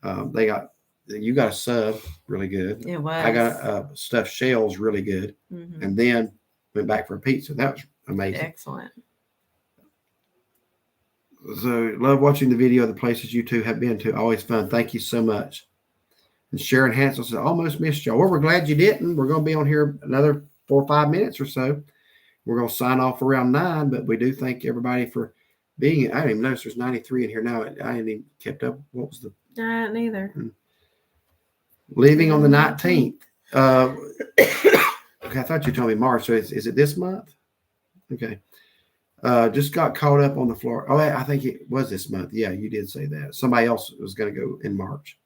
You got a sub, really good. It was. I got stuffed shells, really good. Mm-hmm. And then went back for a pizza. That was amazing. Excellent. So love watching the video of the places you two have been to. Always fun. Thank you so much. And Sharon Hansel says, almost missed y'all. Well, we're glad you didn't. We're going to be on here another 4 or 5 minutes or so. We're going to sign off around 9, but we do thank everybody for being here. I didn't even notice there's 93 in here now. I hadn't even kept up. What was the? Neither. Leaving on the 19th. Okay, I thought you told me March. So is it this month? Okay. Just got caught up on the floor. Oh, I think it was this month. Yeah, you did say that. Somebody else was going to go in March.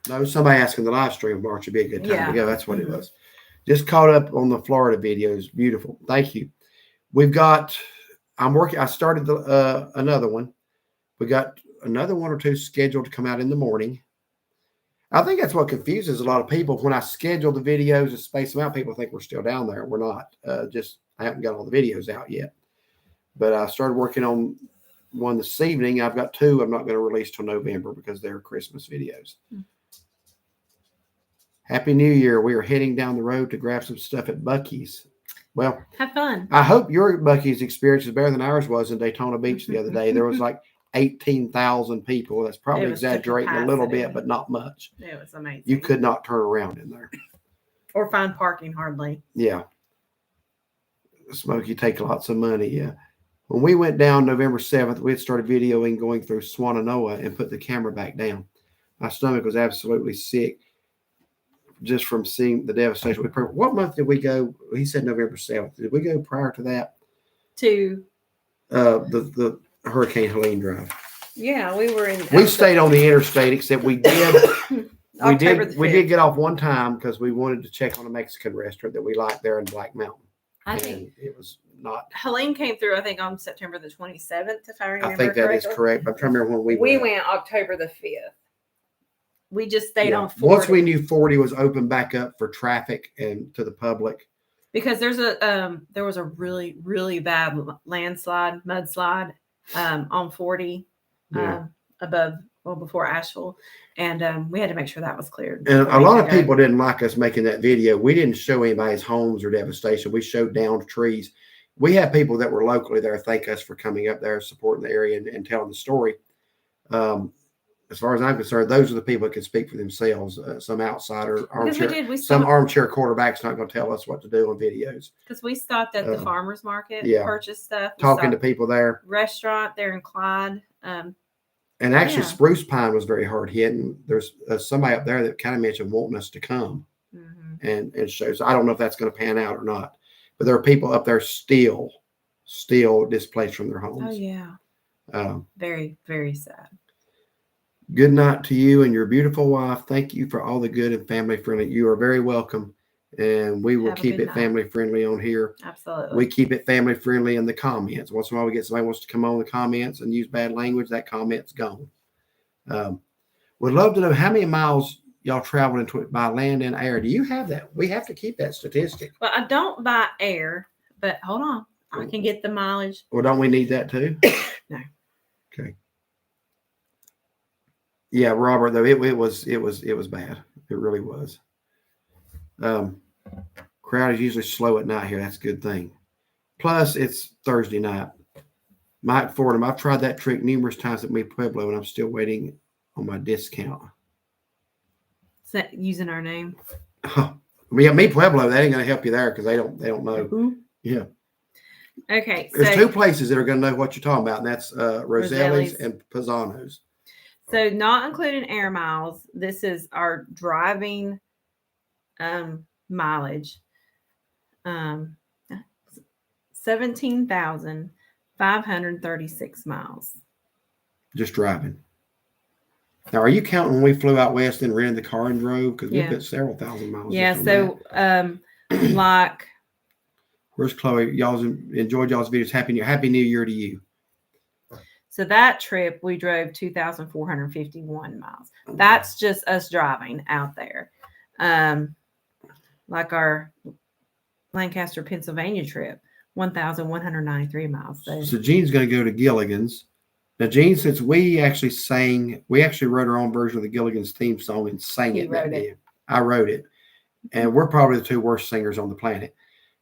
No, somebody asking the live stream of March would be a good time to go. That's what it was. Just caught up on the Florida videos. Beautiful. Thank you. I started another one. We got another 1 or 2 scheduled to come out in the morning. I think that's what confuses a lot of people. When I schedule the videos and space them out, people think we're still down there. We're not. I haven't got all the videos out yet. But I started working on one this evening. I've got 2 I'm not going to release till November because they're Christmas videos. Happy New Year. We are heading down the road to grab some stuff at Buc-ee's. Well, have fun. I hope your Buc-ee's experience is better than ours was in Daytona Beach the other day. There was like 18,000 people. That's probably exaggerating a little bit, but not much. It was amazing. You could not turn around in there. Or find parking hardly. Yeah. Smokey take lots of money, yeah. When we went down November 7th, we had started videoing going through Swannanoa and put the camera back down. My stomach was absolutely sick just from seeing the devastation. What month did we go? He said November 7th. Did we go prior to that? To the Hurricane Helene drive. Yeah, we were in. We stayed on the interstate, except we did. we did get off one time because we wanted to check on a Mexican restaurant that we liked there in Black Mountain. I think it was not. Helene came through, I think, on September the 27th, if I remember. I think that is correct. I'm trying to remember when we went October the 5th. We just stayed on 40. Once we knew 40 was open back up for traffic and to the public. Because there was a really, really bad mudslide on 40 before Asheville. And we had to make sure that was cleared. And a lot of people didn't like us making that video. We didn't show anybody's homes or devastation. We showed downed trees. We had people that were locally there thank us for coming up there, supporting the area and telling the story. As far as I'm concerned, those are the people that can speak for themselves. Some outsider, armchair quarterback's not going to tell us what to do on videos. Because we stopped at the farmer's market, purchased stuff. Talking to people there. Restaurant there in Clyde. And actually, Spruce Pine was very hard hit. And there's somebody up there that kind of mentioned wanting us to come and show. So I don't know if that's going to pan out or not. But there are people up there still displaced from their homes. Oh, yeah. Very, very sad. Good night to you and your beautiful wife. Thank you for all the good and family friendly. You are very welcome. And we will keep it family friendly on here. Absolutely. We keep it family friendly in the comments. Once in a while we get somebody wants to come on the comments and use bad language, that comment's gone. Would love to know how many miles y'all traveled by land and air. Do you have that? We have to keep that statistic. Well, I don't by air, but hold on. I can get the mileage. Well, don't we need that too? No. Okay. Yeah, Robert, though it was bad. It really was. Crowd is usually slow at night here. That's a good thing. Plus, it's Thursday night. Mike Fordham, I've tried that trick numerous times at Mi Pueblo, and I'm still waiting on my discount. Is that using our name? Yeah, Mi Pueblo, that ain't going to help you there because they don't know. Mm-hmm. Yeah. Okay. There's 2 places that are going to know what you're talking about, and that's Roselli's and Pisano's. So not including air miles. This is our driving mileage. 17,536 miles. Just driving. Now, are you counting when we flew out west and rented the car and drove? Because we put several thousand miles. Yeah. So, like, where's Chloe? Y'all enjoyed y'all's videos. Happy New Year to you. So that trip we drove 2,451 miles. That's just us driving out there. Like our Lancaster, Pennsylvania trip, 1,193 miles. So Jean's going to go to Gilligan's. Now, Jean, since we actually wrote our own version of the Gilligan's theme song and sang it. I wrote it. And we're probably the two worst singers on the planet.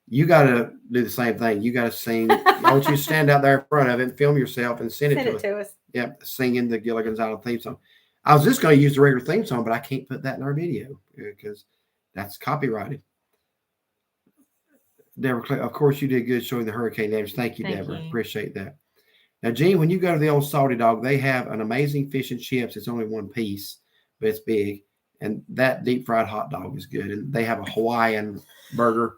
You got to do the same thing. You got to sing. I want you to stand out there in front of it and film yourself and send it to us. Yep, singing the Gilligan's Island theme song. I was just going to use the regular theme song, but I can't put that in our video because that's copyrighted. Deborah, of course, you did good showing the hurricane names. Thank you, Deborah. Appreciate that. Now, Gene, when you go to the old Salty Dog, they have an amazing fish and chips. It's only one piece, but it's big. And that deep fried hot dog is good. And they have a Hawaiian burger.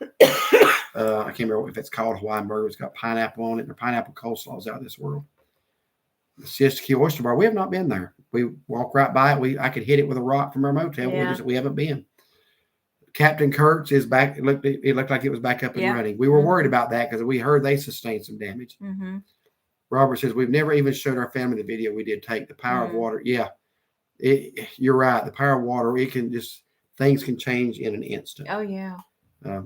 I can't remember if it's called Hawaiian burger. It's got pineapple on it. And the pineapple coleslaw is out of this world. The Siesta Key Oyster Bar, we have not been there. We walk right by it. I could hit it with a rock from our motel. Yeah. We haven't been. Captain Kurtz is back. It looked like it was back up and running. We were worried about that because we heard they sustained some damage. Mm-hmm. Robert says, we've never even showed our family the video we did take. The power of water. Yeah, you're right. The power of water, things can change in an instant. Oh, yeah. I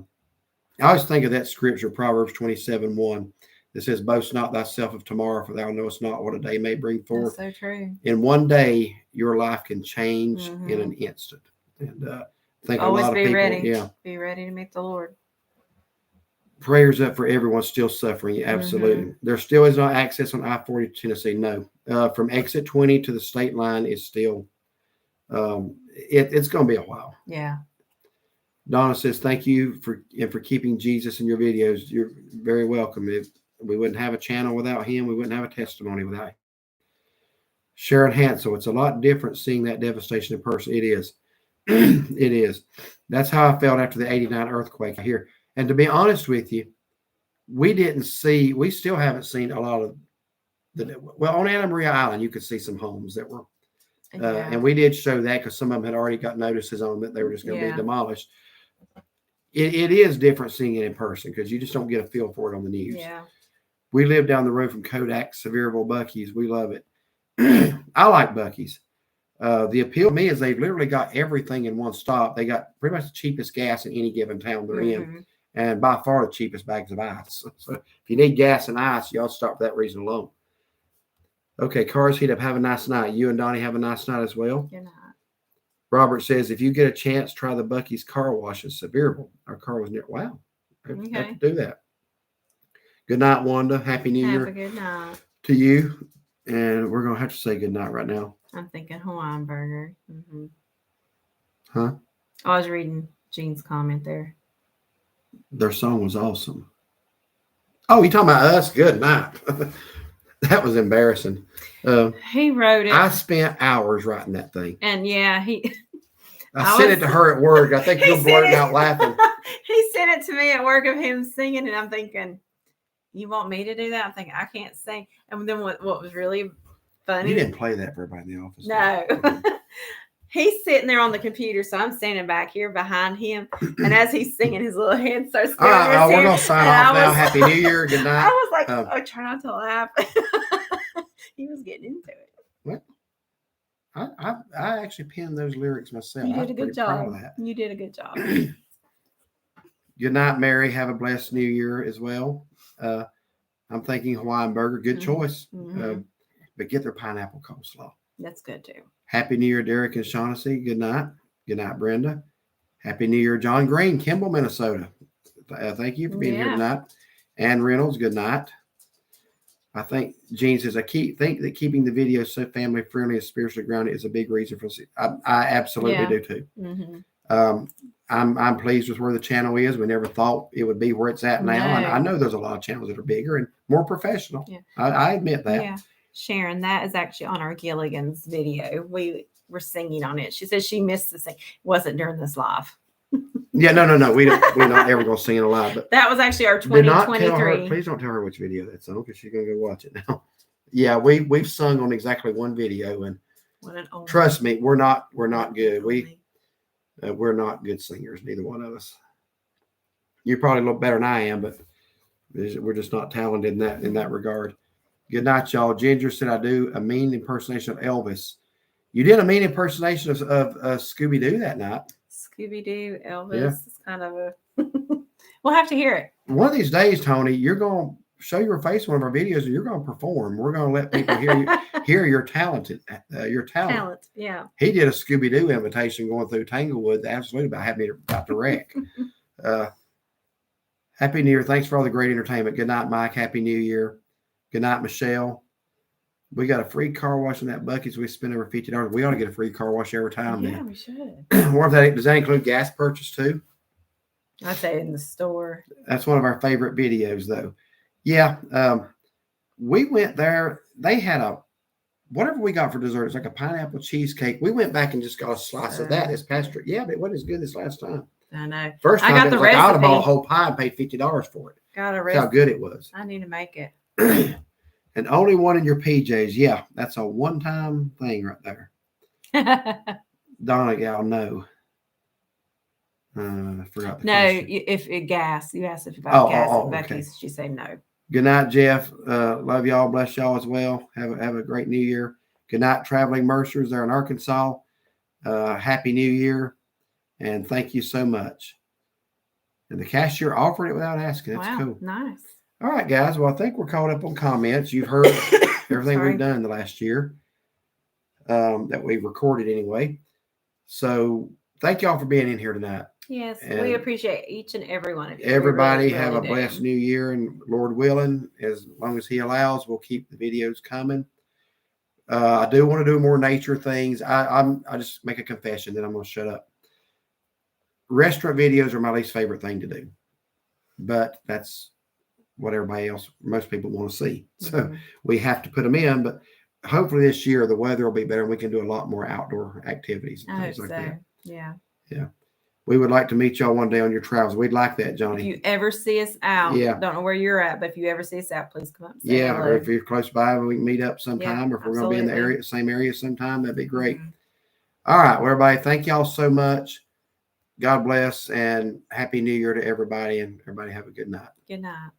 always think of that scripture, Proverbs 27:1, that says, boast not thyself of tomorrow, for thou knowest not what a day may bring forth. That's so true. In one day, your life can change in an instant. And I think always a lot of people, ready. Be ready to meet the Lord. Prayers up for everyone still suffering. Absolutely. There still is not access on I-40 to Tennessee. No. From exit 20 to the state line is still, it's going to be a while. Yeah. Donna says, thank you for keeping Jesus in your videos. You're very welcome. We wouldn't have a channel without him. We wouldn't have a testimony without him. Sharon Hansel, it's a lot different seeing that devastation in person. It is. It is. That's how I felt after the 89 earthquake here. And to be honest with you, we still haven't seen a lot of on Anna Maria Island, you could see some homes that were, and we did show that because some of them had already got notices on that they were just going to be demolished. It is different seeing it in person because you just don't get a feel for it on the news. Yeah. We live down the road from Kodak, Sevierville, Buc-ee's. We love it. I like Buc-ee's. The appeal to me is they've literally got everything in one stop. They got pretty much the cheapest gas in any given town they're in, and by far the cheapest bags of ice. So if you need gas and ice, y'all start for that reason alone. Okay, cars heat up. Have a nice night. You and Donnie have a nice night as well. Good night. Robert says, if you get a chance, try the Buc-ee's car wash in Sevierville. Our car was near. Wow. I have to do that. Good night, Wanda. Happy New Year. Have a good night. To you. And we're going to have to say good night right now. I'm thinking Hawaiian burger. Mm-hmm. Huh? I was reading Jean's comment there. Their song was awesome. Oh, you talking about us? Good night. That was embarrassing. He wrote it. I spent hours writing that thing. And I sent it to her at work. I think you'll blurt out laughing. He sent it to me at work of him singing, and I'm thinking, you want me to do that? I'm thinking, I can't sing. And then what was really funny. You didn't play that for everybody in the office. No. He's sitting there on the computer, so I'm standing back here behind him. And as he's singing, his little head starts going. We're going to sign off now. Happy New Year. Good night. I was like, try not to laugh. He was getting into it. What? I actually penned those lyrics myself. You did a good job. You did a good job. Good night, Mary. Have a blessed New Year as well. I'm thinking Hawaiian burger. Good choice. But get their pineapple coleslaw. That's good too. Happy New Year, Derek and Shaughnessy. Good night. Good night, Brenda. Happy New Year, John Green, Kimball, Minnesota. Thank you for being here tonight. Ann Reynolds, good night. I think Gene says, think that keeping the video so family friendly and spiritually grounded is a big reason for. I absolutely do too. Mm-hmm. I'm pleased with where the channel is. We never thought it would be where it's at now. And I know there's a lot of channels that are bigger and more professional. Yeah. I admit that. Yeah. Sharon, that is actually on our Gilligan's video. We were singing on it. She said she missed the sing. It wasn't during this live. Yeah, no. We're not ever gonna sing it live. But That was actually our do not tell her. 2023. Please don't tell her which video that's on because she's gonna go watch it now. Yeah, we've sung on exactly one video, and What an old trust me, we're not good. only. We're not good singers, neither one of us. You probably look better than I am, but we're just not talented in that regard. Good night, y'all. Ginger said I do a mean impersonation of Elvis. You did a mean impersonation of Scooby Doo that night. Scooby Doo, Elvis is kind of a. We'll have to hear it. One of these days, Tony, you're gonna show your face in one of our videos, and you're gonna perform. We're gonna let people hear your talent. Yeah. He did a Scooby Doo invitation going through Tanglewood. Absolutely about to wreck. Happy New Year. Thanks for all the great entertainment. Good night, Mike. Happy New Year. Good night, Michelle. We got a free car wash in that bucket, so we spend over $50. We ought to get a free car wash every time. Yeah, we should. Does that include gas purchase too? I'd say in the store. That's one of our favorite videos, though. Yeah, we went there. They had whatever we got for dessert. It's like a pineapple cheesecake. We went back and just got a slice of that this past year. Yeah, but it wasn't as good as last time. I know. First time I got it the was like I would have bought a recipe. whole pie and paid $50 for it. Got a That's recipe. how good it was. I need to make it. And only one in your PJs. Yeah, that's a one-time thing right there. Donna gal, no. I forgot the No, question. if it gas, you asked if you bought gas at Becky's. Okay. She said no. Good night, Jeff. Love y'all. Bless y'all as well. Have a great New Year. Good night, Traveling Mercers there in Arkansas. Happy New Year. And thank you so much. And the cashier offered it without asking. That's cool. Nice. All right, guys. Well, I think we're caught up on comments. You've heard everything we've done the last year that we've recorded anyway. So thank y'all for being in here tonight. Yes, And we appreciate each and every one of you. Everybody We really, have really a do. blessed new year, and Lord willing, as long as He allows, we'll keep the videos coming. I do want to do more nature things. I just make a confession, then I'm going to shut up. Restaurant videos are my least favorite thing to do, but that's what most people want to see. So we have to put them in, but hopefully this year the weather will be better and we can do a lot more outdoor activities and I things hope like so. that. Yeah. Yeah. We would like to meet y'all one day on your travels. We'd like that, Johnny. If you ever see us out, Yeah. don't know where you're at, but if you ever see us out, please come up and say Yeah, hello. or if you're close by, we can meet up sometime. Yeah, or if we're going to be in the absolutely. same area sometime, that'd be great. Mhm. All right, well, everybody, thank y'all so much. God bless and Happy New Year to everybody, and everybody have a good night. Good night.